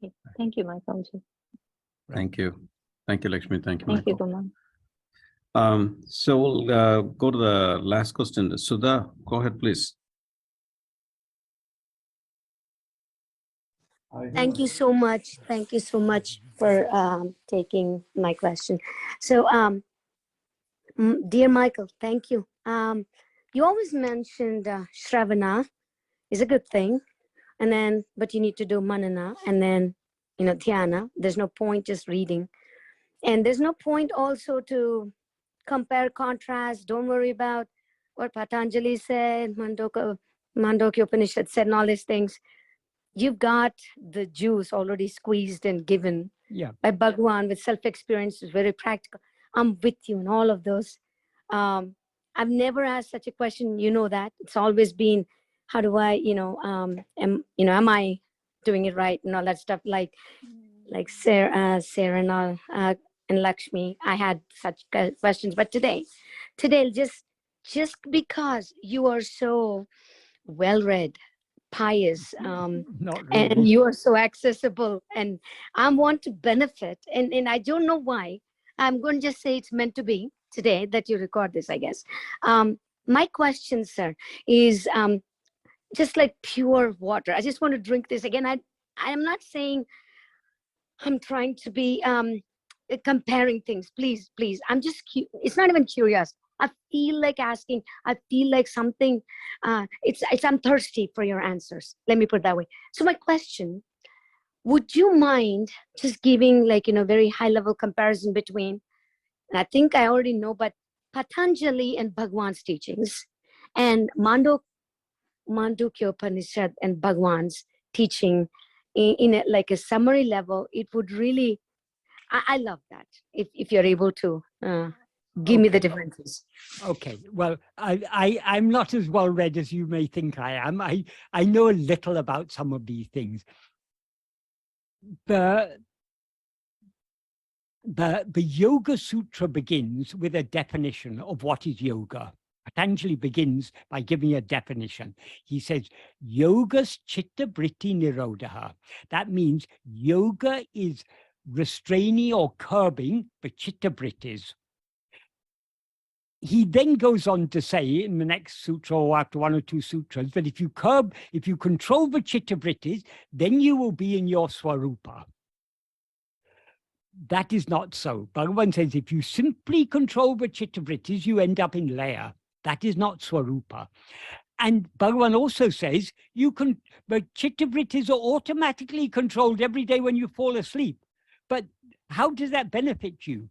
[SPEAKER 10] Okay. Thank you, Michael.
[SPEAKER 2] Thank you. Thank you, Lakshmi. Thank you,
[SPEAKER 10] Thank you,
[SPEAKER 2] Michael.
[SPEAKER 10] Guma.
[SPEAKER 2] So we'll go to the last question. Sudha, go ahead, please.
[SPEAKER 8] Thank you so much. Thank you so much for taking my question. So, dear Michael, thank you. You always mentioned Shravana is a good thing, but you need to do manana, and then, dhyana. There's no point just reading. And there's no point also to compare, contrast. Don't worry about what Patanjali said, Mandukya Upanishad said, and all these things. You've got the juice already squeezed and given by Bhagavan with self-experience. Is very practical. I'm with you in all of those. I've never asked such a question. You know that. It's always been, how do I, am I doing it right? And all that stuff, like Sarah and all, and Lakshmi. I had such questions, but today, just because you are so well-read, pious, and you are so accessible, and I want to benefit, and I don't know why. I'm going to just say it's meant to be today that you record this, I guess. My question, sir, is just like pure water. I just want to drink this again. I am not saying I'm trying to be comparing things. Please, I'm just it's not even curious. I feel like asking. I feel like something. I'm thirsty for your answers. Let me put it that way. So my question: would you mind just giving very high level comparison between? And I think I already know, but Patanjali and Bhagwan's teachings, and Mandukya Upanishad and Bhagwan's teaching in a summary level. It would really. I love that if you're able to. Give me the differences.
[SPEAKER 1] Okay. Well, I'm not as well read as you may think I am. I know a little about some of these things. The Yoga Sutra begins with a definition of what is yoga. Patanjali begins by giving a definition. He says, Yogas chitta vritti nirodha. That means yoga is restraining or curbing the chitta vrittis. He then goes on to say in the next sutra, or after one or two sutras, that if you control the chitta vrittis, then you will be in your swarupa. That is not so. Bhagavan says if you simply control the chitta vrittis, you end up in laya. That is not swarupa. And Bhagavan also says the chitta vrittis are automatically controlled every day when you fall asleep. But how does that benefit you?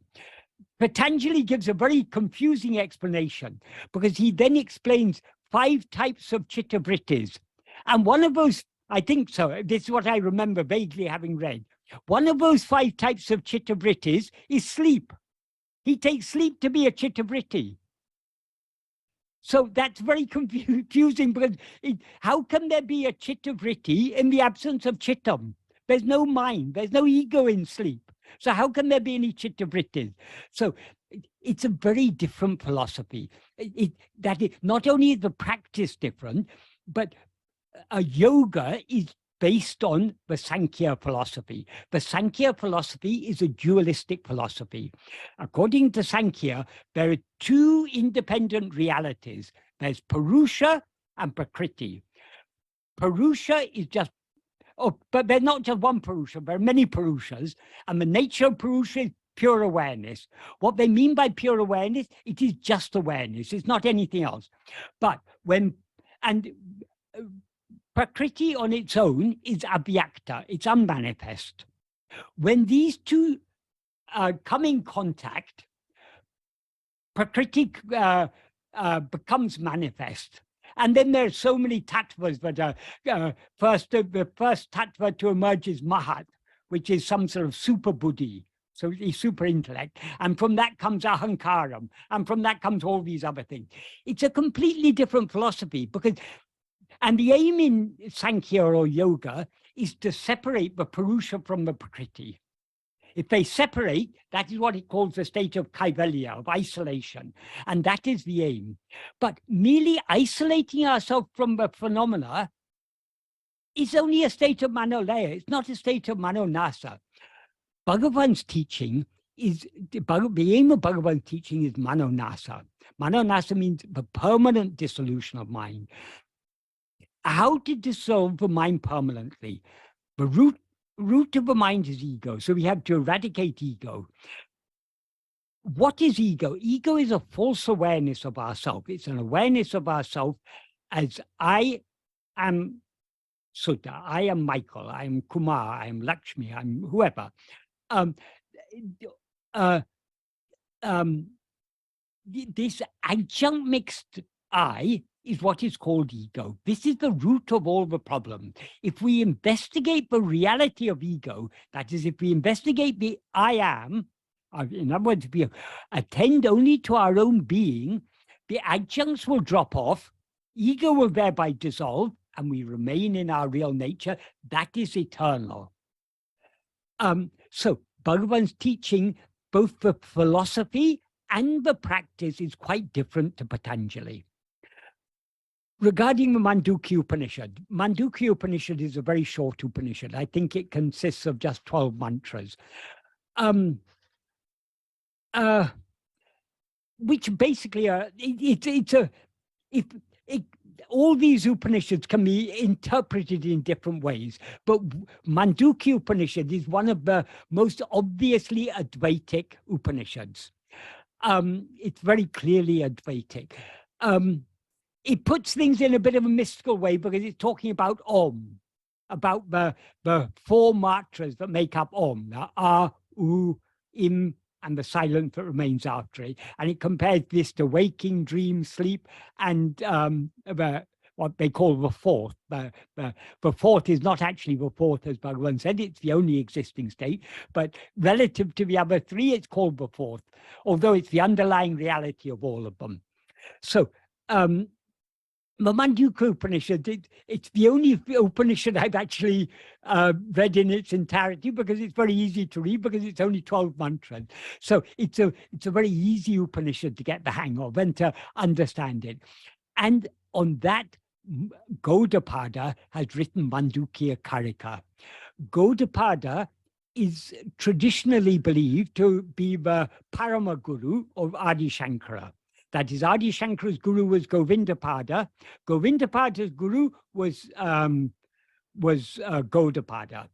[SPEAKER 1] Patanjali gives a very confusing explanation, because he then explains 5 types of chitta vrittis. And one of those, I think so, this is what I remember vaguely having read. One of those 5 types of chitta vrittis is sleep. He takes sleep to be a chitta vritti. So that's very confusing, because how can there be a chitta vritti in the absence of chittam? There's no mind, there's no ego in sleep. So how can there be any chitta vrittis? So it's a very different philosophy. Not only is the practice different, but a yoga is based on the Sankhya philosophy. The Sankhya philosophy is a dualistic philosophy. According to Sankhya, there are 2 independent realities. There's Purusha and Prakriti. Purusha is just, but there's not just one Purusha, there are many Purushas, and the nature of Purusha is pure awareness. What they mean by pure awareness, it is just awareness, it's not anything else. But Prakriti on its own is avyakta, it's unmanifest. When these 2 come in contact, Prakriti becomes manifest. And then there are so many tattvas, but the first tattva to emerge is Mahat, which is some sort of super buddhi, so it's super intellect. And from that comes ahankaram, and from that comes all these other things. It's a completely different philosophy, and the aim in Sankhya or yoga is to separate the Purusha from the Prakriti. If they separate, that is what it calls the state of kaivalya, of isolation. And that is the aim. But merely isolating ourselves from the phenomena is only a state of manolaya. It's not a state of manonasa. Bhagavan's teaching is, the aim of Bhagavan's teaching is manonasa. Manonasa means the permanent dissolution of mind. How to dissolve the mind permanently? The root of the mind is ego, so we have to eradicate ego. What is ego? Ego is a false awareness of ourself. It's an awareness of ourself as I am Sudha, I am Michael, I am Kumar, I am Lakshmi, I'm whoever. This adjunct mixed I is what is called ego. This is the root of all the problem. If we investigate the reality of ego, that is, if we investigate the I am, in other words, if we attend only to our own being, the adjuncts will drop off, ego will thereby dissolve, and we remain in our real nature. That is eternal. So Bhagavan's teaching, both the philosophy and the practice, is quite different to Patanjali. Regarding the Mandukya Upanishad is a very short Upanishad. I think it consists of just 12 mantras, which basically are, all these Upanishads can be interpreted in different ways, but Mandukya Upanishad is one of the most obviously Advaitic Upanishads. It's very clearly Advaitic. It puts things in a bit of a mystical way because it's talking about Om, about the 4 matras that make up Om, the A, U, Im, and the silence that remains after it. And it compares this to waking, dream, sleep, and what they call the fourth. The fourth is not actually the fourth, as Bhagavan said, it's the only existing state, but relative to the other 3, it's called the fourth, although it's the underlying reality of all of them. So, the Mandukya Upanishad, it's the only Upanishad I've actually read in its entirety because it's very easy to read because it's only 12 mantras. So it's a very easy Upanishad to get the hang of and to understand it. And on that, Gaudapada has written Mandukya Karika. Gaudapada is traditionally believed to be the Parama Guru of Adi Shankara. That is, Adi Shankara's guru was Govindapada. Govindapada's guru was Gaudapada.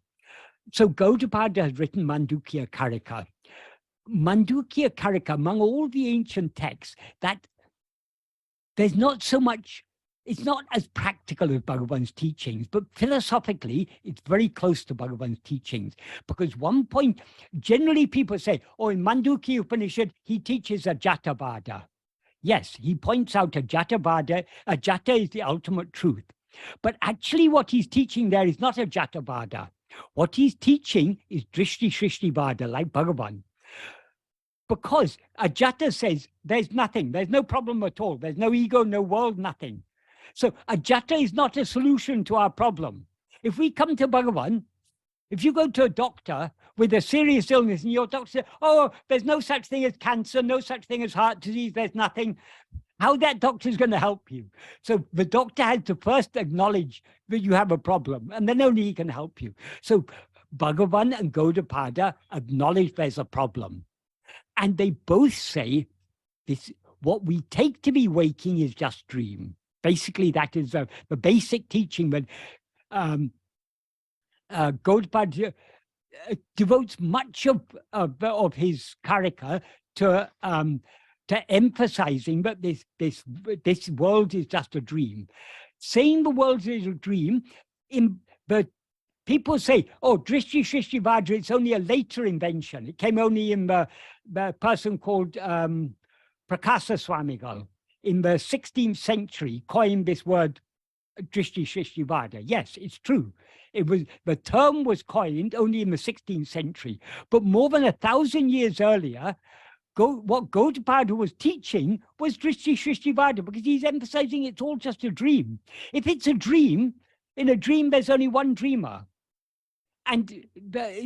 [SPEAKER 1] So Gaudapada has written Mandukya Karika. Mandukya Karika, among all the ancient texts, that there's not so much, it's not as practical as Bhagavan's teachings, but philosophically, it's very close to Bhagavan's teachings. Because one point, generally people say, oh, in Mandukya Upanishad, he teaches a Jatabada. Yes, he points out a Jatabada. A Jata is the ultimate truth. But actually what he's teaching there is not a Jatabada. What he's teaching is Drishti Shrishti Vada, like Bhagavan. Because a Jata says there's nothing, there's no problem at all, there's no ego, no world, nothing. So a Jata is not a solution to our problem. If we come to Bhagavan, if you go to a doctor with a serious illness and your doctor says, oh, there's no such thing as cancer, no such thing as heart disease, there's nothing, how that doctor is going to help you? So the doctor has to first acknowledge that you have a problem, and then only he can help you. So Bhagavan and Gaudapada acknowledge there's a problem. And they both say, this, what we take to be waking is just dream. Basically, that is the basic teaching. But Gaudapada devotes much of his karika to emphasizing that this world is just a dream. Saying the world is a dream, but people say, oh, Drishti Shrishti Vajra, it's only a later invention. It came only in the person called Prakasa Swamigal in the 16th century coined this word Drishti Shrishti Vada. Yes, it's true. The term was coined only in the 16th century, but more than 1,000 years earlier, what Gaudapada was teaching was Drishti Shrishti Vada, because he's emphasizing it's all just a dream. If it's a dream, in a dream there's only one dreamer. And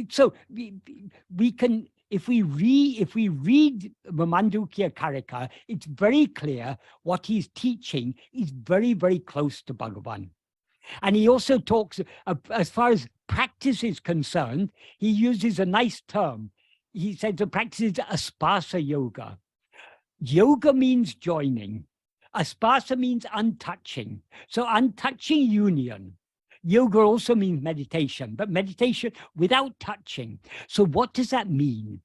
[SPEAKER 1] so we can, if we read the Mandukya Karika, it's very clear what he's teaching is very, very close to Bhagavan. And he also talks, as far as practice is concerned, he uses a nice term. He said the practice is aspasa yoga. Yoga means joining. Aspasa means untouching. So untouching union. Yoga also means meditation, but meditation without touching. So what does that mean?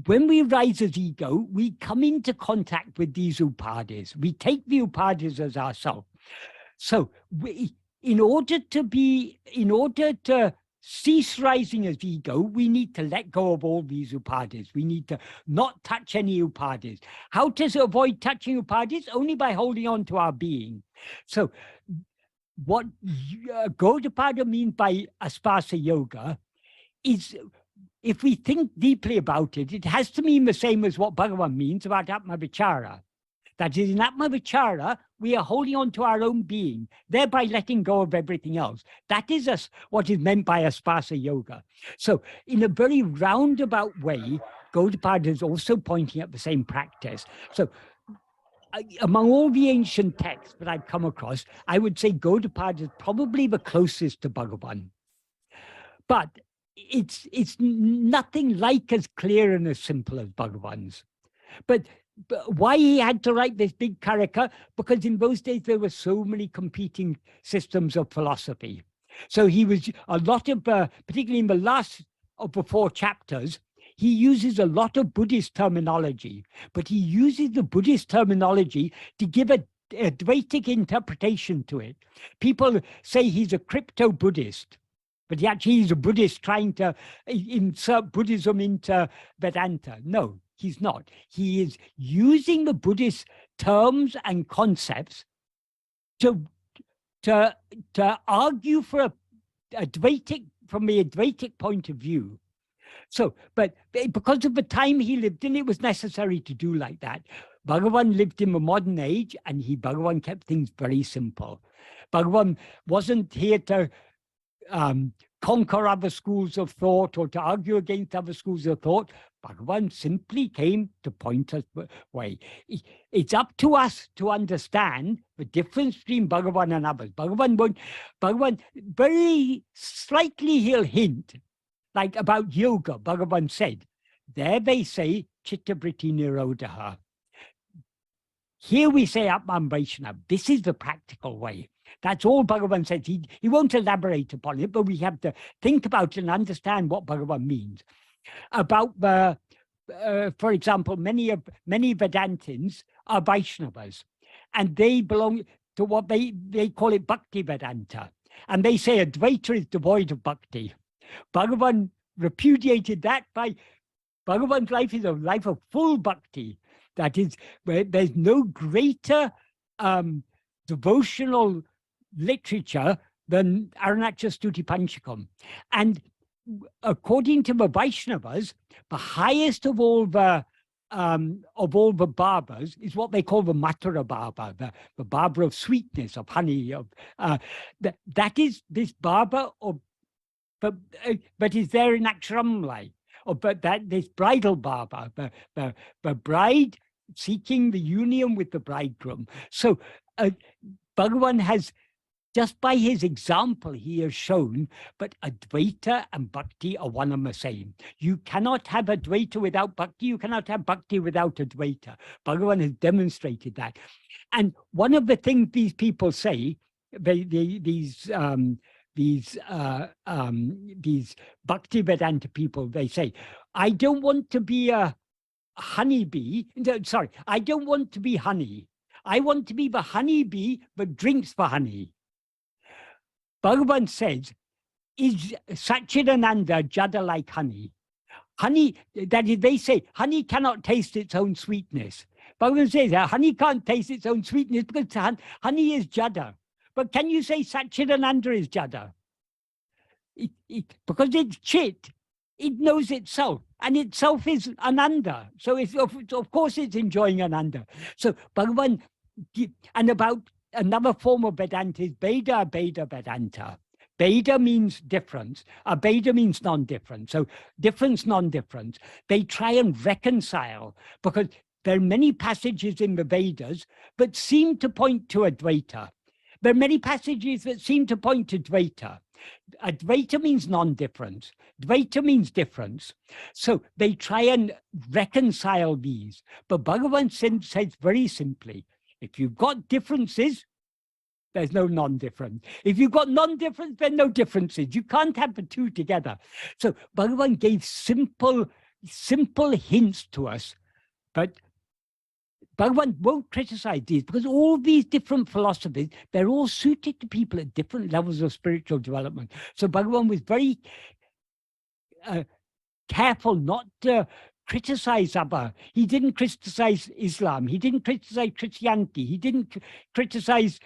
[SPEAKER 1] When we rise as ego, we come into contact with these upadhis. We take the upadhis as ourself. So in order to cease rising as ego, we need to let go of all these upadhis. We need to not touch any upadhis. How to avoid touching upadhis? Only by holding on to our being. So what Gaudapada means by aspasa yoga is, if we think deeply about it, it has to mean the same as what Bhagavan means about Atma Vichara. That is, in Atma Vichara, we are holding on to our own being, thereby letting go of everything else. That is what is meant by aspasa yoga. So in a very roundabout way, Gaudapada is also pointing at the same practice. So among all the ancient texts that I've come across, I would say Gaudapada is probably the closest to Bhagavan. But it's nothing like as clear and as simple as Bhagavan's. But why he had to write this big karika? Because in those days there were so many competing systems of philosophy. So he was a lot of, particularly in the last of the 4 chapters, he uses a lot of Buddhist terminology, but he uses the Buddhist terminology to give a Dvaitic interpretation to it. People say he's a crypto-Buddhist, but he's a Buddhist trying to insert Buddhism into Vedanta. No, he's not. He is using the Buddhist terms and concepts to argue for a Dvaitic, from the Advaitic point of view. So, but because of the time he lived in, it was necessary to do like that. Bhagavan lived in the modern age, and Bhagavan kept things very simple. Bhagavan wasn't here to conquer other schools of thought or to argue against other schools of thought. Bhagavan simply came to point us way. It's up to us to understand the difference between Bhagavan and others. Bhagavan very slightly he'll hint, like about yoga, Bhagavan said. There they say chittavriti nirodha. Here we say Atman Vaishnava. This is the practical way. That's all Bhagavan says. He won't elaborate upon it, but we have to think about it and understand what Bhagavan means. About the, for example, many Vedantins are Vaishnavas, and they belong to what they call it Bhakti Vedanta. And they say Advaita is devoid of Bhakti. Bhagavan repudiated that by Bhagavan's life is a life of full Bhakti. That is, where there's no greater devotional literature than Arunachal Stuti Panchakam. And according to the Vaishnavas, the highest of all the barbas is what they call the Mathura Barba, the barba of sweetness, of honey. That is this barba, but is there in Aksharamlai. But that this bridal barba, the bride seeking the union with the bridegroom. So Bhagavan has, just by his example, he has shown, but Advaita and Bhakti are one and the same. You cannot have Advaita without Bhakti. You cannot have Bhakti without Advaita. Bhagavan has demonstrated that. And one of the things these people say, these Bhakti Vedanta people, they say, I don't want to be a honeybee. Sorry, I don't want to be honey. I want to be the honeybee that drinks the honey. Bhagavan says, is Satchidananda Jada like honey? Honey, that is, they say, honey cannot taste its own sweetness. Bhagavan says, honey can't taste its own sweetness because honey is Jada. But can you say Satchidananda is Jada? Because it's Chit, it knows itself, and itself is Ananda. So of course it's enjoying Ananda. So Bhagavan, and about another form of Vedanta is Beda Vedanta. Beda means difference. Abeda means non-difference. So difference, non-difference. They try and reconcile, because there are many passages in the Vedas that seem to point to Advaita. There are many passages that seem to point to Dvaita. Advaita means non-difference. Dvaita means difference. So they try and reconcile these. But Bhagavan says very simply, if you've got differences, there's no non-difference. If you've got non-difference, there are no differences. You can't have the two together. So Bhagavan gave simple hints to us, but Bhagavan won't criticize these, because all these different philosophies, they're all suited to people at different levels of spiritual development. So Bhagavan was very careful not to criticize Abba. He didn't criticize Islam. He didn't criticize Christianity. He didn't criticize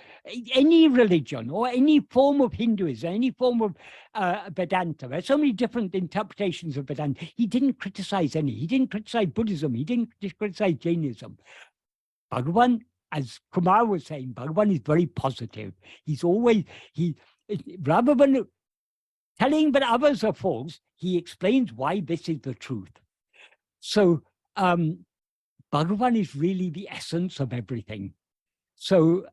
[SPEAKER 1] any religion or any form of Hinduism, any form of Vedanta. There are so many different interpretations of Vedanta. He didn't criticize any. He didn't criticize Buddhism. He didn't criticize Jainism. Bhagavan, as Kumar was saying, Bhagavan is very positive. He's always, rather than telling that others are false, he explains why this is the truth. So Bhagavan is really the essence of everything. So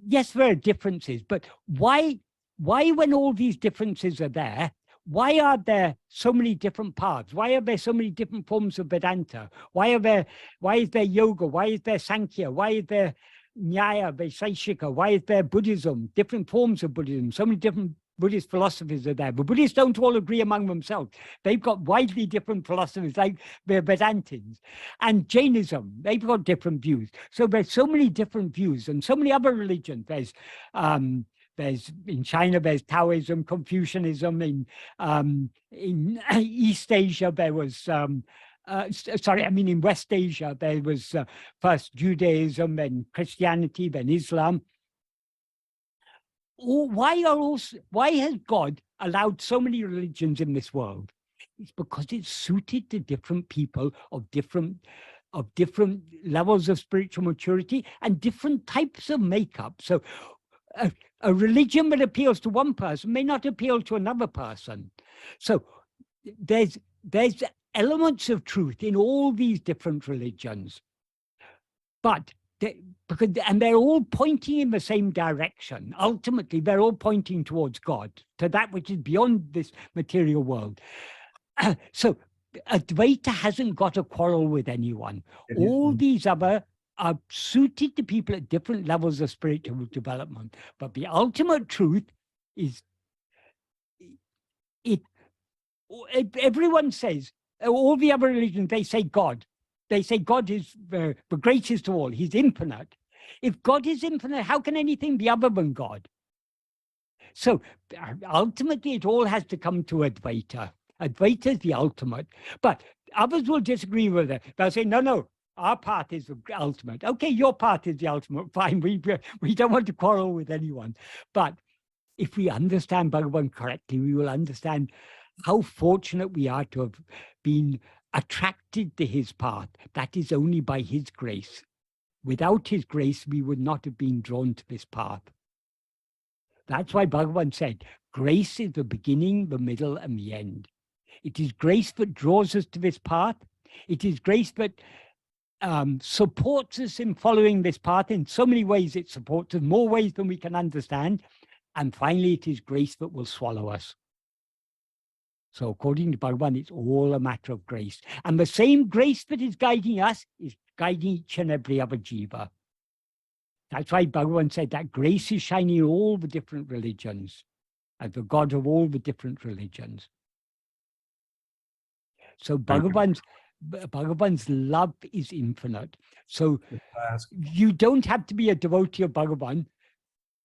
[SPEAKER 1] yes, there are differences, but why when all these differences are there, why are there so many different paths? Why are there so many different forms of Vedanta? Why is there yoga? Why is there Sankhya? Why is there Nyaya, Vaisheshika? Why is there Buddhism? Different forms of Buddhism. So many different Buddhist philosophies are there. But Buddhists don't all agree among themselves. They've got widely different philosophies, like the Vedantins. And Jainism, they've got different views. So there's so many different views, and so many other religions. There's in China, there's Taoism, Confucianism. In East Asia, there was, in West Asia, there was first Judaism, then Christianity, then Islam. Why has God allowed so many religions in this world? It's because it's suited to different people of different levels of spiritual maturity and different types of makeup. So a religion that appeals to one person may not appeal to another person. So there's there's elements of truth in all these different religions, but they're all pointing in the same direction. Ultimately, they're all pointing towards God, to that which is beyond this material world. So Advaita hasn't got a quarrel with anyone. All these other are suited to people at different levels of spiritual development. But the ultimate truth is, everyone says, all the other religions, they say God. They say God is the greatest of all. He's infinite. If God is infinite, how can anything be other than God? So ultimately, it all has to come to Advaita. Advaita is the ultimate. But others will disagree with it. They'll say, no, our path is the ultimate. Okay, your path is the ultimate. Fine, we don't want to quarrel with anyone. But if we understand Bhagavan correctly, we will understand how fortunate we are to have been attracted to his path. That is only by his grace. Without his grace, we would not have been drawn to this path. That's why Bhagavan said, grace is the beginning, the middle, and the end. It is grace that draws us to this path. It is grace that supports us in following this path. In so many ways, it supports us, more ways than we can understand. And finally, it is grace that will swallow us. So according to Bhagavan, it's all a matter of grace. And the same grace that is guiding us is guiding each and every other jiva. That's why Bhagavan said that grace is shining in all the different religions, as the God of all the different religions. So Bhagavan's love is infinite. So you don't have to be a devotee of Bhagavan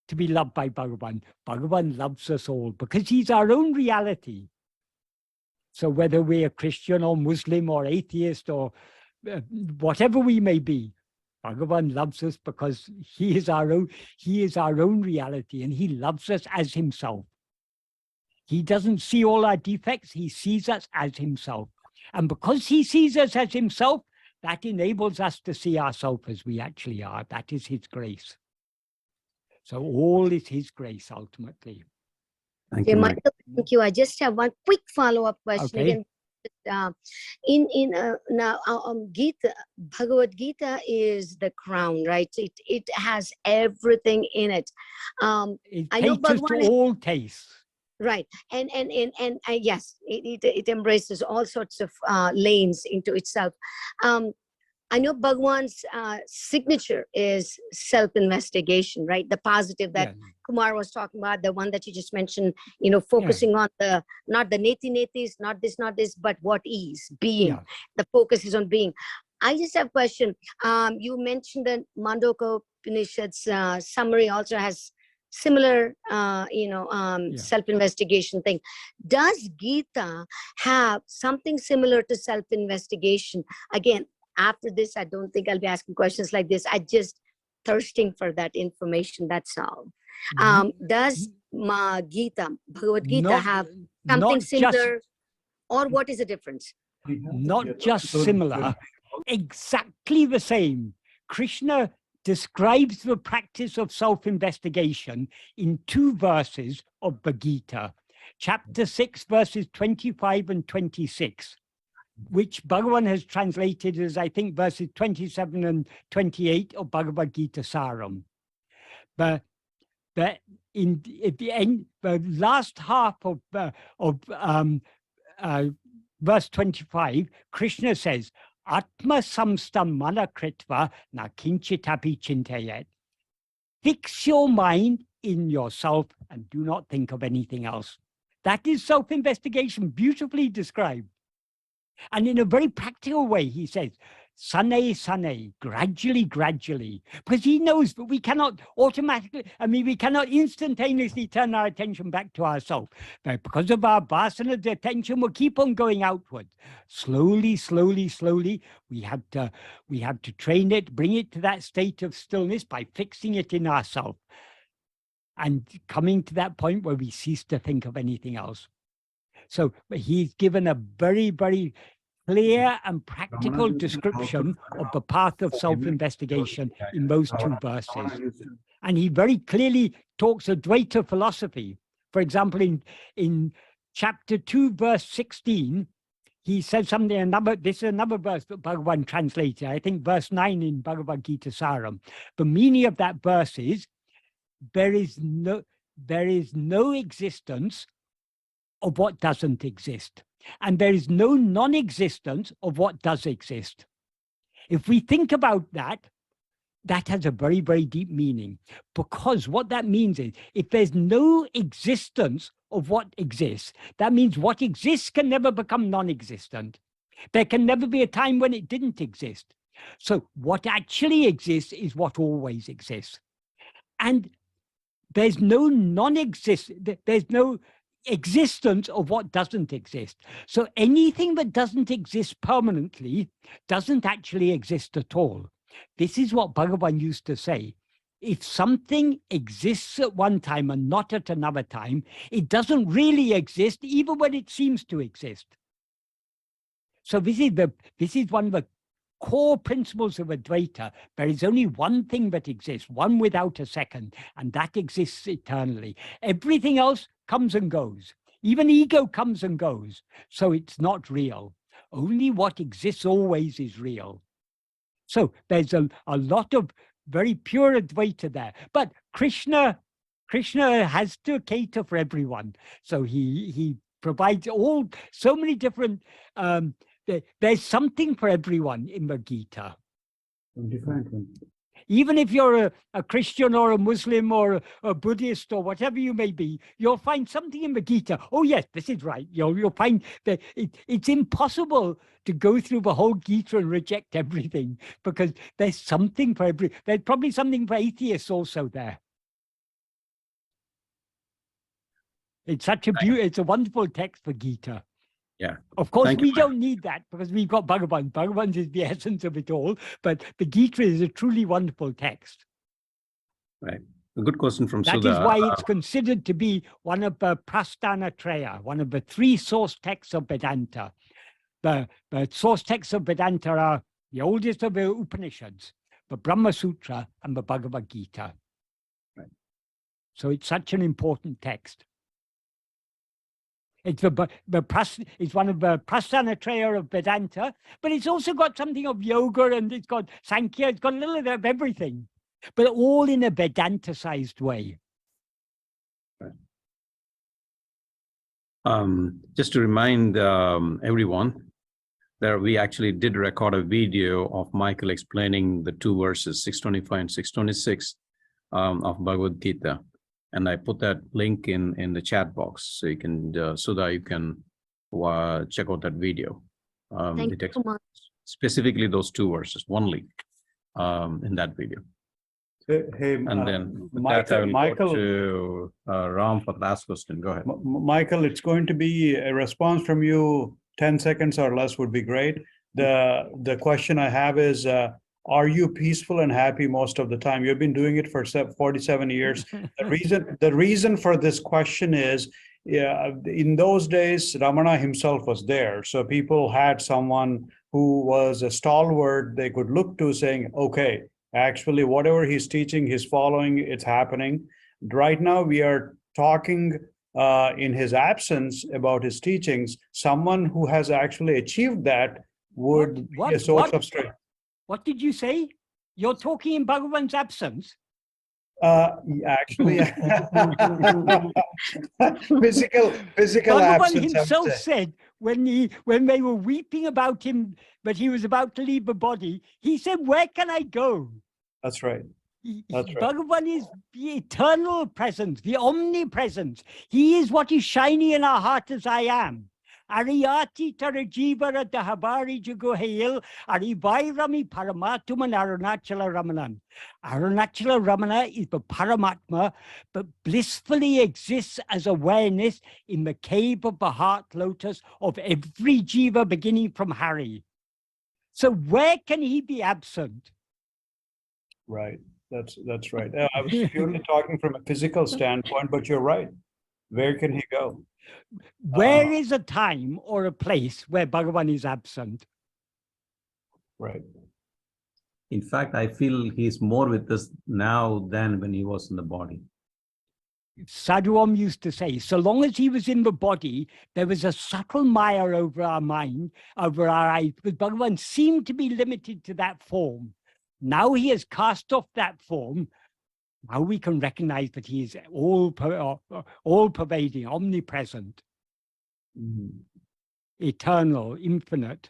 [SPEAKER 1] to be loved by Bhagavan. Bhagavan loves us all because he's our own reality. So whether we're Christian or Muslim or atheist or whatever we may be, Bhagavan loves us because he is our own reality, and he loves us as himself. He doesn't see all our defects, he sees us as himself. And because he sees us as himself, that enables us to see ourselves as we actually are. That is his grace. So all is his grace ultimately.
[SPEAKER 2] Thank
[SPEAKER 8] Okay,
[SPEAKER 2] you,
[SPEAKER 8] Michael, thank you. I just have one quick follow-up question.
[SPEAKER 1] Okay.
[SPEAKER 8] Again, Gita, Bhagavad Gita is the crown, right? It has everything in it.
[SPEAKER 1] It
[SPEAKER 8] I know
[SPEAKER 1] caters to all tastes.
[SPEAKER 8] Right, and yes, it embraces all sorts of lanes into itself. I know Bhagwan's signature is self-investigation, right? The positive that Kumar was talking about, the one that you just mentioned, focusing on not the netis, not this, but what is being.
[SPEAKER 1] Yeah.
[SPEAKER 8] The focus is on being. I just have a question. You mentioned that Mandukya Upanishad's summary also has similar, self-investigation thing. Does Gita have something similar to self-investigation? Again, after this, I don't think I'll be asking questions like this. I just thirsting for that information. That's all. Does Bhagavad Gita have something similar, or what is the difference?
[SPEAKER 1] Not just similar, exactly the same. Krishna describes the practice of self-investigation in 2 verses of the Gita, chapter 6, verses 25 and 26. Which Bhagavan has translated as, I think, verses 27 and 28 of Bhagavad Gita Saram. But in at the end, the last half of verse 25, Krishna says, Atma samstam mana kritva na kinchitapi chintayet. Fix your mind in yourself and do not think of anything else. That is self-investigation, beautifully described. And in a very practical way, he says, sane, gradually, because he knows that we cannot we cannot instantaneously turn our attention back to ourselves. But because of our vasana, the attention will keep on going outward. Slowly, we have to train it, bring it to that state of stillness by fixing it in ourselves and coming to that point where we cease to think of anything else. So he's given a very, very clear and practical description of the path of self-investigation in those 2 verses. And he very clearly talks Advaita philosophy. For example, in chapter 2, verse 16, he says something, this is another verse that Bhagavan translated, I think verse 9 in Bhagavad Gita Saram. The meaning of that verse is, there is no existence of what doesn't exist. And there is no non-existence of what does exist. If we think about that, that has a very, very deep meaning, because what that means is, if there's no existence of what exists, that means what exists can never become non-existent. There can never be a time when it didn't exist. So what actually exists is what always exists. And there's no there's no existence of what doesn't exist. So anything that doesn't exist permanently doesn't actually exist at all. This is what Bhagavan used to say. If something exists at one time and not at another time, it doesn't really exist even when it seems to exist. So this is one of the core principles of Advaita. There is only one thing that exists, one without a second, and that exists eternally. Everything else comes and goes. Even ego comes and goes. So it's not real. Only what exists always is real. So there's a lot of very pure Advaita there. But Krishna has to cater for everyone. So he provides so many different, there's something for everyone in the Gita. Even if you're a Christian or a Muslim or a Buddhist or whatever you may be, you'll find something in the Gita. Oh yes, this is right. You'll find that it's impossible to go through the whole Gita and reject everything, because there's something for there's probably something for atheists also there. It's such a it's a wonderful text for Gita.
[SPEAKER 2] Yeah.
[SPEAKER 1] Of course, we don't need that because we've got Bhagavan. Bhagavan is the essence of it all, but the Gita is a truly wonderful text.
[SPEAKER 2] Right. A good question from Sudha.
[SPEAKER 1] That is why it's considered to be one of the Prasthana-traya, one of the three source texts of Vedanta. The source texts of Vedanta are the oldest of the Upanishads, the Brahma Sutra and the Bhagavad Gita.
[SPEAKER 2] Right.
[SPEAKER 1] So it's such an important text. It's it's one of the Prasthana-traya of Vedanta, but it's also got something of yoga, and it's got Sankhya, it's got a little bit of everything, but all in a Vedanta-sized way.
[SPEAKER 2] Right. Just to remind everyone, we actually did record a video of Michael explaining the two verses, 625 and 626 of Bhagavad Gita. And I put that link in the chat box, so you can so that you can check out that video.
[SPEAKER 8] Thank you so much.
[SPEAKER 2] Specifically those two verses, one link in that video.
[SPEAKER 4] Hey,
[SPEAKER 2] and then
[SPEAKER 4] Michael,
[SPEAKER 2] to Ram for the last question. Go ahead.
[SPEAKER 4] Michael, it's going to be a response from you. 10 seconds or less would be great. The question I have is, are you peaceful and happy most of the time? You've been doing it for 47 years. The reason for this question is, in those days, Ramana himself was there. So people had someone who was a stalwart they could look to, saying, okay, actually, whatever he's teaching, he's following, it's happening. Right now, we are talking in his absence about his teachings. Someone who has actually achieved that would be a source of strength.
[SPEAKER 1] What did you say? You're talking in Bhagavan's absence?
[SPEAKER 4] Actually, physical
[SPEAKER 1] Bhagavan
[SPEAKER 4] absence.
[SPEAKER 1] himself said when they were weeping about him, but he was about to leave the body, he said, "Where can I go?"
[SPEAKER 4] That's right. That's right.
[SPEAKER 1] Bhagavan is the eternal presence, the omnipresence. He is what is shining in our heart as I am. Ariyati tarajivara dahabari juguhail aṟivaṛi paramatuman arunachala ramanan. Arunachala Ramana is the Paramatma, but blissfully exists as awareness in the cave of the heart lotus of every jiva beginning from Hari. So where can he be absent?
[SPEAKER 4] Right. That's right. I was purely talking from a physical standpoint, but you're right. Where can he go?
[SPEAKER 1] Where is a time or a place where Bhagavan is absent?
[SPEAKER 4] Right.
[SPEAKER 2] In fact, I feel he's more with us now than when he was in the body.
[SPEAKER 1] Sadhuam used to say, so long as he was in the body, there was a subtle maya over our mind, over our eyes, because Bhagavan seemed to be limited to that form. Now he has cast off that form. Now we can recognize that he is all-pervading, omnipresent, eternal, infinite.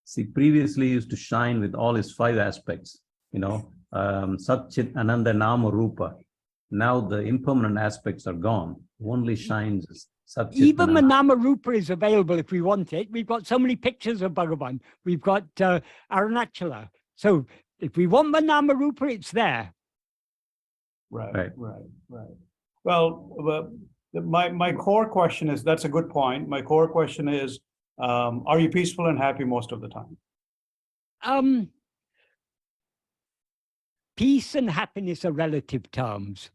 [SPEAKER 11] See, previously he used to shine with all his 5 aspects, Sat Chit Ananda Nama Rupa. Now the impermanent aspects are gone. Only shines as Sat Chit
[SPEAKER 1] Even the
[SPEAKER 11] Ananda.
[SPEAKER 1] Nama Rupa is available if we want it. We've got so many pictures of Bhagavan. We've got Arunachala. So if we want the Nama Rupa, it's there.
[SPEAKER 4] Right. Well, my core question is, that's a good point. My core question is, are you peaceful and happy most of the time?
[SPEAKER 1] Peace and happiness are relative terms.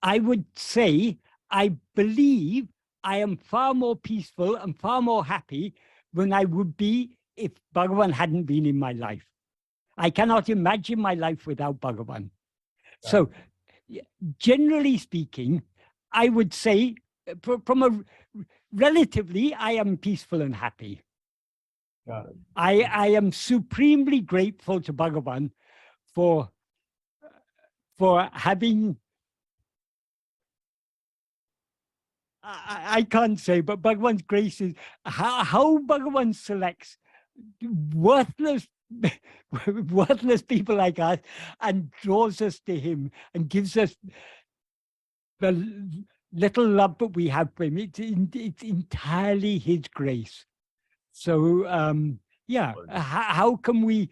[SPEAKER 1] I would say, I believe I am far more peaceful and far more happy than I would be if Bhagavan hadn't been in my life. I cannot imagine my life without Bhagavan. So, generally speaking, I would say, from a relatively, I am peaceful and happy.
[SPEAKER 4] Got it.
[SPEAKER 1] I am supremely grateful to Bhagavan for having, I can't say, but Bhagavan's grace is how Bhagavan selects worthless people like us and draws us to him and gives us the little love that we have for him. It's entirely his grace. So yeah, how can we,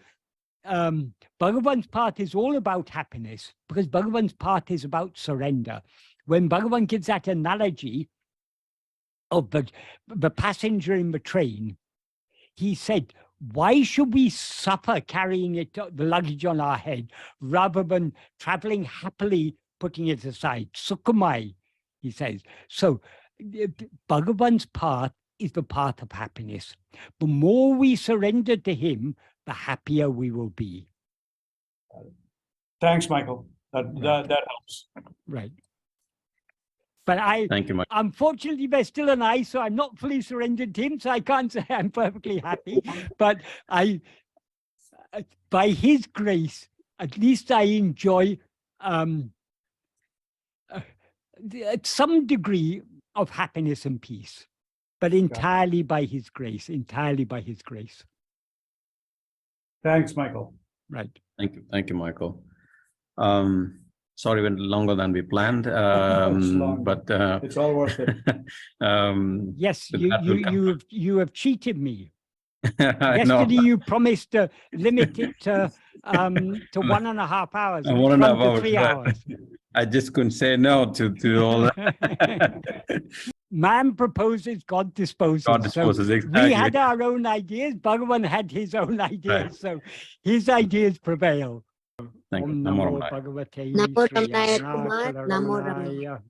[SPEAKER 1] Bhagavan's path is all about happiness, because Bhagavan's path is about surrender. When Bhagavan gives that analogy of the passenger in the train, he said, why should we suffer carrying the luggage on our head rather than traveling happily, putting it aside? Sukhamai, he says. So Bhagavan's path is the path of happiness. The more we surrender to him, the happier we will be.
[SPEAKER 4] Thanks, Michael. That helps.
[SPEAKER 1] Right. But
[SPEAKER 2] Thank you, Mike.
[SPEAKER 1] unfortunately, there's still an I, so I'm not fully surrendered to him, so I can't say I'm perfectly happy. But by his grace, at least I enjoy some degree of happiness and peace, but entirely by his grace, entirely by his grace.
[SPEAKER 4] Thanks, Michael.
[SPEAKER 1] Right.
[SPEAKER 2] Thank you, Michael. Sorry, went longer than we planned, but
[SPEAKER 4] it's all worth it.
[SPEAKER 1] Yes, you have cheated me.
[SPEAKER 2] I know.
[SPEAKER 1] Yesterday you promised to limit it to 1.5 hours.
[SPEAKER 2] And 1.5
[SPEAKER 1] to
[SPEAKER 2] hours.
[SPEAKER 1] 3 hours.
[SPEAKER 2] I just couldn't say no to all that.
[SPEAKER 1] Man proposes, God disposes.
[SPEAKER 2] God disposes,
[SPEAKER 1] so
[SPEAKER 2] exactly.
[SPEAKER 1] We had our own ideas. Bhagavan had his own ideas.
[SPEAKER 2] Right.
[SPEAKER 1] So his ideas prevail.
[SPEAKER 2] Thank you.
[SPEAKER 1] Om
[SPEAKER 2] Namo
[SPEAKER 1] Namo
[SPEAKER 2] Ramaya.
[SPEAKER 1] Bhagavate
[SPEAKER 8] Namo
[SPEAKER 1] Sri
[SPEAKER 8] Ramaya
[SPEAKER 1] Ramana
[SPEAKER 8] Kumar, Namo
[SPEAKER 1] Center.